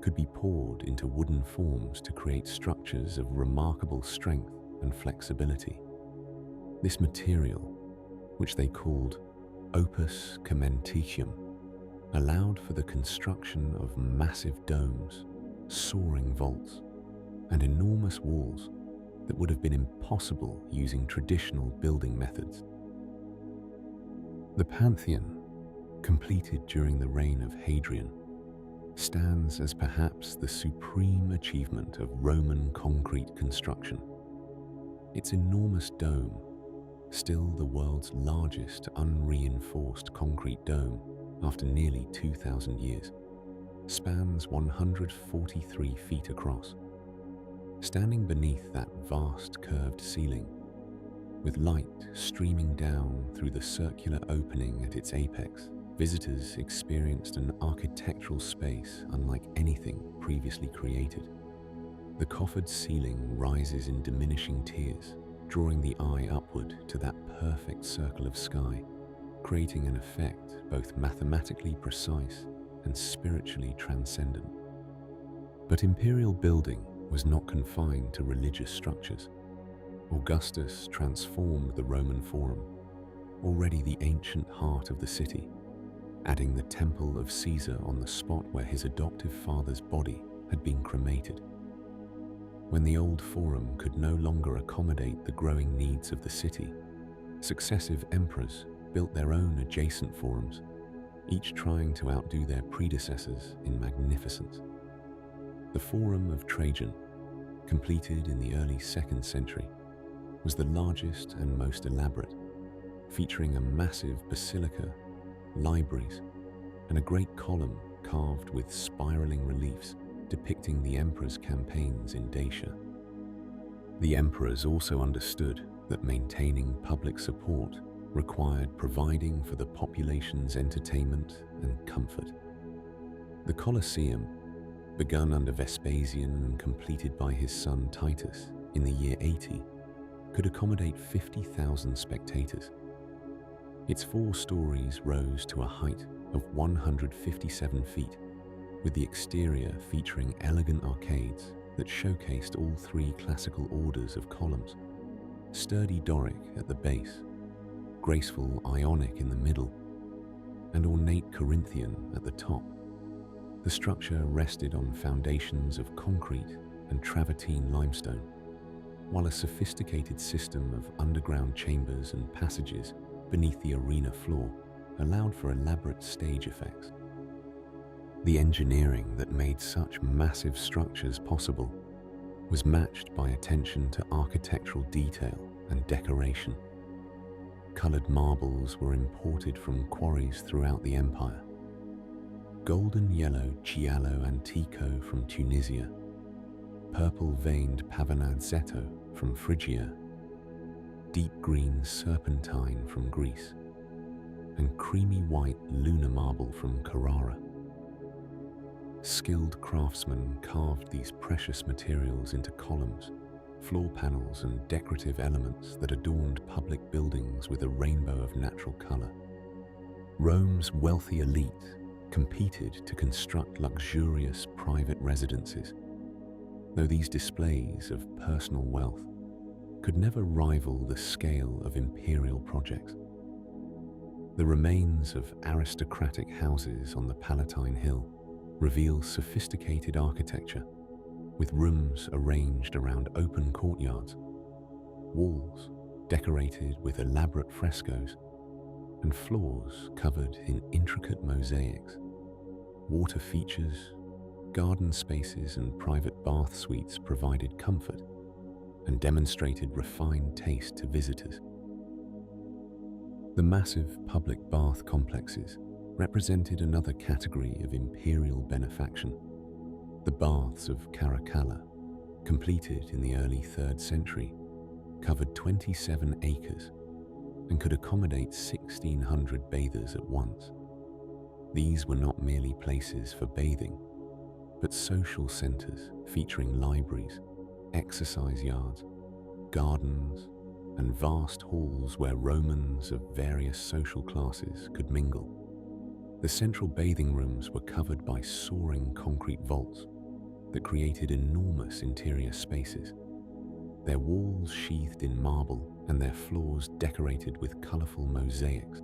could be poured into wooden forms to create structures of remarkable strength and flexibility. This material, which they called opus caementicium, allowed for the construction of massive domes, soaring vaults, and enormous walls that would have been impossible using traditional building methods. The Pantheon, completed during the reign of Hadrian, stands as perhaps the supreme achievement of Roman concrete construction. Its enormous dome, still the world's largest unreinforced concrete dome after nearly 2,000 years, spans 143 feet across. Standing beneath that vast curved ceiling, with light streaming down through the circular opening at its apex, visitors experienced an architectural space unlike anything previously created. The coffered ceiling rises in diminishing tiers, drawing the eye upward to that perfect circle of sky, creating an effect both mathematically precise and spiritually transcendent. But imperial building was not confined to religious structures. Augustus transformed the Roman Forum, already the ancient heart of the city, adding the Temple of Caesar on the spot where his adoptive father's body had been cremated. When the old Forum could no longer accommodate the growing needs of the city, successive emperors built their own adjacent forums, each trying to outdo their predecessors in magnificence. The Forum of Trajan, completed in the early 2nd century, was the largest and most elaborate, featuring a massive basilica libraries, and a great column carved with spiraling reliefs depicting the emperor's campaigns in Dacia. The emperors also understood that maintaining public support required providing for the population's entertainment and comfort. The Colosseum, begun under Vespasian and completed by his son Titus in the year 80, could accommodate 50,000 spectators. Its 4 stories rose to a height of 157 feet, with the exterior featuring elegant arcades that showcased all 3 classical orders of columns: sturdy Doric at the base, graceful Ionic in the middle, and ornate Corinthian at the top. The structure rested on foundations of concrete and travertine limestone, while a sophisticated system of underground chambers and passages beneath the arena floor allowed for elaborate stage effects. The engineering that made such massive structures possible was matched by attention to architectural detail and decoration. Colored marbles were imported from quarries throughout the empire. Golden yellow Giallo Antico from Tunisia, purple-veined Pavonazzetto from Phrygia, deep green serpentine from Greece, and creamy white lunar marble from Carrara. Skilled craftsmen carved these precious materials into columns, floor panels, and decorative elements that adorned public buildings with a rainbow of natural color. Rome's wealthy elite competed to construct luxurious private residences, though these displays of personal wealth could never rival the scale of imperial projects. The remains of aristocratic houses on the Palatine Hill reveal sophisticated architecture, with rooms arranged around open courtyards, walls decorated with elaborate frescoes, and floors covered in intricate mosaics. Water features, garden spaces, and private bath suites provided comfort and demonstrated refined taste to visitors. The massive public bath complexes represented another category of imperial benefaction. The baths of Caracalla, completed in the early 3rd century, covered 27 acres and could accommodate 1,600 bathers at once. These were not merely places for bathing, but social centers featuring libraries, exercise yards, gardens, and vast halls where Romans of various social classes could mingle. The central bathing rooms were covered by soaring concrete vaults that created enormous interior spaces, their walls sheathed in marble and their floors decorated with colorful mosaics.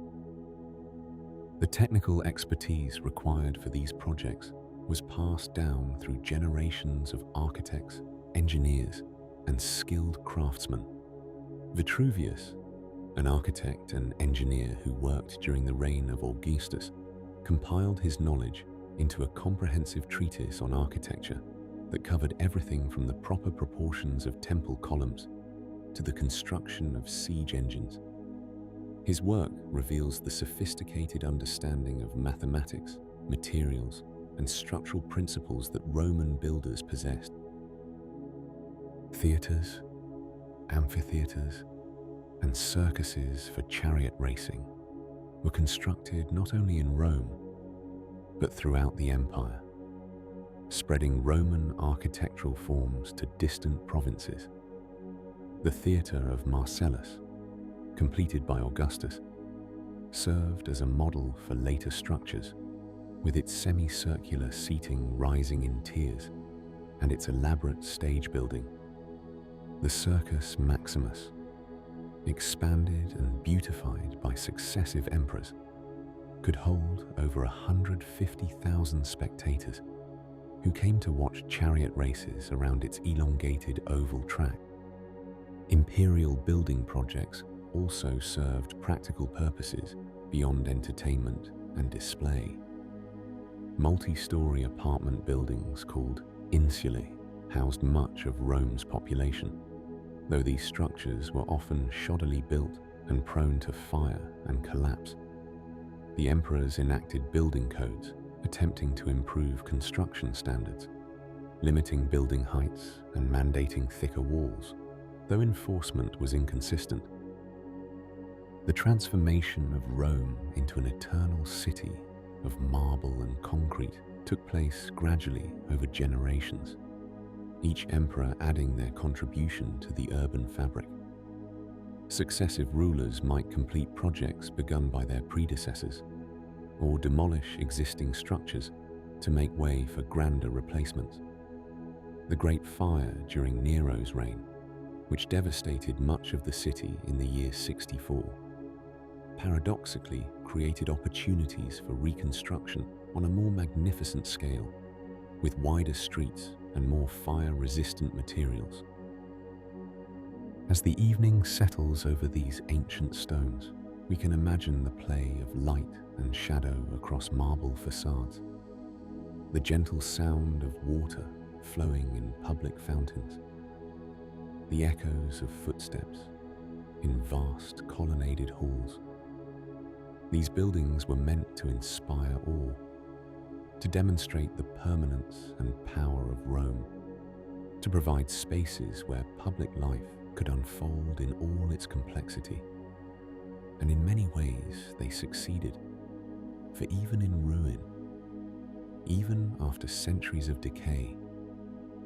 The technical expertise required for these projects was passed down through generations of architects, engineers, and skilled craftsmen. Vitruvius, an architect and engineer who worked during the reign of Augustus, compiled his knowledge into a comprehensive treatise on architecture that covered everything from the proper proportions of temple columns to the construction of siege engines. His work reveals the sophisticated understanding of mathematics, materials, and structural principles that Roman builders possessed. Theaters, amphitheaters, and circuses for chariot racing were constructed not only in Rome, but throughout the empire, spreading Roman architectural forms to distant provinces. The theatre of Marcellus, completed by Augustus, served as a model for later structures, with its semicircular seating rising in tiers and its elaborate stage building. The Circus Maximus, expanded and beautified by successive emperors, could hold over 150,000 spectators who came to watch chariot races around its elongated oval track. Imperial building projects also served practical purposes beyond entertainment and display. Multi-story apartment buildings called insulae housed much of Rome's population, though these structures were often shoddily built and prone to fire and collapse. The emperors enacted building codes, attempting to improve construction standards, limiting building heights and mandating thicker walls, though enforcement was inconsistent. The transformation of Rome into an eternal city of marble and concrete took place gradually over generations, each emperor adding their contribution to the urban fabric. Successive rulers might complete projects begun by their predecessors, or demolish existing structures to make way for grander replacements. The Great Fire during Nero's reign, which devastated much of the city in the year 64, paradoxically created opportunities for reconstruction on a more magnificent scale, with wider streets and more fire-resistant materials. As the evening settles over these ancient stones, we can imagine the play of light and shadow across marble facades, the gentle sound of water flowing in public fountains, the echoes of footsteps in vast colonnaded halls. These buildings were meant to inspire awe, to demonstrate the permanence and power of Rome, to provide spaces where public life could unfold in all its complexity. And in many ways they succeeded, for even in ruin, even after centuries of decay,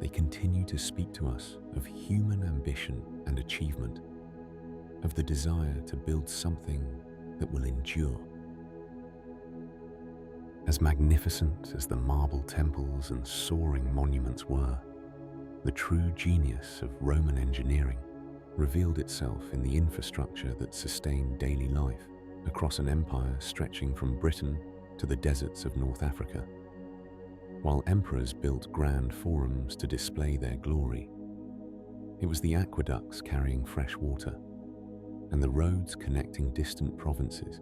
they continue to speak to us of human ambition and achievement, of the desire to build something that will endure. As magnificent as the marble temples and soaring monuments were, the true genius of Roman engineering revealed itself in the infrastructure that sustained daily life across an empire stretching from Britain to the deserts of North Africa. While emperors built grand forums to display their glory, it was the aqueducts carrying fresh water and the roads connecting distant provinces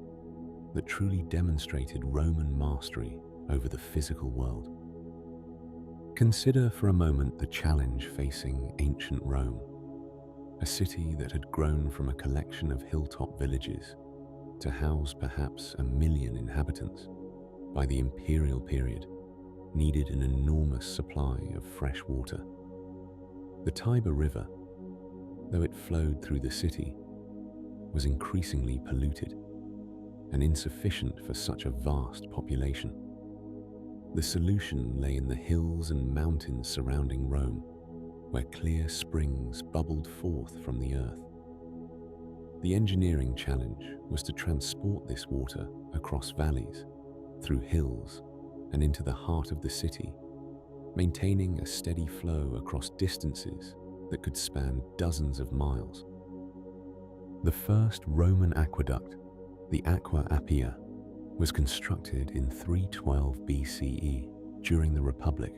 that truly demonstrated Roman mastery over the physical world. Consider for a moment the challenge facing ancient Rome, a city that had grown from a collection of hilltop villages to house perhaps 1 million inhabitants. By the imperial period, needed an enormous supply of fresh water. The Tiber River, though it flowed through the city, was increasingly polluted and insufficient for such a vast population. The solution lay in the hills and mountains surrounding Rome, where clear springs bubbled forth from the earth. The engineering challenge was to transport this water across valleys, through hills, and into the heart of the city, maintaining a steady flow across distances that could span dozens of miles. The first Roman aqueduct, the Aqua Appia, was constructed in 312 BCE during the Republic,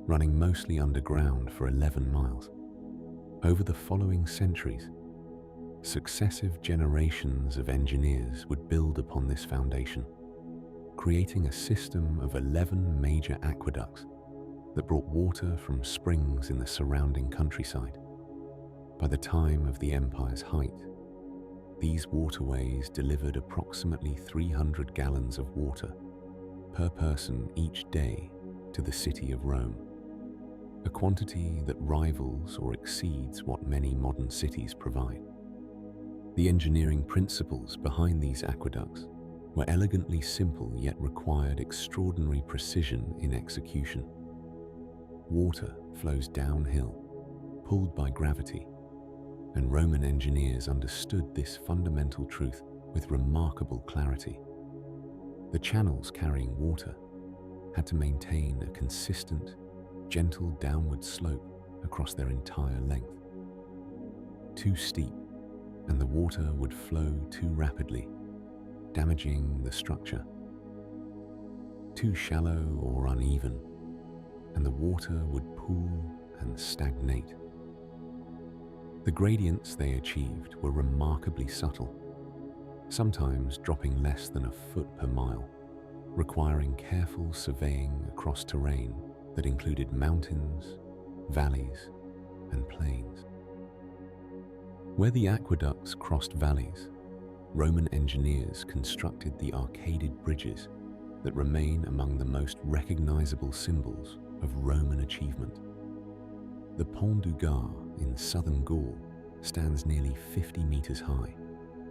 running mostly underground for 11 miles. Over the following centuries, successive generations of engineers would build upon this foundation, creating a system of 11 major aqueducts that brought water from springs in the surrounding countryside. By the time of the empire's height, these waterways delivered approximately 300 gallons of water per person each day to the city of Rome, a quantity that rivals or exceeds what many modern cities provide. The engineering principles behind these aqueducts were elegantly simple yet required extraordinary precision in execution. Water flows downhill, pulled by gravity, and Roman engineers understood this fundamental truth with remarkable clarity. The channels carrying water had to maintain a consistent, gentle downward slope across their entire length. Too steep, and the water would flow too rapidly, damaging the structure. Too shallow or uneven, and the water would pool and stagnate. The gradients they achieved were remarkably subtle, sometimes dropping less than a foot per mile, requiring careful surveying across terrain that included mountains, valleys, and plains. Where the aqueducts crossed valleys, Roman engineers constructed the arcaded bridges that remain among the most recognizable symbols of Roman achievement. The Pont du Gard in southern Gaul stands nearly 50 meters high,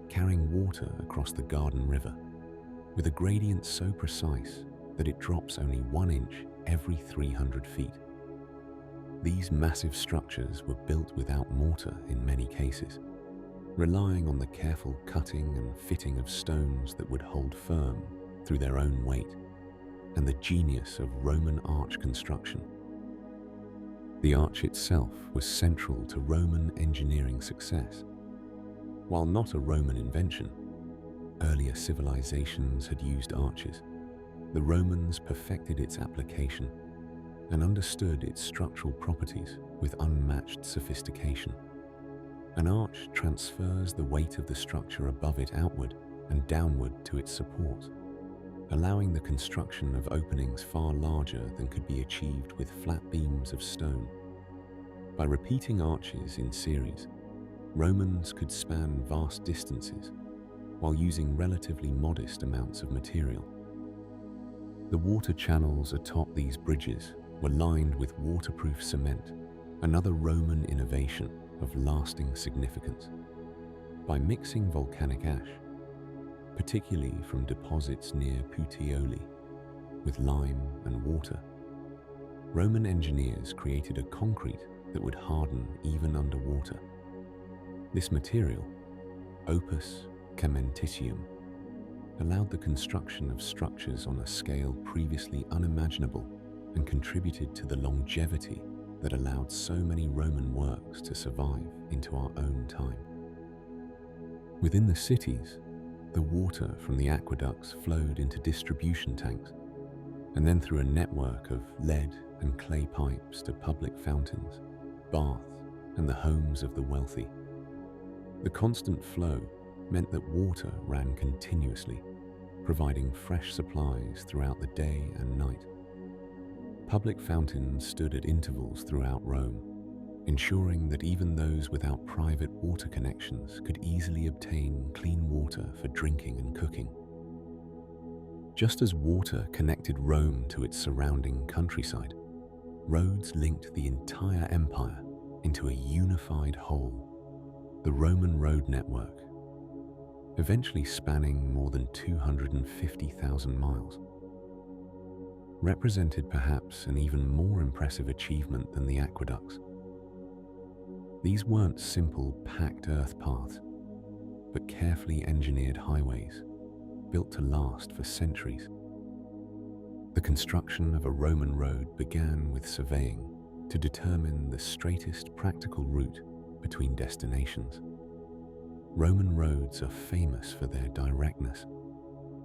carrying water across the Garden River, with a gradient so precise that it drops only 1 inch every 300 feet. These massive structures were built without mortar in many cases, relying on the careful cutting and fitting of stones that would hold firm through their own weight, and the genius of Roman arch construction. The arch itself was central to Roman engineering success. While not a Roman invention, earlier civilizations had used arches. The Romans perfected its application and understood its structural properties with unmatched sophistication. An arch transfers the weight of the structure above it outward and downward to its support, allowing the construction of openings far larger than could be achieved with flat beams of stone. By repeating arches in series, Romans could span vast distances while using relatively modest amounts of material. The water channels atop these bridges were lined with waterproof cement, another Roman innovation of lasting significance. By mixing volcanic ash, particularly from deposits near Puteoli, with lime and water, Roman engineers created a concrete that would harden even underwater. This material, opus caementitium, allowed the construction of structures on a scale previously unimaginable and contributed to the longevity that allowed so many Roman works to survive into our own time. Within the cities, the water from the aqueducts flowed into distribution tanks and then through a network of lead and clay pipes to public fountains, baths, and the homes of the wealthy. The constant flow meant that water ran continuously, providing fresh supplies throughout the day and night. Public fountains stood at intervals throughout Rome, ensuring that even those without private water connections could easily obtain clean water for drinking and cooking. Just as water connected Rome to its surrounding countryside, roads linked the entire empire into a unified whole, the Roman road network, eventually spanning more than 250,000 miles. Represented perhaps an even more impressive achievement than the aqueducts. These weren't simple packed earth paths, but carefully engineered highways built to last for centuries. The construction of a Roman road began with surveying to determine the straightest practical route between destinations. Roman roads are famous for their directness,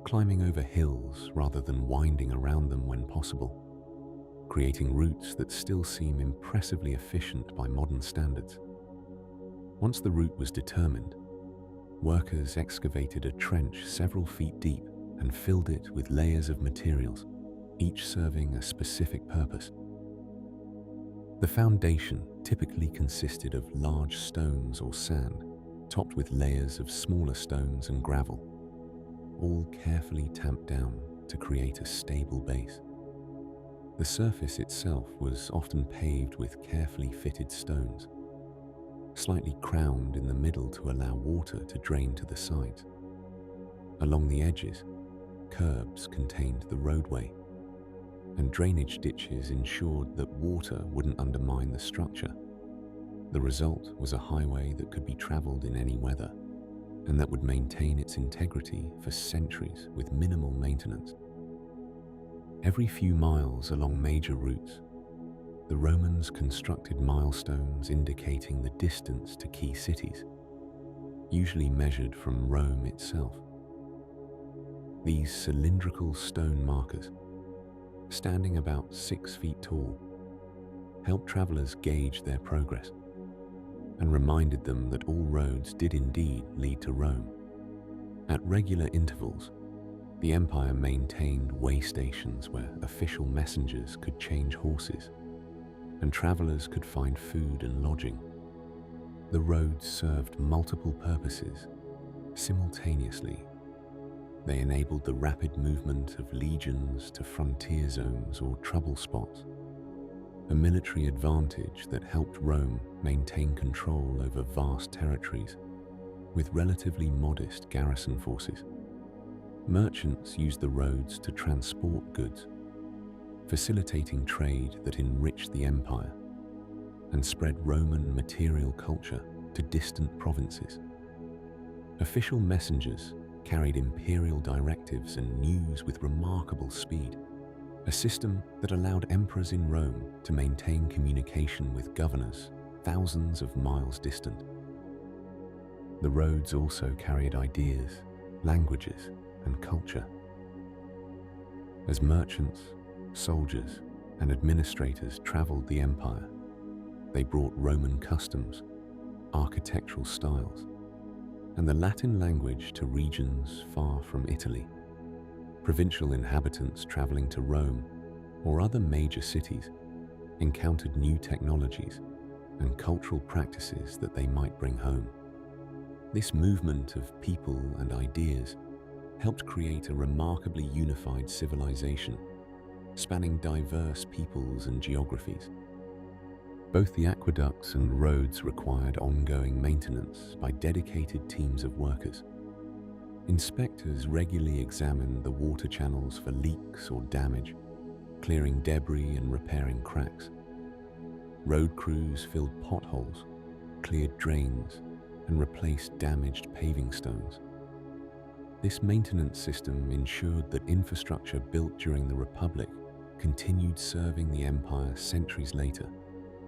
climbing over hills rather than winding around them when possible, creating routes that still seem impressively efficient by modern standards. Once the route was determined, workers excavated a trench several feet deep and filled it with layers of materials, each serving a specific purpose. The foundation typically consisted of large stones or sand, topped with layers of smaller stones and gravel, all carefully tamped down to create a stable base. The surface itself was often paved with carefully fitted stones, slightly crowned in the middle to allow water to drain to the sides. Along the edges, curbs contained the roadway, and drainage ditches ensured that water wouldn't undermine the structure. The result was a highway that could be traveled in any weather, and that would maintain its integrity for centuries with minimal maintenance. Every few miles along major routes, the Romans constructed milestones indicating the distance to key cities, usually measured from Rome itself. These cylindrical stone markers, standing about 6 feet tall, helped travelers gauge their progress and reminded them that all roads did indeed lead to Rome. At regular intervals, the empire maintained way stations where official messengers could change horses and travelers could find food and lodging. The roads served multiple purposes, Simultaneously, they enabled the rapid movement of legions to frontier zones or trouble spots, a military advantage that helped Rome maintain control over vast territories with relatively modest garrison forces. Merchants used the roads to transport goods, facilitating trade that enriched the empire and spread Roman material culture to distant provinces. Official messengers carried imperial directives and news with remarkable speed, a system that allowed emperors in Rome to maintain communication with governors thousands of miles distant. The roads also carried ideas, languages, and culture. As merchants, soldiers, and administrators traveled the empire, they brought Roman customs, architectural styles, and the Latin language to regions far from Italy. Provincial inhabitants traveling to Rome or other major cities encountered new technologies and cultural practices that they might bring home. This movement of people and ideas helped create a remarkably unified civilization, spanning diverse peoples and geographies. Both the aqueducts and roads required ongoing maintenance by dedicated teams of workers. Inspectors regularly examined the water channels for leaks or damage, clearing debris and repairing cracks. Road crews filled potholes, cleared drains, and replaced damaged paving stones. This maintenance system ensured that infrastructure built during the Republic continued serving the empire centuries later,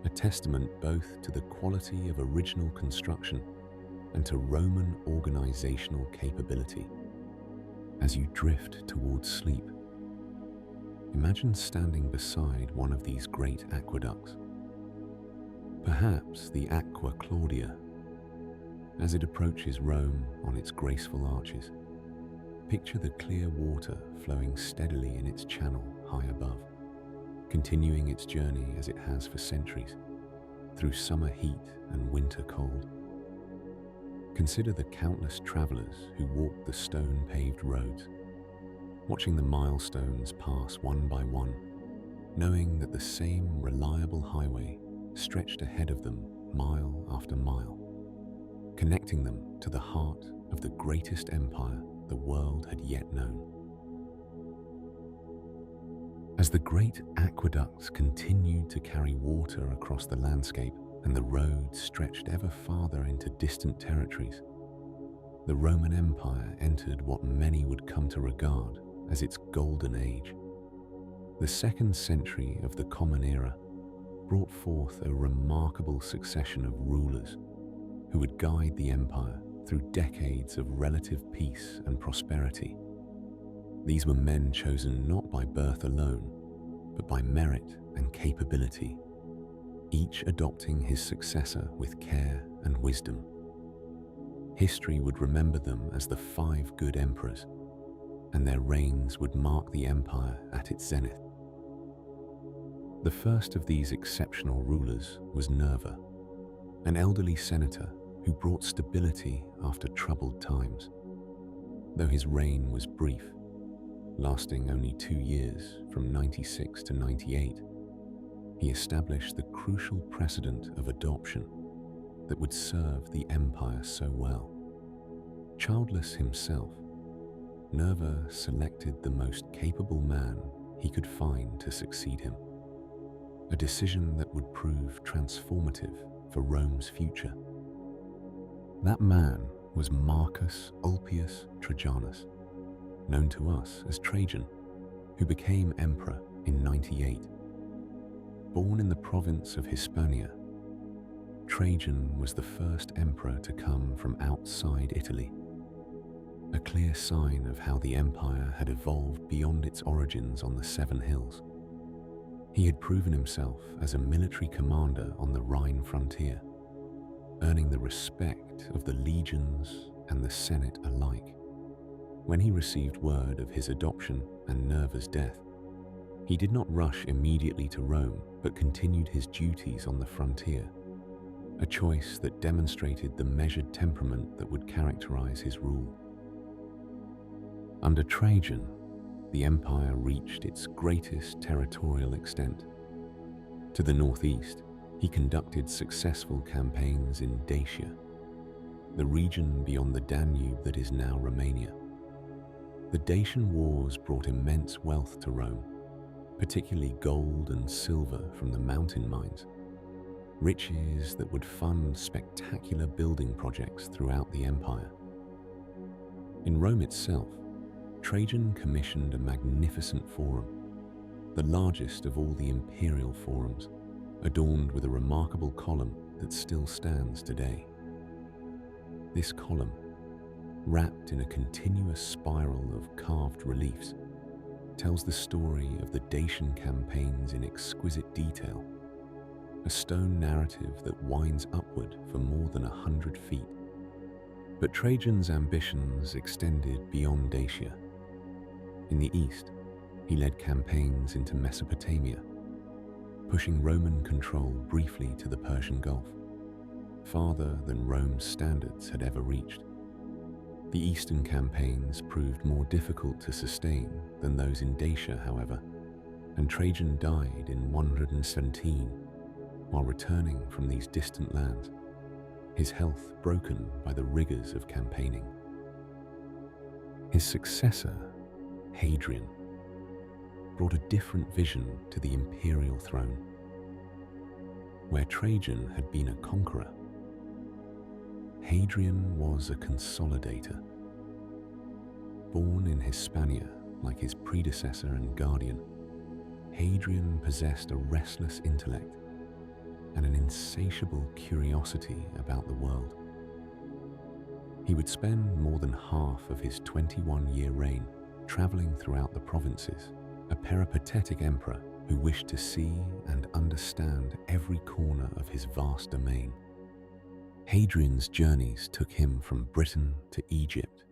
a testament both to the quality of original construction and to Roman organizational capability. As you drift towards sleep, imagine standing beside one of these great aqueducts, perhaps the Aqua Claudia, as it approaches Rome on its graceful arches. Picture the clear water flowing steadily in its channel high above, continuing its journey as it has for centuries, through summer heat and winter cold. Consider the countless travelers who walked the stone-paved roads, watching the milestones pass one by one, knowing that the same reliable highway stretched ahead of them mile after mile, connecting them to the heart of the greatest empire the world had yet known. As the great aqueducts continued to carry water across the landscape and the roads stretched ever farther into distant territories, the Roman Empire entered what many would come to regard as its golden age. The 2nd century of the Common Era brought forth a remarkable succession of rulers who would guide the empire through decades of relative peace and prosperity. These were men chosen not by birth alone, but by merit and capability, each adopting his successor with care and wisdom. History would remember them as the 5 good emperors, and their reigns would mark the empire at its zenith. The first of these exceptional rulers was Nerva, an elderly senator who brought stability after troubled times. Though his reign was brief, lasting only 2 years from 96 to 98, he established the crucial precedent of adoption that would serve the empire so well. Childless himself, Nerva selected the most capable man he could find to succeed him, a decision that would prove transformative for Rome's future. That man was Marcus Ulpius Trajanus, known to us as Trajan, who became emperor in 98. Born in the province of Hispania, Trajan was the first emperor to come from outside Italy, a clear sign of how the empire had evolved beyond its origins on the 7 hills. He had proven himself as a military commander on the Rhine frontier, earning the respect of the legions and the Senate alike. When he received word of his adoption and Nerva's death, he did not rush immediately to Rome, but continued his duties on the frontier, a choice that demonstrated the measured temperament that would characterize his rule. Under Trajan, the empire reached its greatest territorial extent. To the northeast, he conducted successful campaigns in Dacia, the region beyond the Danube that is now Romania. The Dacian wars brought immense wealth to Rome, particularly gold and silver from the mountain mines, riches that would fund spectacular building projects throughout the empire. In Rome itself, Trajan commissioned a magnificent forum, the largest of all the imperial forums, adorned with a remarkable column that still stands today. This column, wrapped in a continuous spiral of carved reliefs, tells the story of the Dacian campaigns in exquisite detail, a stone narrative that winds upward for more than 100 feet. But Trajan's ambitions extended beyond Dacia. In the east, he led campaigns into Mesopotamia, pushing Roman control briefly to the Persian Gulf, farther than Rome's standards had ever reached. The eastern campaigns proved more difficult to sustain than those in Dacia, however, and Trajan died in 117 while returning from these distant lands, his health broken by the rigors of campaigning. His successor, Hadrian, brought a different vision to the imperial throne. Where Trajan had been a conqueror, Hadrian was a consolidator. Born in Hispania like his predecessor and guardian, Hadrian possessed a restless intellect and an insatiable curiosity about the world. He would spend more than half of his 21-year reign traveling throughout the provinces, a peripatetic emperor who wished to see and understand every corner of his vast domain. Hadrian's journeys took him from Britain to Egypt,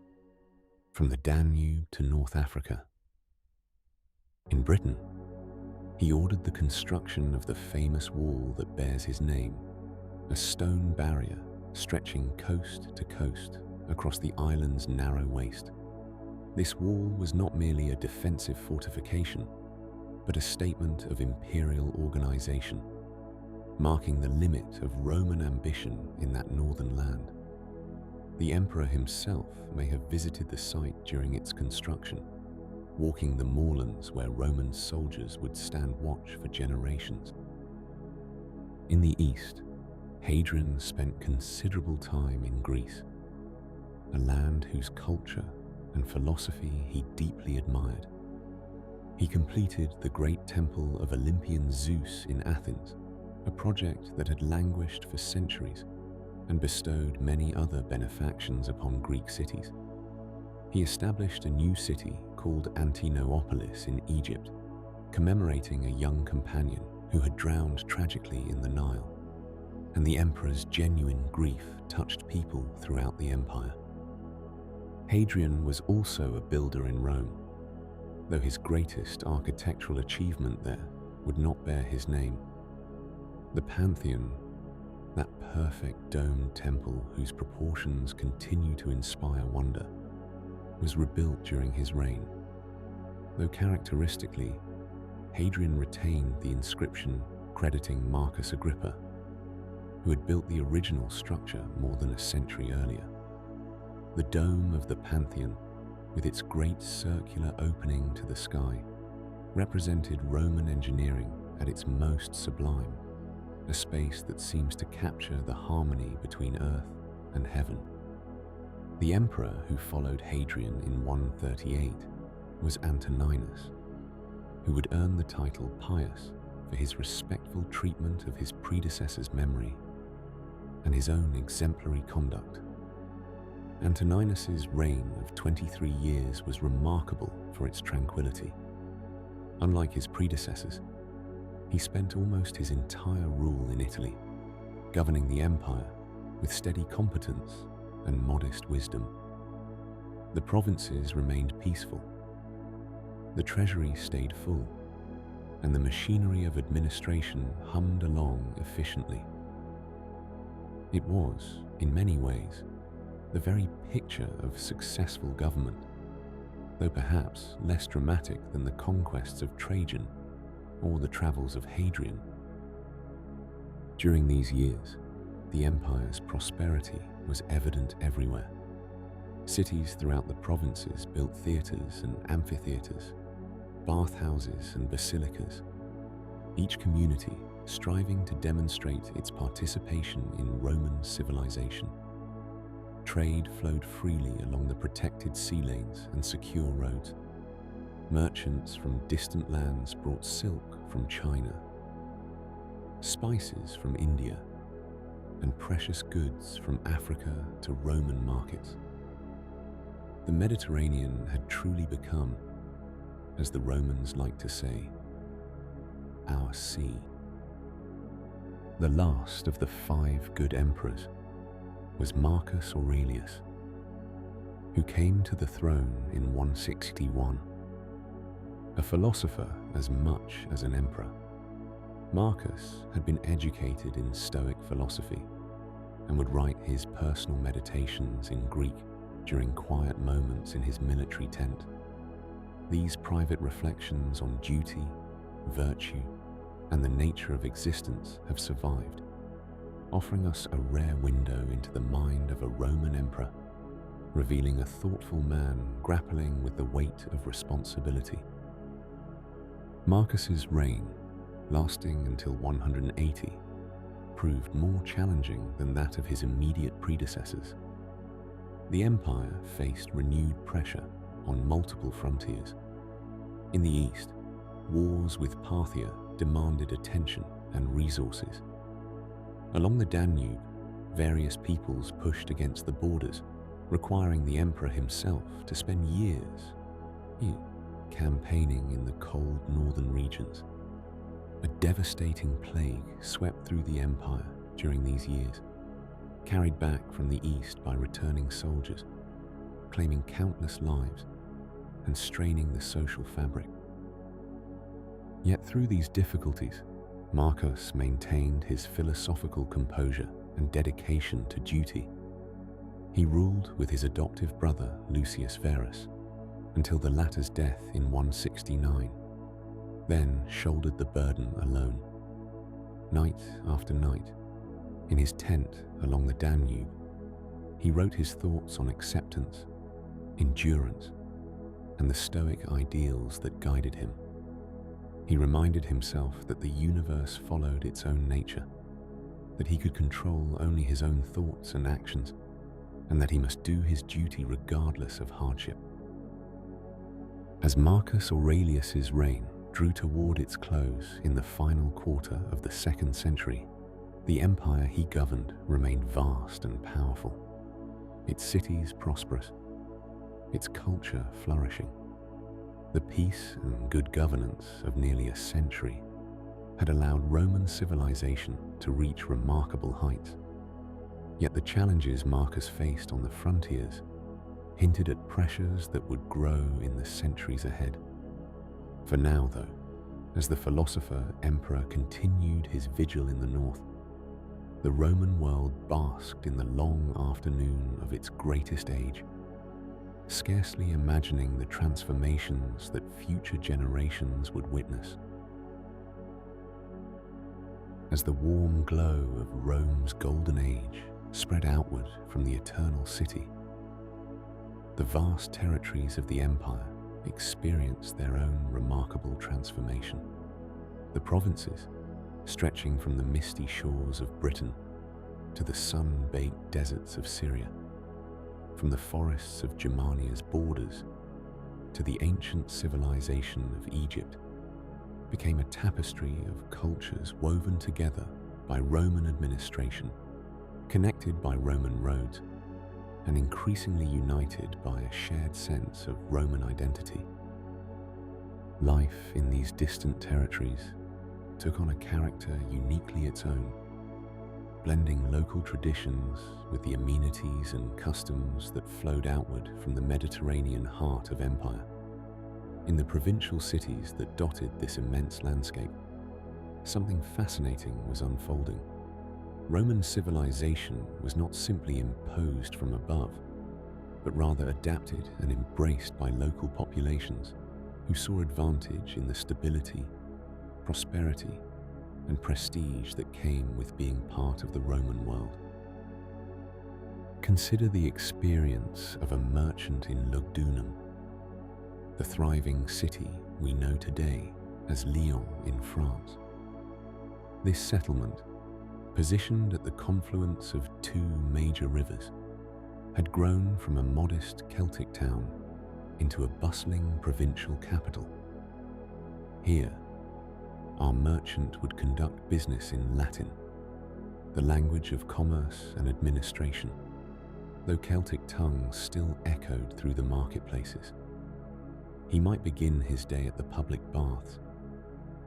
from the Danube to North Africa. In Britain, he ordered the construction of the famous wall that bears his name, a stone barrier stretching coast to coast across the island's narrow waste. This wall was not merely a defensive fortification, but a statement of imperial organization, marking the limit of Roman ambition in that northern land. The emperor himself may have visited the site during its construction, walking the moorlands where Roman soldiers would stand watch for generations. In the east, Hadrian spent considerable time in Greece, a land whose culture and philosophy he deeply admired. He completed the great temple of Olympian Zeus in Athens, a project that had languished for centuries and bestowed many other benefactions upon Greek cities. He established a new city called Antinopolis in Egypt, commemorating a young companion who had drowned tragically in the Nile, and the emperor's genuine grief touched people throughout the empire. Hadrian was also a builder in Rome, though his greatest architectural achievement there would not bear his name. The Pantheon, that perfect domed temple whose proportions continue to inspire wonder, was rebuilt during his reign, though characteristically, Hadrian retained the inscription crediting Marcus Agrippa, who had built the original structure more than a century earlier. The dome of the Pantheon, with its great circular opening to the sky, represented Roman engineering at its most sublime, a space that seems to capture the harmony between earth and heaven. The emperor who followed Hadrian in 138 was Antoninus, who would earn the title Pius for his respectful treatment of his predecessor's memory and his own exemplary conduct. Antoninus's reign of 23 years was remarkable for its tranquility. Unlike his predecessors, he spent almost his entire rule in Italy, governing the empire with steady competence and modest wisdom. The provinces remained peaceful, the treasury stayed full, and the machinery of administration hummed along efficiently. It was, in many ways, the very picture of successful government, though perhaps less dramatic than the conquests of Trajan or the travels of Hadrian. During these years, the empire's prosperity was evident everywhere. Cities throughout the provinces built theatres and amphitheatres, bathhouses and basilicas, each community striving to demonstrate its participation in Roman civilization. Trade flowed freely along the protected sea lanes and secure roads. Merchants from distant lands brought silk from China, spices from India, and precious goods from Africa to Roman markets. The Mediterranean had truly become, as the Romans liked to say, our sea. The last of the 5 good emperors was Marcus Aurelius, who came to the throne in 161. A philosopher as much as an emperor, Marcus had been educated in Stoic philosophy and would write his personal meditations in Greek during quiet moments in his military tent. These private reflections on duty, virtue, and the nature of existence have survived, offering us a rare window into the mind of a Roman emperor, revealing a thoughtful man grappling with the weight of responsibility. Marcus's reign, lasting until 180, proved more challenging than that of his immediate predecessors. The empire faced renewed pressure on multiple frontiers. In the east, wars with Parthia demanded attention and resources. Along the Danube, various peoples pushed against the borders, requiring the emperor himself to spend years campaigning in the cold northern regions. A devastating plague swept through the empire during these years, carried back from the east by returning soldiers, claiming countless lives and straining the social fabric. Yet through these difficulties, Marcus maintained his philosophical composure and dedication to duty. He ruled with his adoptive brother Lucius Verus until the latter's death in 169, then shouldered the burden alone. Night after night, in his tent along the Danube, he wrote his thoughts on acceptance, endurance, and the Stoic ideals that guided him. He reminded himself that the universe followed its own nature, that he could control only his own thoughts and actions, and that he must do his duty regardless of hardship. As Marcus Aurelius's reign drew toward its close in the final quarter of the 2nd century, the empire he governed remained vast and powerful, its cities prosperous, its culture flourishing. The peace and good governance of nearly a century had allowed Roman civilization to reach remarkable heights. Yet the challenges Marcus faced on the frontiers hinted at pressures that would grow in the centuries ahead. For now, though, as the philosopher-emperor continued his vigil in the north, the Roman world basked in the long afternoon of its greatest age, scarcely imagining the transformations that future generations would witness. As the warm glow of Rome's golden age spread outward from the eternal city, the vast territories of the empire experienced their own remarkable transformation. The provinces, stretching from the misty shores of Britain to the sun-baked deserts of Syria, from the forests of Germania's borders to the ancient civilization of Egypt, became a tapestry of cultures woven together by Roman administration, connected by Roman roads, and increasingly united by a shared sense of Roman identity. Life in these distant territories took on a character uniquely its own, blending local traditions with the amenities and customs that flowed outward from the Mediterranean heart of empire. In the provincial cities that dotted this immense landscape, something fascinating was unfolding. Roman civilization was not simply imposed from above, but rather adapted and embraced by local populations who saw advantage in the stability, prosperity, and prestige that came with being part of the Roman world. Consider the experience of a merchant in Lugdunum, the thriving city we know today as Lyon in France. This settlement, positioned at the confluence of two major rivers, had grown from a modest Celtic town into a bustling provincial capital. Here, our merchant would conduct business in Latin, the language of commerce and administration, though Celtic tongues still echoed through the marketplaces. He might begin his day at the public baths,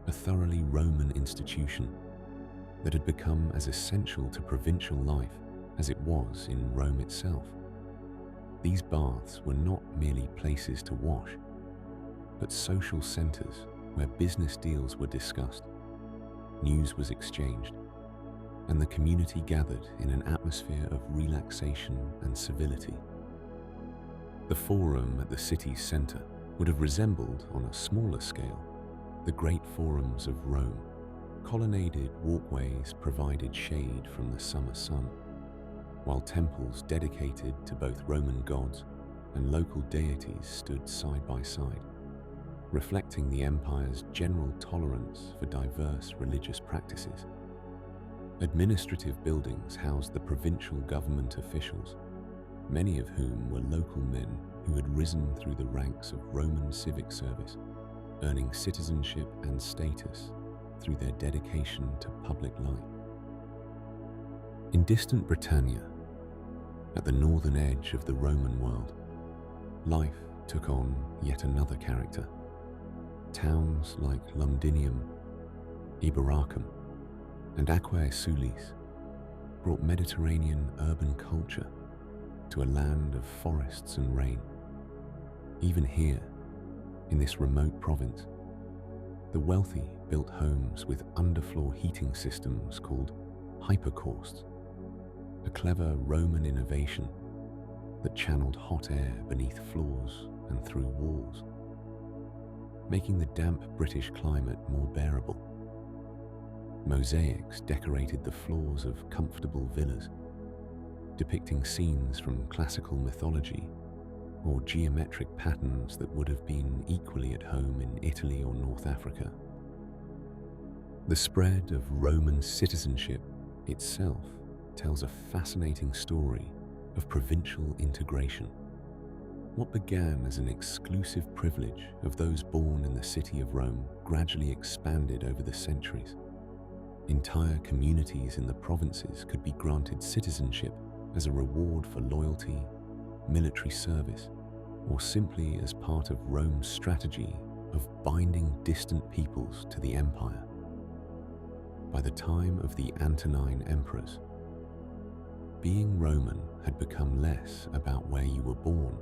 a thoroughly Roman institution that had become as essential to provincial life as it was in Rome itself. These baths were not merely places to wash, but social centers where business deals were discussed, news was exchanged, and the community gathered in an atmosphere of relaxation and civility. The forum at the city's center would have resembled, on a smaller scale, the great forums of Rome. Colonnaded walkways provided shade from the summer sun, while temples dedicated to both Roman gods and local deities stood side by side, reflecting the empire's general tolerance for diverse religious practices. Administrative buildings housed the provincial government officials, many of whom were local men who had risen through the ranks of Roman civic service, earning citizenship and status through their dedication to public life. In distant Britannia, at the northern edge of the Roman world, life took on yet another character. Towns like Londinium, Iberacum, and Aqueducts brought Mediterranean urban culture to a land of forests and rain. Even here, in this remote province, the wealthy built homes with underfloor heating systems called hypercausts, a clever Roman innovation that channeled hot air beneath floors and through walls, making the damp British climate more bearable. Mosaics decorated the floors of comfortable villas, depicting scenes from classical mythology or geometric patterns that would have been equally at home in Italy or North Africa. The spread of Roman citizenship itself tells a fascinating story of provincial integration. What began as an exclusive privilege of those born in the city of Rome gradually expanded over the centuries. Entire communities in the provinces could be granted citizenship as a reward for loyalty, military service, or simply as part of Rome's strategy of binding distant peoples to the empire. By the time of the Antonine emperors, being Roman had become less about where you were born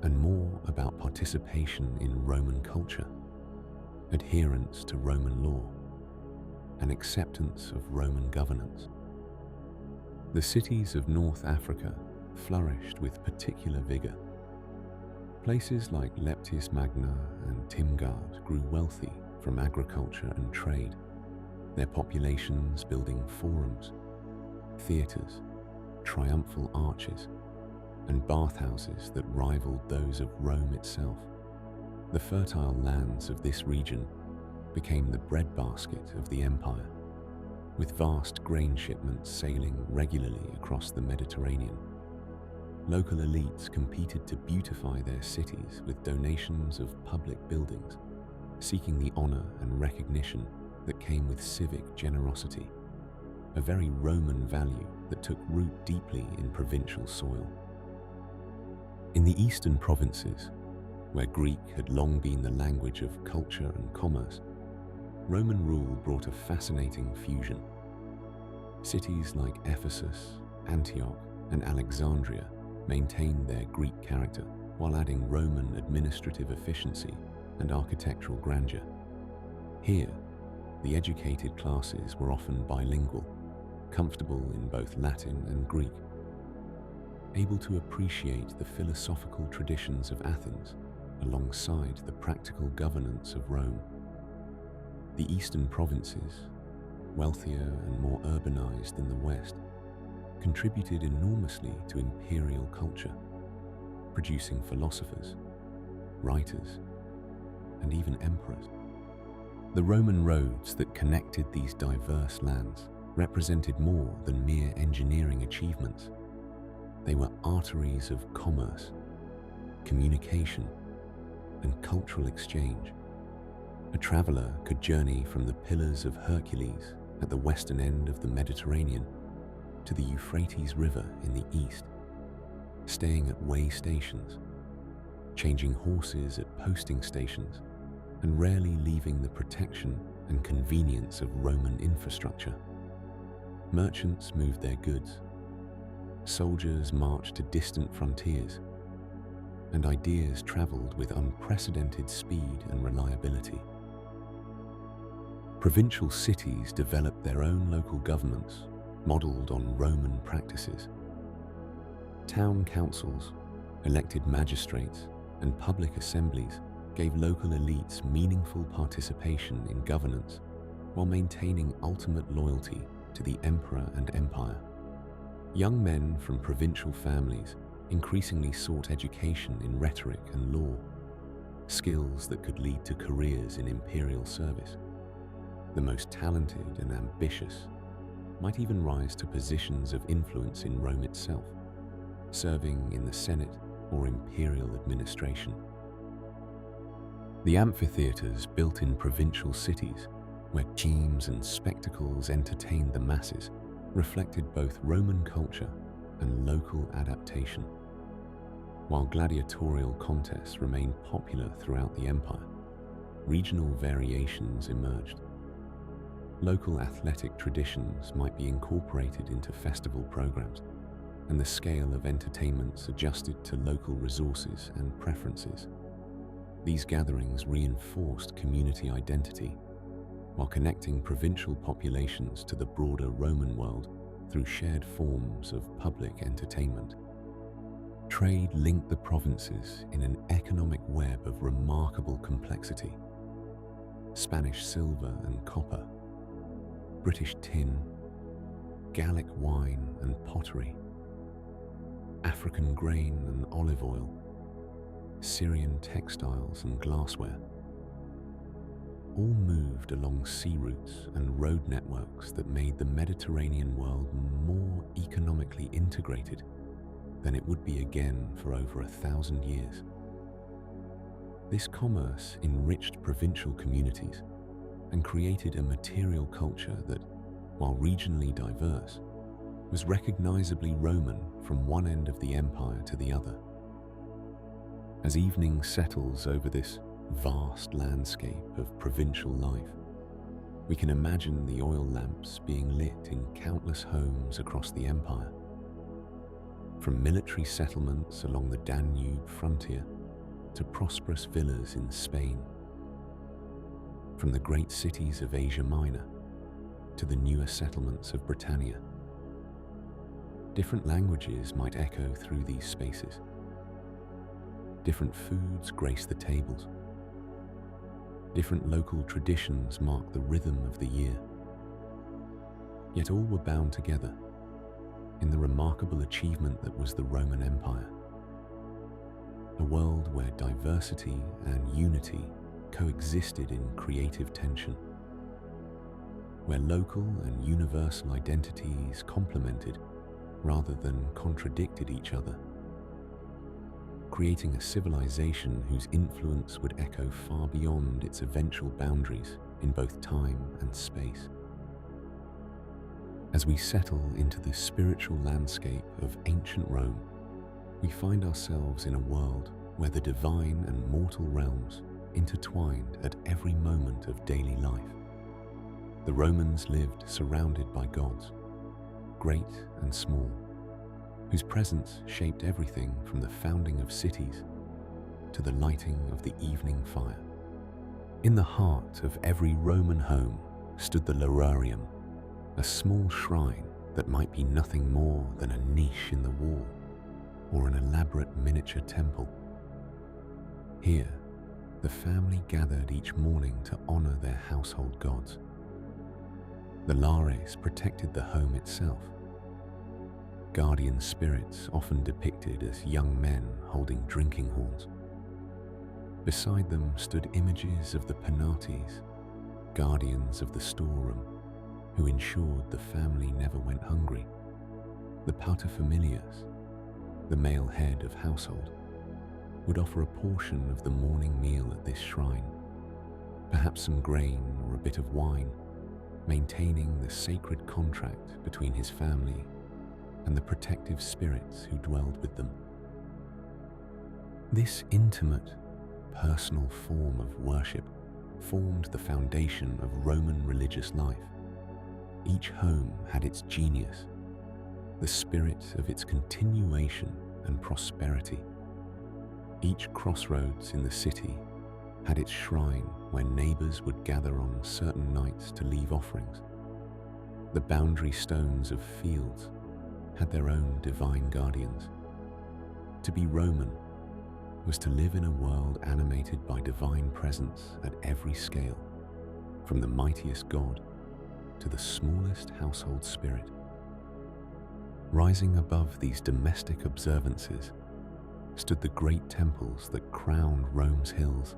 and more about participation in Roman culture, adherence to Roman law, and acceptance of Roman governance. The cities of North Africa flourished with particular vigor. Places like Leptis Magna and Timgard grew wealthy from agriculture and trade, their populations building forums, theatres, triumphal arches, and bathhouses that rivaled those of Rome itself. The fertile lands of this region became the breadbasket of the empire, with vast grain shipments sailing regularly across the Mediterranean. Local elites competed to beautify their cities with donations of public buildings, seeking the honor and recognition that came with civic generosity, a very Roman value that took root deeply in provincial soil. In the eastern provinces, where Greek had long been the language of culture and commerce, Roman rule brought a fascinating fusion. Cities like Ephesus, Antioch, and Alexandria maintained their Greek character while adding Roman administrative efficiency and architectural grandeur. Here, the educated classes were often bilingual, comfortable in both Latin and Greek, able to appreciate the philosophical traditions of Athens alongside the practical governance of Rome. The eastern provinces, wealthier and more urbanized than the West, contributed enormously to imperial culture, producing philosophers, writers, and even emperors. The Roman roads that connected these diverse lands represented more than mere engineering achievements. They were arteries of commerce, communication, and cultural exchange. A traveler could journey from the Pillars of Hercules at the western end of the Mediterranean to the Euphrates River in the east, staying at way stations, changing horses at posting stations, and rarely leaving the protection and convenience of Roman infrastructure. Merchants moved their goods, soldiers marched to distant frontiers, and ideas traveled with unprecedented speed and reliability. Provincial cities developed their own local governments, modeled on Roman practices. Town councils, elected magistrates, and public assemblies gave local elites meaningful participation in governance while maintaining ultimate loyalty to the emperor and empire. Young men from provincial families increasingly sought education in rhetoric and law, skills that could lead to careers in imperial service. The most talented and ambitious might even rise to positions of influence in Rome itself, serving in the Senate or imperial administration. The amphitheaters built in provincial cities, where games and spectacles entertained the masses, reflected both Roman culture and local adaptation. While gladiatorial contests remained popular throughout the empire, regional variations emerged. Local athletic traditions might be incorporated into festival programs, and the scale of entertainments adjusted to local resources and preferences. These gatherings reinforced community identity, while connecting provincial populations to the broader Roman world through shared forms of public entertainment. Trade linked the provinces in an economic web of remarkable complexity. Spanish silver and copper, British tin, Gallic wine and pottery, African grain and olive oil, Syrian textiles and glassware, all moved along sea routes and road networks that made the Mediterranean world more economically integrated than it would be again for over 1,000 years. This commerce enriched provincial communities and created a material culture that, while regionally diverse, was recognizably Roman from one end of the empire to the other. As evening settles over this vast landscape of provincial life, we can imagine the oil lamps being lit in countless homes across the empire. From military settlements along the Danube frontier to prosperous villas in Spain, from the great cities of Asia Minor to the newer settlements of Britannia. Different languages might echo through these spaces. Different foods grace the tables. Different local traditions mark the rhythm of the year. Yet all were bound together in the remarkable achievement that was the Roman Empire. A world where diversity and unity coexisted in creative tension, where local and universal identities complemented rather than contradicted each other, creating a civilization whose influence would echo far beyond its eventual boundaries in both time and space. As we settle into the spiritual landscape of ancient Rome, we find ourselves in a world where the divine and mortal realms intertwined at every moment of daily life. The Romans lived surrounded by gods, great and small, whose presence shaped everything from the founding of cities to the lighting of the evening fire. In the heart of every Roman home stood the Lararium, a small shrine that might be nothing more than a niche in the wall or an elaborate miniature temple. Here, the family gathered each morning to honor their household gods. The lares protected the home itself. Guardian spirits often depicted as young men holding drinking horns. Beside them stood images of the Penates, guardians of the storeroom, who ensured the family never went hungry. The paterfamilias, the male head of household, would offer a portion of the morning meal at this shrine, perhaps some grain or a bit of wine, maintaining the sacred contract between his family and the protective spirits who dwelled with them. This intimate, personal form of worship formed the foundation of Roman religious life. Each home had its genius, the spirit of its continuation and prosperity. Each crossroads in the city had its shrine where neighbors would gather on certain nights to leave offerings. The boundary stones of fields had their own divine guardians. To be Roman was to live in a world animated by divine presence at every scale, from the mightiest god to the smallest household spirit. Rising above these domestic observances stood the great temples that crowned Rome's hills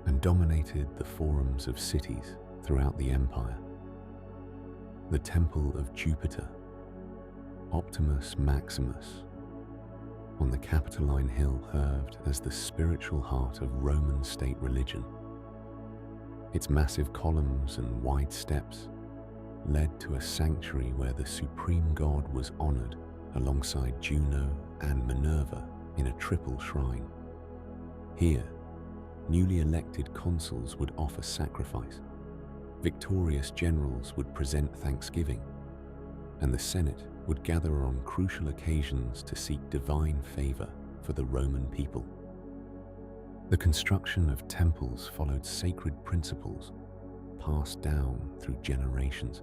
and dominated the forums of cities throughout the empire. The Temple of Jupiter, Optimus Maximus, on the Capitoline Hill served as the spiritual heart of Roman state religion. Its massive columns and wide steps led to a sanctuary where the supreme god was honored alongside Juno and Minerva in a triple shrine. Here, newly elected consuls would offer sacrifice, victorious generals would present thanksgiving, and the Senate would gather on crucial occasions to seek divine favor for the Roman people. The construction of temples followed sacred principles passed down through generations.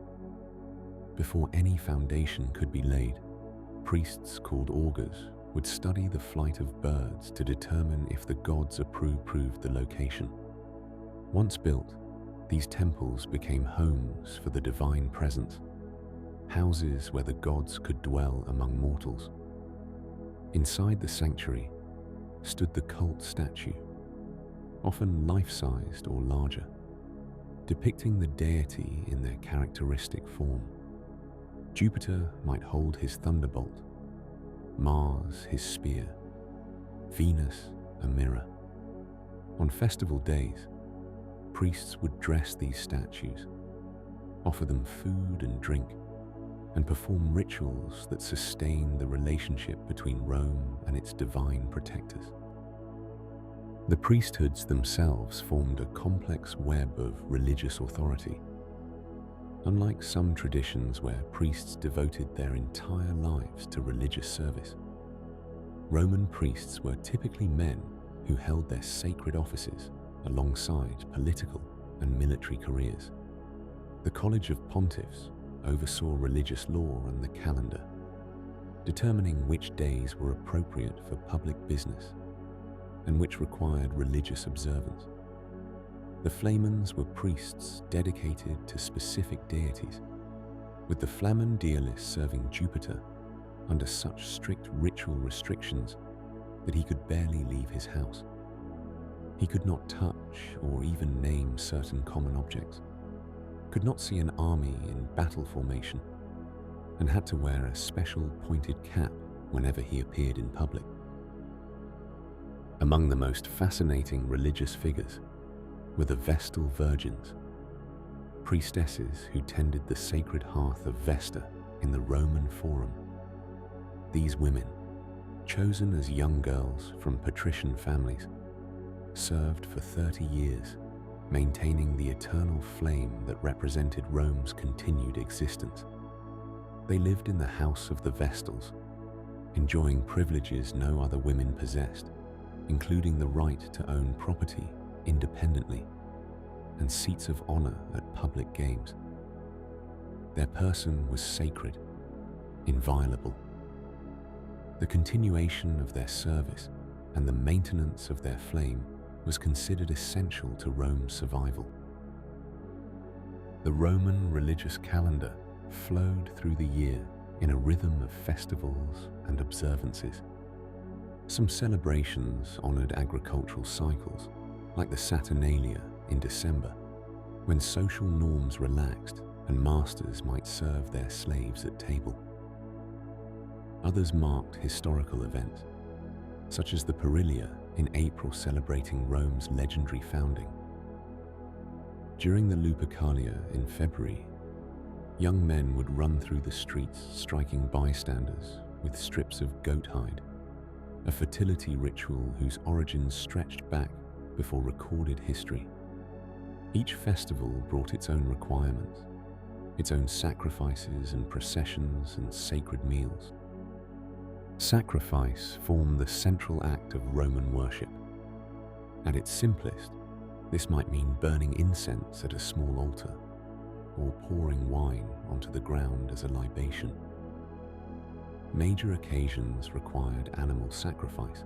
Before any foundation could be laid, priests called augurs would study the flight of birds to determine if the gods approved the location. Once built, these temples became homes for the divine presence, houses where the gods could dwell among mortals. Inside the sanctuary stood the cult statue, often life-sized or larger, depicting the deity in their characteristic form. Jupiter might hold his thunderbolt, Mars his spear, Venus a mirror. On festival days, priests would dress these statues, offer them food and drink, and perform rituals that sustained the relationship between Rome and its divine protectors. The priesthoods themselves formed a complex web of religious authority. Unlike some traditions where priests devoted their entire lives to religious service, Roman priests were typically men who held their sacred offices alongside political and military careers. The College of Pontiffs oversaw religious law and the calendar, determining which days were appropriate for public business and which required religious observance. The Flamens were priests dedicated to specific deities, with the Flamen Dialis serving Jupiter under such strict ritual restrictions that he could barely leave his house. He could not touch or even name certain common objects, could not see an army in battle formation, and had to wear a special pointed cap whenever he appeared in public. Among the most fascinating religious figures were the Vestal Virgins, priestesses who tended the sacred hearth of Vesta in the Roman Forum. These women, chosen as young girls from patrician families, served for 30 years, maintaining the eternal flame that represented Rome's continued existence. They lived in the house of the Vestals, enjoying privileges no other women possessed, including the right to own property independently and seats of honor at public games. Their person was sacred, inviolable. The continuation of their service and the maintenance of their flame was considered essential to Rome's survival. The Roman religious calendar flowed through the year in a rhythm of festivals and observances. Some celebrations honored agricultural cycles, like the Saturnalia in December, when social norms relaxed and masters might serve their slaves at table. Others marked historical events, such as the Peninsula in April celebrating Rome's legendary founding. During the Lupercalia in February, young men would run through the streets striking bystanders with strips of goat hide, a fertility ritual whose origins stretched back before recorded history. Each festival brought its own requirements, its own sacrifices and processions and sacred meals. Sacrifice formed the central act of Roman worship. At its simplest, this might mean burning incense at a small altar, or pouring wine onto the ground as a libation. Major occasions required animal sacrifice,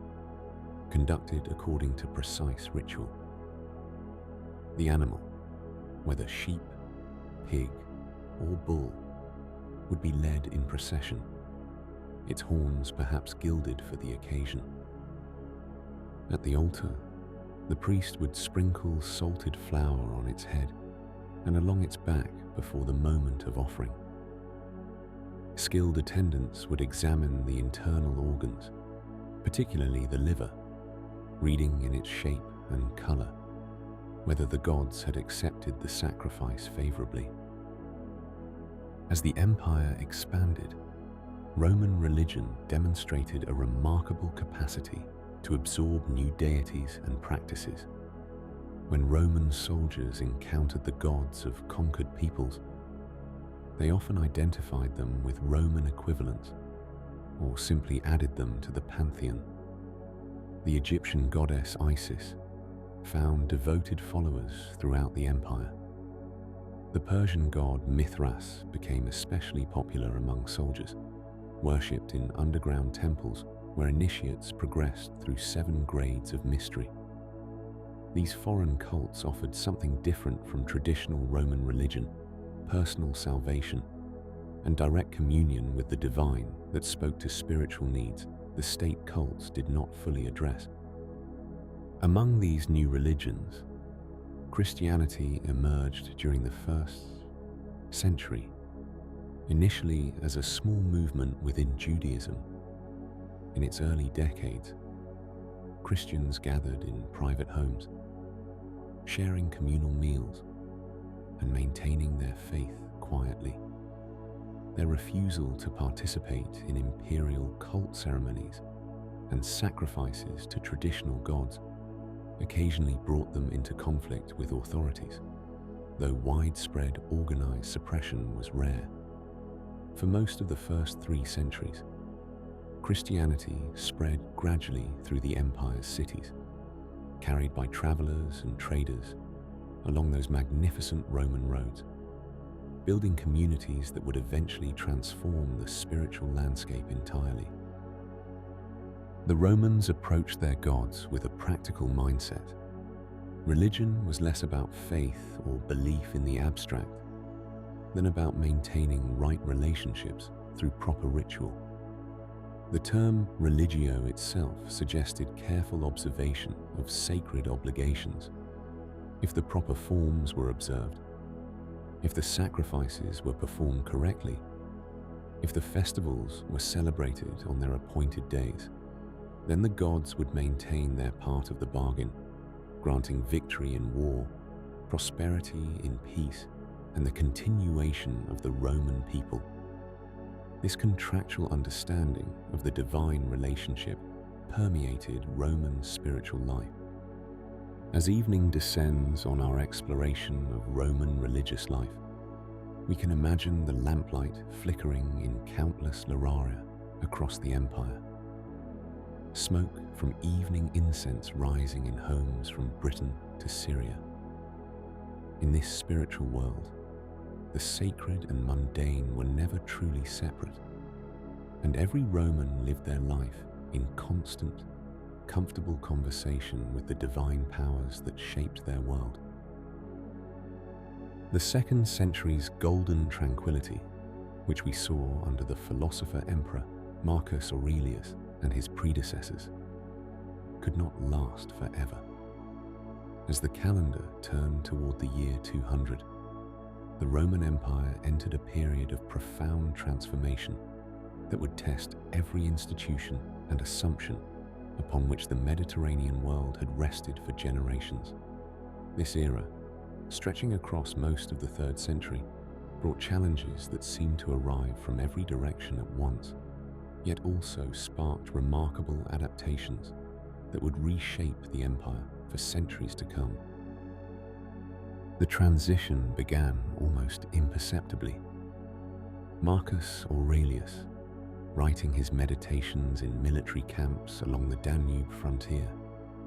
conducted according to precise ritual. The animal, whether sheep, pig, or bull, would be led in procession, its horns perhaps gilded for the occasion. At the altar, the priest would sprinkle salted flour on its head and along its back before the moment of offering. Skilled attendants would examine the internal organs, particularly the liver, reading in its shape and color whether the gods had accepted the sacrifice favorably. As the empire expanded, Roman religion demonstrated a remarkable capacity to absorb new deities and practices. When Roman soldiers encountered the gods of conquered peoples, they often identified them with Roman equivalents or simply added them to the pantheon. The Egyptian goddess Isis found devoted followers throughout the empire. The Persian god Mithras became especially popular among soldiers, worshipped in underground temples where initiates progressed through 7 grades of mystery. These foreign cults offered something different from traditional Roman religion: personal salvation and direct communion with the divine that spoke to spiritual needs the state cults did not fully address. Among these new religions, Christianity emerged during the 1st century, initially as a small movement within Judaism. In its early decades, Christians gathered in private homes, sharing communal meals and maintaining their faith quietly. Their refusal to participate in imperial cult ceremonies and sacrifices to traditional gods occasionally brought them into conflict with authorities, though widespread organized suppression was rare. For most of the first 3 centuries, Christianity spread gradually through the empire's cities, carried by travelers and traders along those magnificent Roman roads, building communities that would eventually transform the spiritual landscape entirely. The Romans approached their gods with a practical mindset. Religion was less about faith or belief in the abstract than about maintaining right relationships through proper ritual. The term religio itself suggested careful observation of sacred obligations. If the proper forms were observed, if the sacrifices were performed correctly, if the festivals were celebrated on their appointed days, then the gods would maintain their part of the bargain, granting victory in war, prosperity in peace, and the continuation of the Roman people. This contractual understanding of the divine relationship permeated Roman spiritual life. As evening descends on our exploration of Roman religious life, we can imagine the lamplight flickering in countless lararia across the empire. Smoke from evening incense rising in homes from Britain to Syria. In this spiritual world, the sacred and mundane were never truly separate. and every Roman lived their life in constant, comfortable conversation with the divine powers that shaped their world. The 2nd century's golden tranquility, which we saw under the philosopher-emperor Marcus Aurelius and his predecessors, could not last forever. As the calendar turned toward the year 200, the Roman Empire entered a period of profound transformation that would test every institution and assumption upon which the Mediterranean world had rested for generations. This era, stretching across most of the 3rd century, brought challenges that seemed to arrive from every direction at once, yet also sparked remarkable adaptations that would reshape the empire for centuries to come. The transition began almost imperceptibly. Marcus Aurelius, writing his meditations in military camps along the Danube frontier,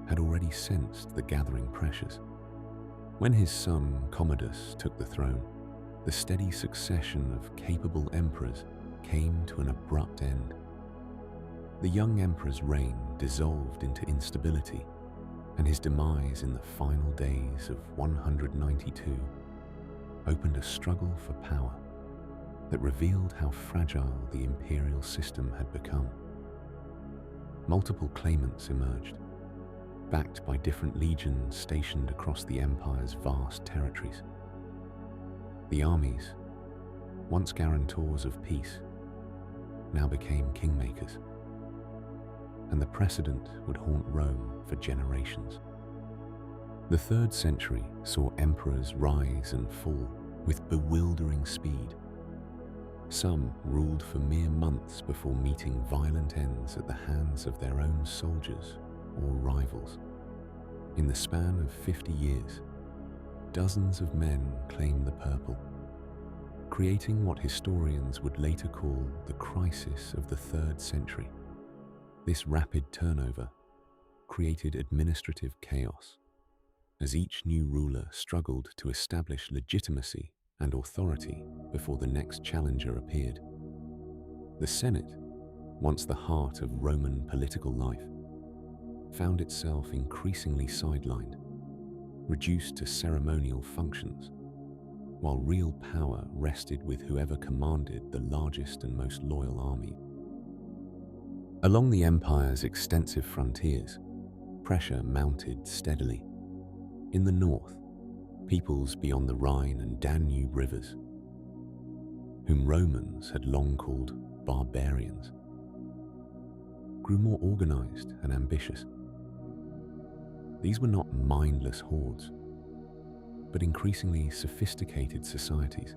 had already sensed the gathering pressures. When his son Commodus took the throne, the steady succession of capable emperors came to an abrupt end. The young emperor's reign dissolved into instability, and his demise in the final days of 192 opened a struggle for power that revealed how fragile the imperial system had become. Multiple claimants emerged, backed by different legions stationed across the empire's vast territories. The armies, once guarantors of peace, now became kingmakers, and the precedent would haunt Rome for generations. The 3rd century saw emperors rise and fall with bewildering speed. Some ruled for mere months before meeting violent ends at the hands of their own soldiers or rivals. In the span of 50 years, dozens of men claimed the purple, creating what historians would later call the crisis of the 3rd century. This rapid turnover created administrative chaos, as each new ruler struggled to establish legitimacy and authority before the next challenger appeared. The Senate, once the heart of Roman political life, found itself increasingly sidelined, reduced to ceremonial functions, while real power rested with whoever commanded the largest and most loyal army. Along the empire's extensive frontiers, pressure mounted steadily. In the north, peoples beyond the Rhine and Danube rivers, whom Romans had long called barbarians, grew more organized and ambitious. These were not mindless hordes, but increasingly sophisticated societies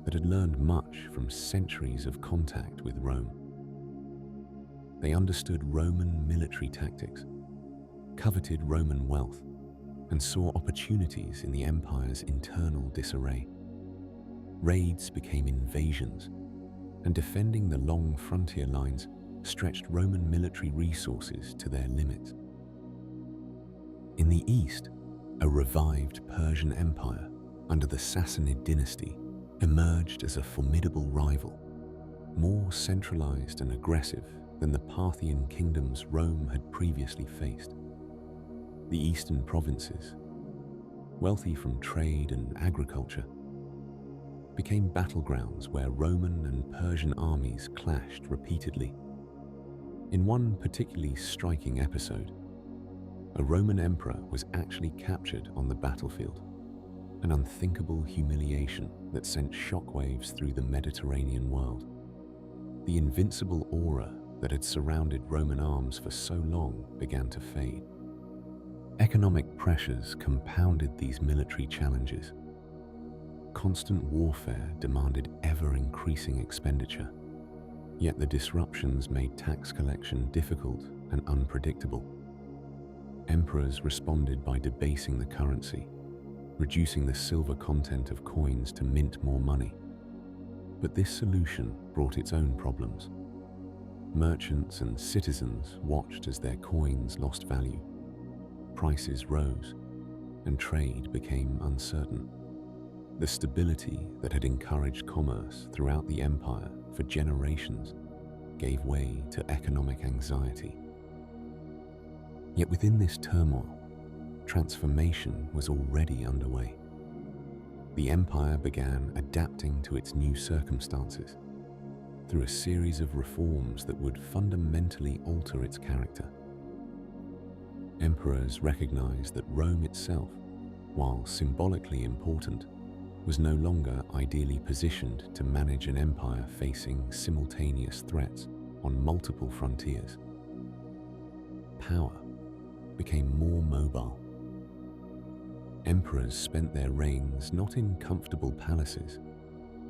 that had learned much from centuries of contact with Rome. They understood Roman military tactics, coveted Roman wealth, and saw opportunities in the empire's internal disarray. Raids became invasions, and defending the long frontier lines stretched Roman military resources to their limits. In the east, a revived Persian empire under the Sassanid dynasty emerged as a formidable rival, more centralized and aggressive than the Parthian kingdoms Rome had previously faced. The eastern provinces, wealthy from trade and agriculture, became battlegrounds where Roman and Persian armies clashed repeatedly. In one particularly striking episode, a Roman emperor was actually captured on the battlefield, an unthinkable humiliation that sent shockwaves through the Mediterranean world. The invincible aura that had surrounded Roman arms for so long began to fade. Economic pressures compounded these military challenges. Constant warfare demanded ever-increasing expenditure, yet the disruptions made tax collection difficult and unpredictable. Emperors responded by debasing the currency, reducing the silver content of coins to mint more money. But this solution brought its own problems. Merchants and citizens watched as their coins lost value. Prices rose, and trade became uncertain. The stability that had encouraged commerce throughout the empire for generations gave way to economic anxiety. Yet within this turmoil, transformation was already underway. The empire began adapting to its new circumstances through a series of reforms that would fundamentally alter its character. Emperors recognized that Rome itself, while symbolically important, was no longer ideally positioned to manage an empire facing simultaneous threats on multiple frontiers. Power became more mobile. Emperors spent their reigns not in comfortable palaces,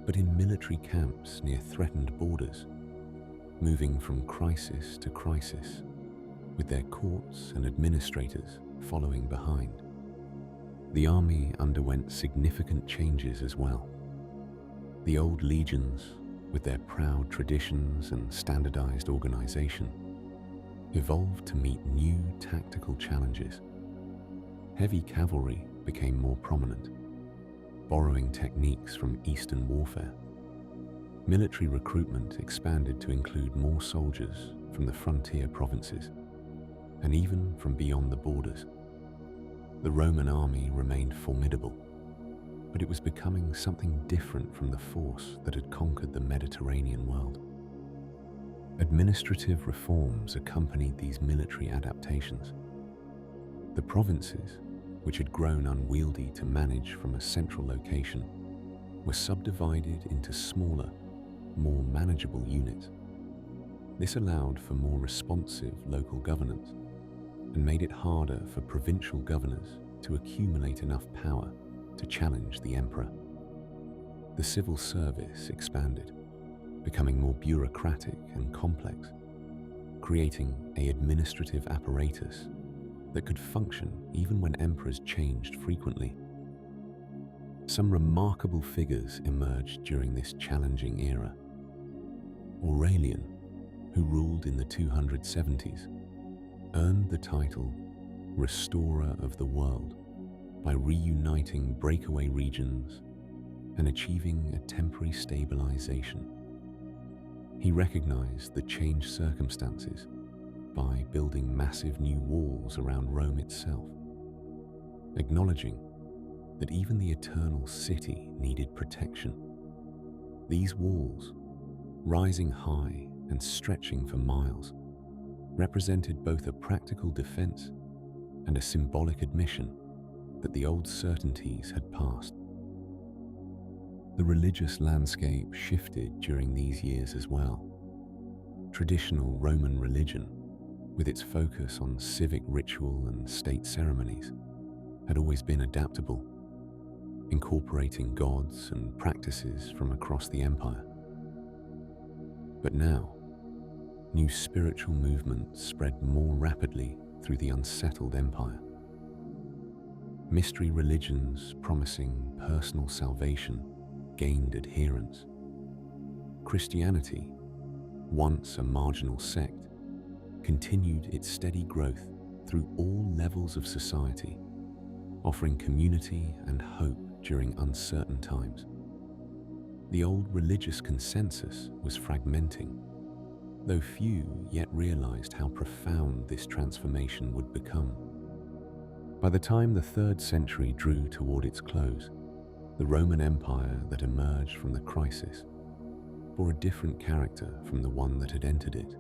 but in military camps near threatened borders, moving from crisis to crisis, with their courts and administrators following behind. The army underwent significant changes as well. The old legions, with their proud traditions and standardized organization, evolved to meet new tactical challenges. Heavy cavalry became more prominent, borrowing techniques from Eastern warfare. Military recruitment expanded to include more soldiers from the frontier provinces, and even from beyond the borders. The Roman army remained formidable, but it was becoming something different from the force that had conquered the Mediterranean world. Administrative reforms accompanied these military adaptations. The provinces, which had grown unwieldy to manage from a central location, were subdivided into smaller, more manageable units. This allowed for more responsive local governance and made it harder for provincial governors to accumulate enough power to challenge the emperor. The civil service expanded, becoming more bureaucratic and complex, creating an administrative apparatus that could function even when emperors changed frequently. Some remarkable figures emerged during this challenging era. Aurelian, who ruled in the 270s, earned the title Restorer of the World by reuniting breakaway regions and achieving a temporary stabilization. He recognized the changed circumstances by building massive new walls around Rome itself, acknowledging that even the eternal city needed protection. These walls, rising high and stretching for miles, represented both a practical defense and a symbolic admission that the old certainties had passed. The religious landscape shifted during these years as well. Traditional Roman religion, with its focus on civic ritual and state ceremonies, had always been adaptable, incorporating gods and practices from across the empire. But now, new spiritual movements spread more rapidly through the unsettled empire. Mystery religions promising personal salvation gained adherents. Christianity, once a marginal sect, continued its steady growth through all levels of society, offering community and hope during uncertain times. The old religious consensus was fragmenting, though few yet realized how profound this transformation would become. By the time the 3rd century drew toward its close, the Roman Empire that emerged from the crisis bore a different character from the one that had entered it.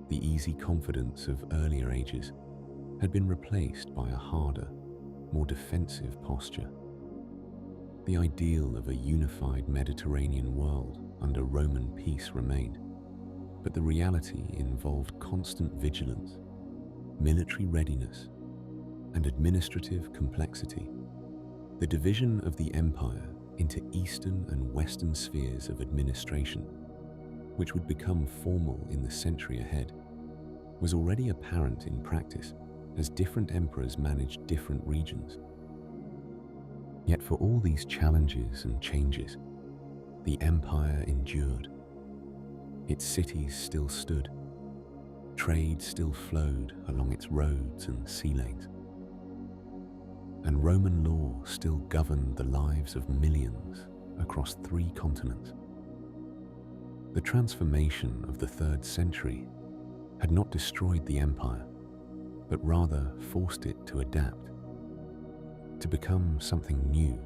The easy confidence of earlier ages had been replaced by a harder, more defensive posture. The ideal of a unified Mediterranean world under Roman peace remained, but the reality involved constant vigilance, military readiness, and administrative complexity. The division of the empire into eastern and western spheres of administration, which would become formal in the century ahead, was already apparent in practice as different emperors managed different regions. Yet for all these challenges and changes, the empire endured. Its cities still stood. Trade still flowed along its roads and sea lanes. And Roman law still governed the lives of millions across 3 continents. The transformation of the 3rd century had not destroyed the empire, but rather forced it to adapt, to become something new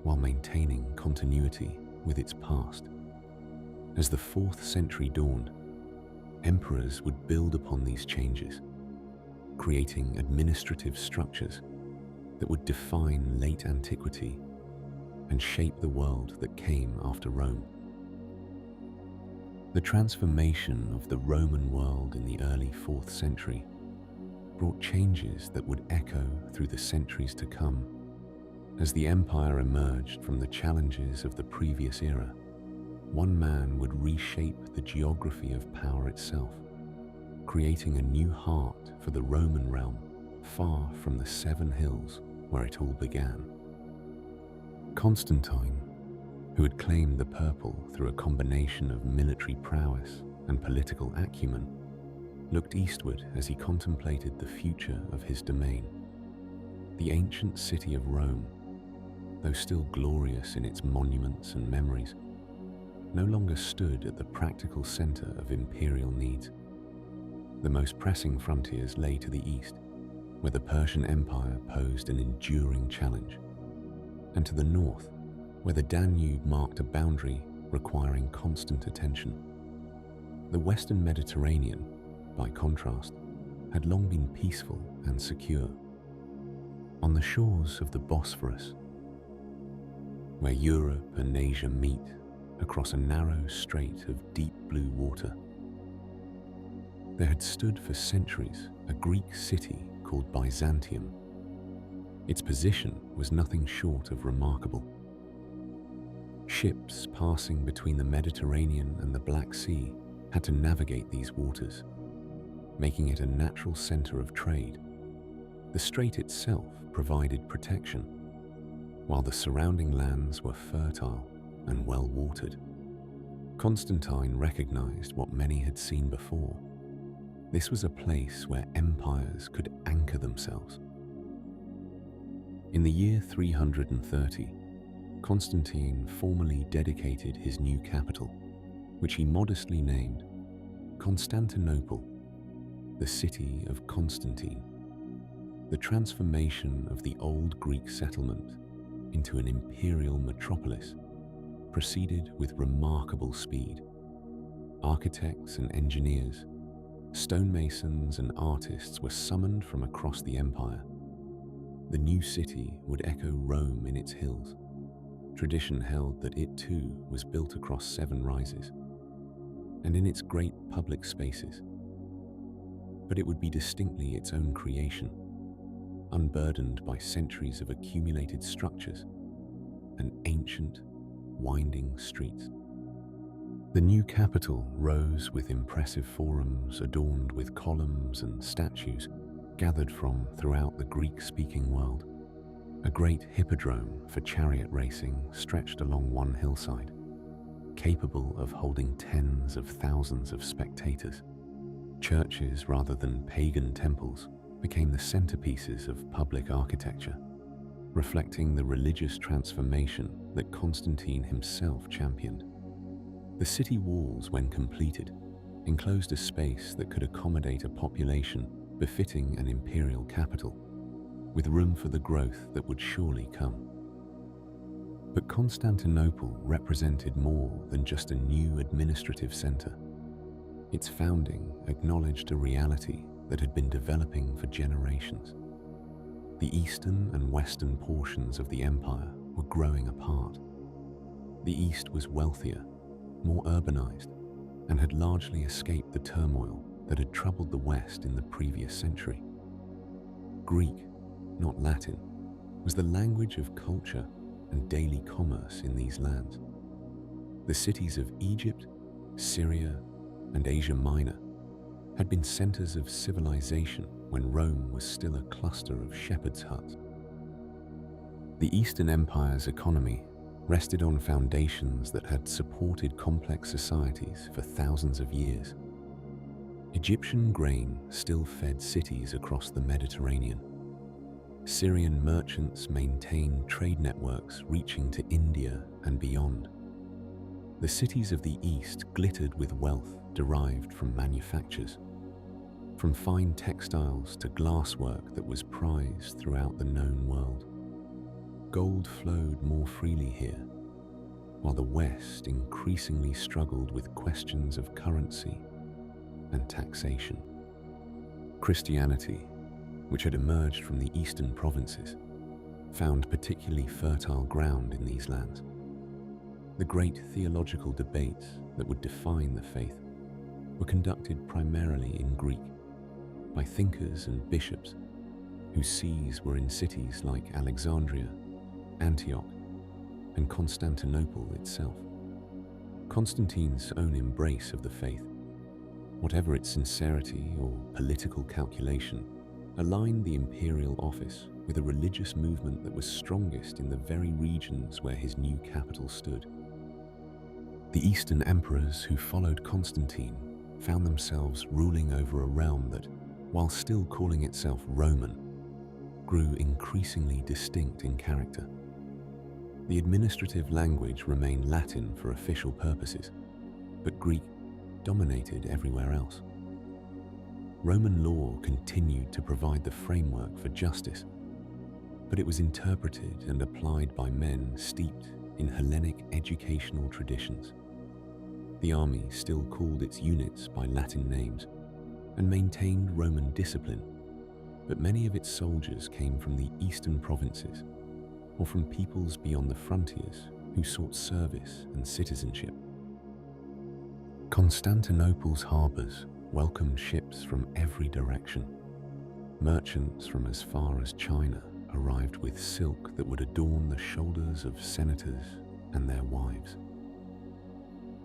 while maintaining continuity with its past. As the 4th century dawned, emperors would build upon these changes, creating administrative structures that would define late antiquity and shape the world that came after Rome. The transformation of the Roman world in the early 4th century brought changes that would echo through the centuries to come. As the empire emerged from the challenges of the previous era, one man would reshape the geography of power itself, creating a new heart for the Roman realm, far from the 7 hills where it all began. Constantine, who had claimed the purple through a combination of military prowess and political acumen, looked eastward as he contemplated the future of his domain. The ancient city of Rome, though still glorious in its monuments and memories, no longer stood at the practical center of imperial needs. The most pressing frontiers lay to the east, where the Persian Empire posed an enduring challenge, and to the north, where the Danube marked a boundary requiring constant attention. The Western Mediterranean, by contrast, had long been peaceful and secure. On the shores of the Bosphorus, where Europe and Asia meet across a narrow strait of deep blue water, there had stood for centuries a Greek city called Byzantium. Its position was nothing short of remarkable. Ships passing between the Mediterranean and the Black Sea had to navigate these waters, making it a natural center of trade. The strait itself provided protection, while the surrounding lands were fertile and well watered. Constantine recognized what many had seen before. This was a place where empires could anchor themselves. In the year 330, Constantine formally dedicated his new capital, which he modestly named Constantinople, the city of Constantine. The transformation of the old Greek settlement into an imperial metropolis proceeded with remarkable speed. Architects and engineers, stonemasons and artists were summoned from across the empire. The new city would echo Rome in its hills. Tradition held that it too was built across 7 rises, and in its great public spaces. But it would be distinctly its own creation, unburdened by centuries of accumulated structures and ancient, winding streets. The new capital rose with impressive forums adorned with columns and statues gathered from throughout the Greek-speaking world. A great hippodrome for chariot racing stretched along one hillside, capable of holding tens of thousands of spectators. Churches rather than pagan temples became the centerpieces of public architecture, reflecting the religious transformation that Constantine himself championed. The city walls, when completed, enclosed a space that could accommodate a population befitting an imperial capital, with room for the growth that would surely come. But Constantinople represented more than just a new administrative center. Its founding acknowledged a reality that had been developing for generations. The eastern and western portions of the empire were growing apart. The east was wealthier, more urbanized, and had largely escaped the turmoil that had troubled the West in the previous century. Greek, not Latin, was the language of culture and daily commerce in these lands. The cities of Egypt, Syria, and Asia Minor had been centers of civilization when Rome was still a cluster of shepherds' huts. The Eastern Empire's economy rested on foundations that had supported complex societies for thousands of years. Egyptian grain still fed cities across the Mediterranean. Syrian merchants maintained trade networks reaching to India and beyond. The cities of the East glittered with wealth derived from manufactures, from fine textiles to glasswork that was prized throughout the known world. Gold flowed more freely here, while the West increasingly struggled with questions of currency and taxation. Christianity, which had emerged from the eastern provinces, found particularly fertile ground in these lands. The great theological debates that would define the faith were conducted primarily in Greek by thinkers and bishops whose sees were in cities like Alexandria, Antioch, and Constantinople itself. Constantine's own embrace of the faith, whatever its sincerity or political calculation, aligned the imperial office with a religious movement that was strongest in the very regions where his new capital stood. The Eastern emperors who followed Constantine found themselves ruling over a realm that, while still calling itself Roman, grew increasingly distinct in character. The administrative language remained Latin for official purposes, but Greek dominated everywhere else. Roman law continued to provide the framework for justice, but it was interpreted and applied by men steeped in Hellenic educational traditions. The army still called its units by Latin names and maintained Roman discipline, but many of its soldiers came from the eastern provinces or from peoples beyond the frontiers who sought service and citizenship. Constantinople's harbors welcomed ships from every direction. Merchants from as far as China arrived with silk that would adorn the shoulders of senators and their wives.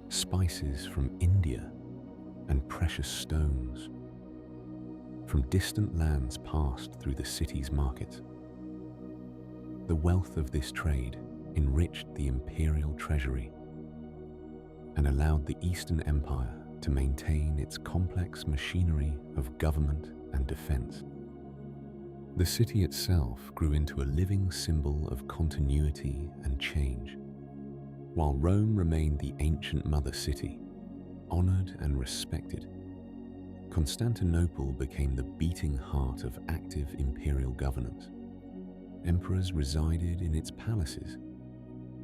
Spices from India and precious stones from distant lands passed through the city's markets. The wealth of this trade enriched the imperial treasury and allowed the Eastern Empire to maintain its complex machinery of government and defense. The city itself grew into a living symbol of continuity and change. While Rome remained the ancient mother city, honored and respected, Constantinople became the beating heart of active imperial governance. Emperors resided in its palaces,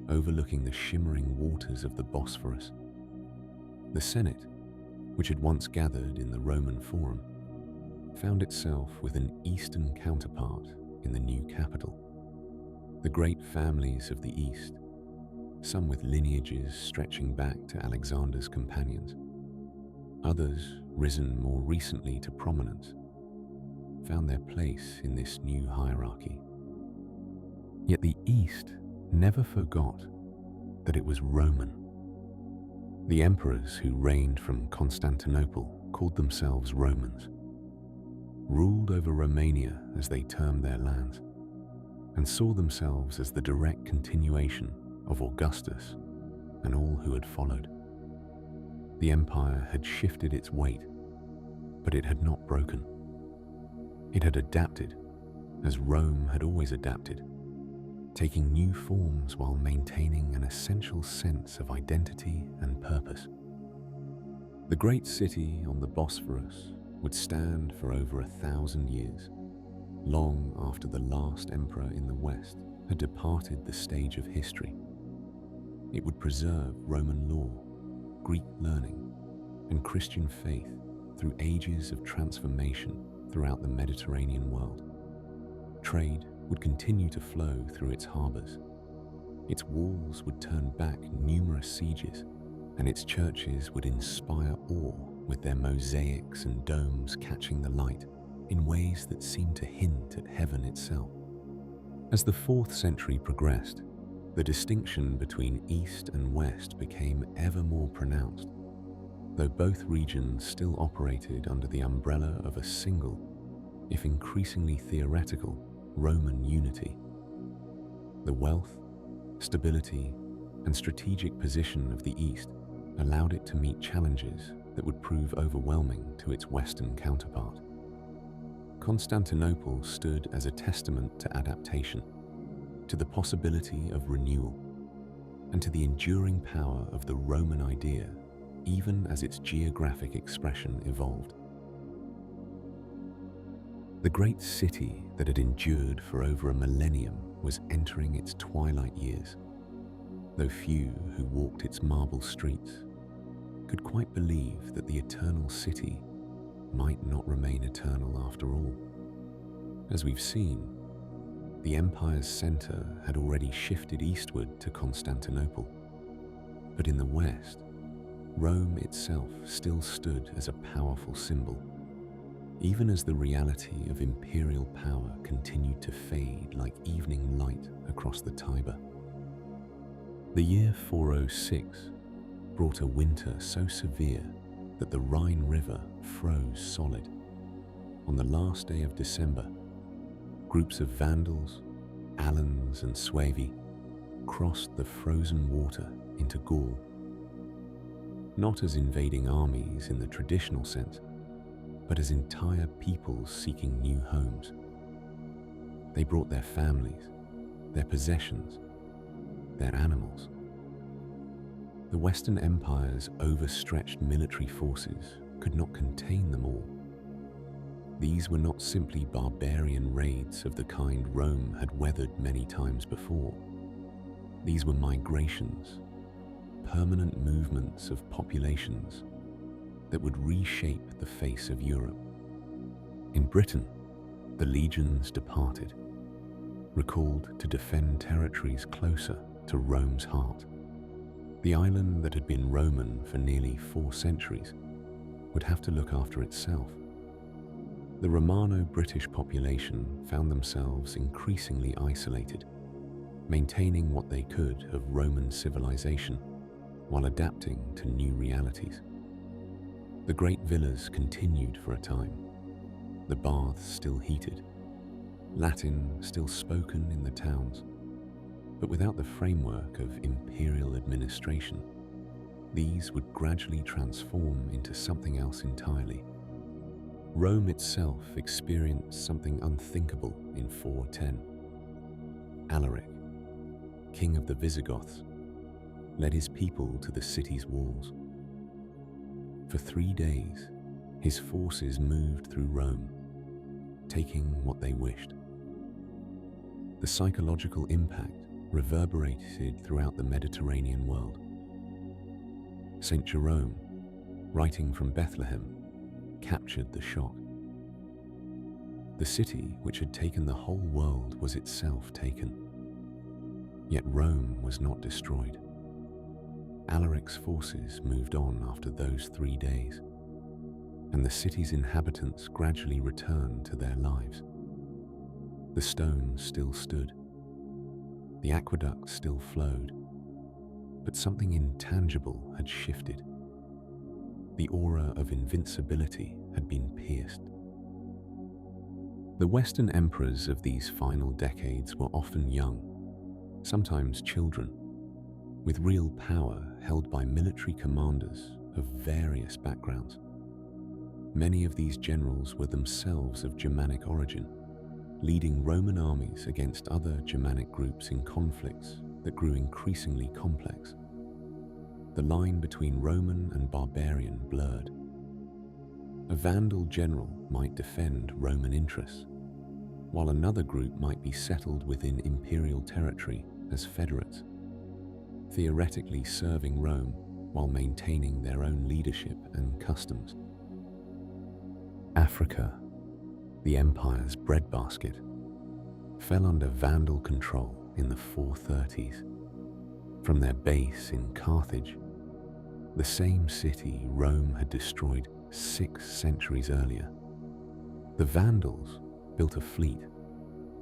overlooking the shimmering waters of the Bosphorus. The Senate, which had once gathered in the Roman Forum, found itself with an Eastern counterpart in the new capital. The great families of the East, some with lineages stretching back to Alexander's companions, others risen more recently to prominence, found their place in this new hierarchy. Yet the East never forgot that it was Roman. The emperors who reigned from Constantinople called themselves Romans, ruled over Romania as they termed their lands, and saw themselves as the direct continuation of Augustus and all who had followed. The empire had shifted its weight, but it had not broken. It had adapted, as Rome had always adapted, taking new forms while maintaining an essential sense of identity and purpose. The great city on the Bosphorus would stand for over 1,000 years, long after the last emperor in the West had departed the stage of history. It would preserve Roman law, Greek learning, and Christian faith through ages of transformation throughout the Mediterranean world. Trade would continue to flow through its harbors. Its walls would turn back numerous sieges, and its churches would inspire awe with their mosaics and domes catching the light in ways that seemed to hint at heaven itself. As the 4th century progressed, the distinction between East and West became ever more pronounced, though both regions still operated under the umbrella of a single, if increasingly theoretical, Roman unity. The wealth, stability, and strategic position of the East allowed it to meet challenges that would prove overwhelming to its Western counterpart. Constantinople stood as a testament to adaptation, to the possibility of renewal. and to the enduring power of the Roman idea, even as its geographic expression evolved. The great city that had endured for over a millennium was entering its twilight years, though few who walked its marble streets could quite believe that the eternal city might not remain eternal after all. As we've seen, the empire's center had already shifted eastward to Constantinople, but in the west, Rome itself still stood as a powerful symbol, even as the reality of imperial power continued to fade like evening light across the Tiber. The year 406 brought a winter so severe that the Rhine River froze solid. On the last day of December, groups of Vandals, Alans and Suevi crossed the frozen water into Gaul, not as invading armies in the traditional sense, but as entire peoples seeking new homes. They brought their families, their possessions, their animals. The Western Empire's overstretched military forces could not contain them all. These were not simply barbarian raids of the kind Rome had weathered many times before. These were migrations, permanent movements of populations that would reshape the face of Europe. In Britain, the legions departed, recalled to defend territories closer to Rome's heart. The island that had been Roman for nearly 4 centuries would have to look after itself. The Romano-British population found themselves increasingly isolated, maintaining what they could of Roman civilization while adapting to new realities. The great villas continued for a time, the baths still heated, Latin still spoken in the towns, but without the framework of imperial administration, these would gradually transform into something else entirely. Rome itself experienced something unthinkable in 410. Alaric, king of the Visigoths, led his people to the city's walls. For 3 days, his forces moved through Rome, taking what they wished. The psychological impact reverberated throughout the Mediterranean world. St. Jerome, writing from Bethlehem, captured the shock. The city which had taken the whole world was itself taken. Yet Rome was not destroyed. Alaric's forces moved on after those 3 days, and the city's inhabitants gradually returned to their lives. The stones still stood, the aqueducts still flowed, but something intangible had shifted. The aura of invincibility had been pierced. The Western emperors of these final decades were often young, sometimes children, with real power held by military commanders of various backgrounds. Many of these generals were themselves of Germanic origin, leading Roman armies against other Germanic groups in conflicts that grew increasingly complex. The line between Roman and barbarian blurred. A Vandal general might defend Roman interests, while another group might be settled within imperial territory as federates, theoretically serving Rome while maintaining their own leadership and customs. Africa, the empire's breadbasket, fell under Vandal control in the 430s. From their base in Carthage, the same city Rome had destroyed 6 centuries earlier, the Vandals built a fleet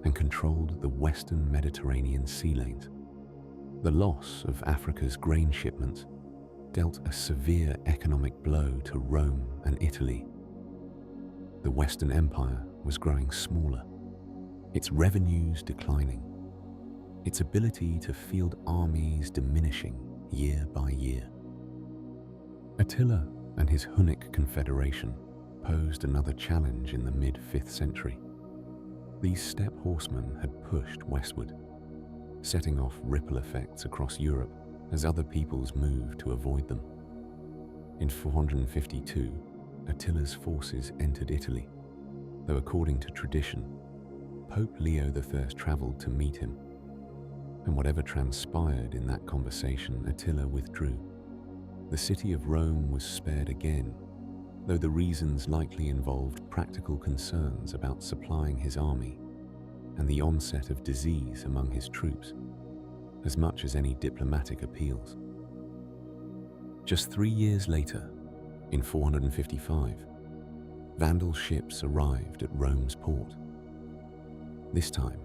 and controlled the western Mediterranean sea lanes. The loss of Africa's grain shipments dealt a severe economic blow to Rome and Italy. The Western Empire was growing smaller, its revenues declining, its ability to field armies diminishing year by year. Attila and his Punic confederation posed another challenge in the mid-5th century. These steppe horsemen had pushed westward, setting off ripple effects across Europe as other peoples moved to avoid them. In 452, Attila's forces entered Italy, though according to tradition, Pope Leo I travelled to meet him, and whatever transpired in that conversation, Attila withdrew. The city of Rome was spared again, though the reasons likely involved practical concerns about supplying his army and the onset of disease among his troops, as much as any diplomatic appeals. Just 3 years later, in 455, Vandal ships arrived at Rome's port. This time,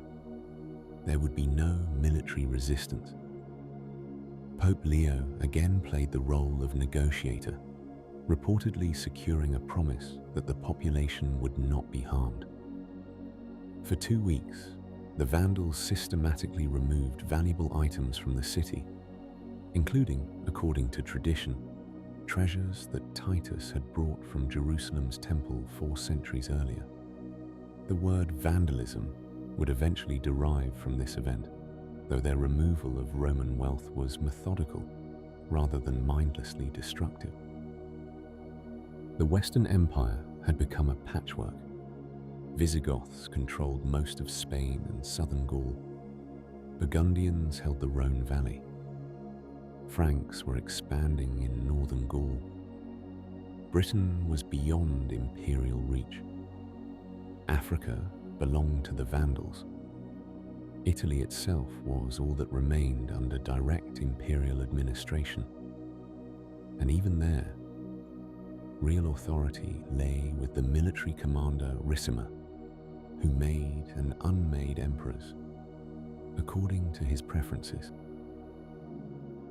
there would be no military resistance. Pope Leo again played the role of negotiator, reportedly securing a promise that the population would not be harmed. For 2 weeks, the Vandals systematically removed valuable items from the city, including, according to tradition, treasures that Titus had brought from Jerusalem's temple 4 centuries earlier. The word vandalism would eventually derive from this event, though their removal of Roman wealth was methodical rather than mindlessly destructive. The Western Empire had become a patchwork. Visigoths controlled most of Spain and southern Gaul. Burgundians held the Rhone Valley. Franks were expanding in northern Gaul. Britain was beyond imperial reach. Africa belonged to the Vandals. Italy itself was all that remained under direct imperial administration. And even there, real authority lay with the military commander Ricimer, who made and unmade emperors, according to his preferences.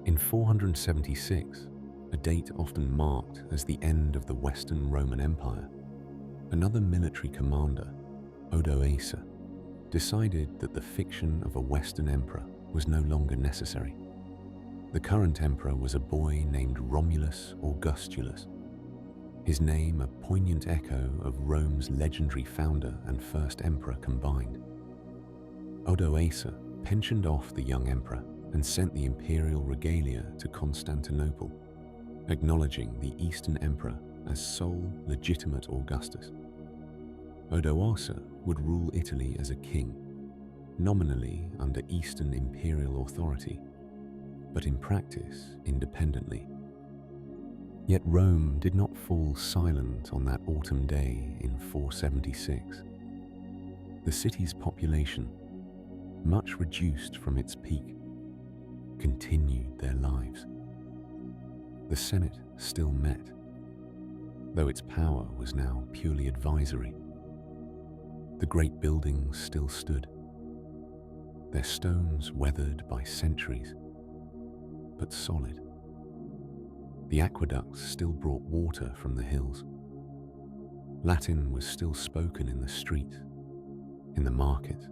In 476, a date often marked as the end of the Western Roman Empire, another military commander, Odoacer, decided that the fiction of a Western emperor was no longer necessary. The current emperor was a boy named Romulus Augustulus, his name a poignant echo of Rome's legendary founder and first emperor combined. Odoacer pensioned off the young emperor and sent the imperial regalia to Constantinople, acknowledging the Eastern emperor as sole legitimate Augustus. Odoacer would rule Italy as a king, nominally under Eastern imperial authority, but in practice independently. Yet Rome did not fall silent on that autumn day in 476. The city's population, much reduced from its peak, continued their lives. The Senate still met, though its power was now purely advisory. The great buildings still stood, their stones weathered by centuries, but solid. The aqueducts still brought water from the hills. Latin was still spoken in the street, in the market,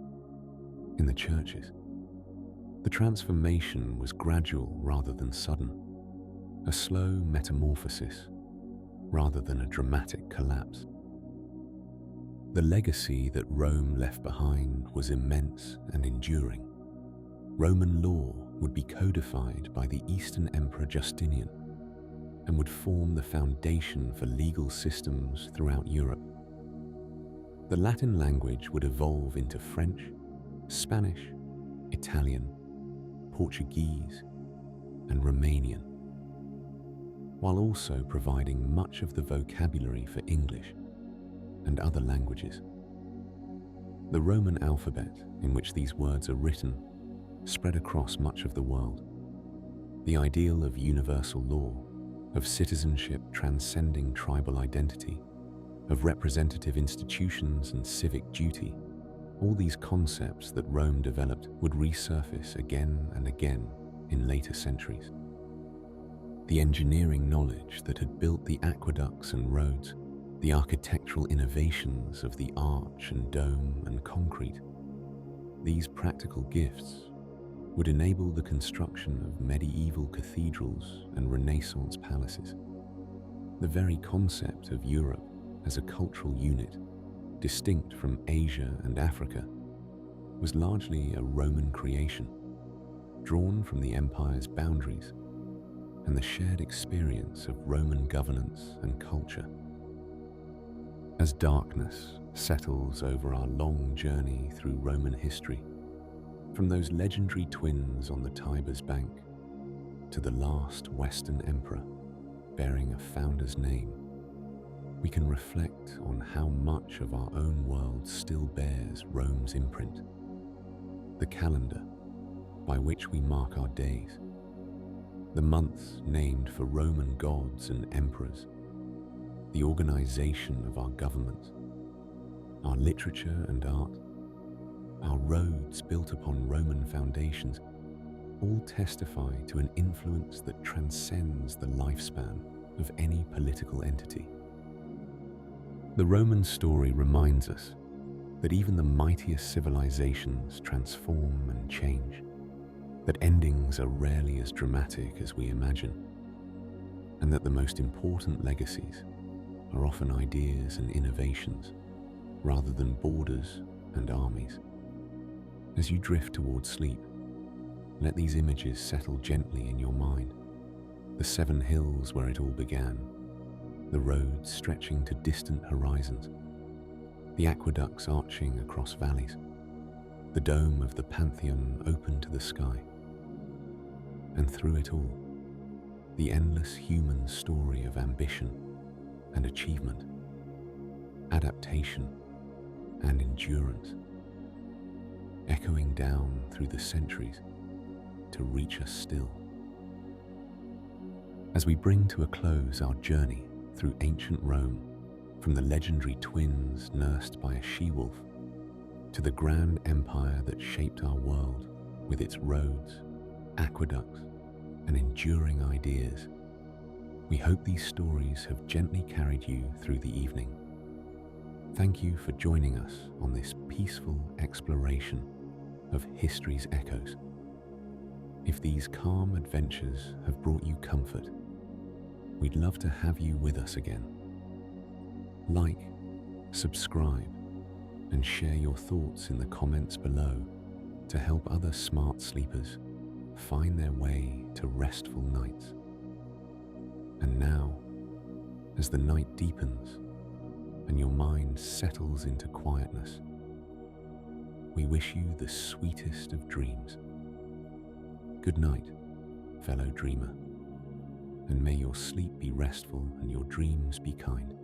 in the churches. The transformation was gradual rather than sudden, a slow metamorphosis rather than a dramatic collapse. The legacy that Rome left behind was immense and enduring. Roman law would be codified by the Eastern Emperor Justinian and would form the foundation for legal systems throughout Europe. The Latin language would evolve into French, Spanish, Italian, Portuguese, and Romanian, while also providing much of the vocabulary for English and other languages. The Roman alphabet, in which these words are written, spread across much of the world. The ideal of universal law, of citizenship transcending tribal identity, of representative institutions and civic duty, all these concepts that Rome developed would resurface again and again in later centuries. The engineering knowledge that had built the aqueducts and roads, the architectural innovations of the arch and dome and concrete, these practical gifts would enable the construction of medieval cathedrals and Renaissance palaces. The very concept of Europe as a cultural unit, distinct from Asia and Africa, was largely a Roman creation, drawn from the empire's boundaries and the shared experience of Roman governance and culture. As darkness settles over our long journey through Roman history, from those legendary twins on the Tiber's bank to the last Western emperor bearing a founder's name, we can reflect on how much of our own world still bears Rome's imprint. The calendar by which we mark our days, the months named for Roman gods and emperors, the organization of our government, our literature and art, our roads built upon Roman foundations, all testify to an influence that transcends the lifespan of any political entity. The Roman story reminds us that even the mightiest civilizations transform and change, that endings are rarely as dramatic as we imagine, and that the most important legacies are often ideas and innovations rather than borders and armies. As you drift towards sleep, let these images settle gently in your mind. The 7 hills where it all began, the roads stretching to distant horizons, the aqueducts arching across valleys, the dome of the Pantheon open to the sky. And through it all, the endless human story of ambition and achievement, adaptation and endurance, echoing down through the centuries to reach us still. As we bring to a close our journey through ancient Rome, from the legendary twins nursed by a she-wolf to the grand empire that shaped our world with its roads, aqueducts, and enduring ideas, we hope these stories have gently carried you through the evening. Thank you for joining us on this peaceful exploration of history's echoes. If these calm adventures have brought you comfort, we'd love to have you with us again. Like, subscribe, and share your thoughts in the comments below to help other smart sleepers find their way to restful nights. And now, as the night deepens and your mind settles into quietness, we wish you the sweetest of dreams. Good night, fellow dreamer, and may your sleep be restful and your dreams be kind.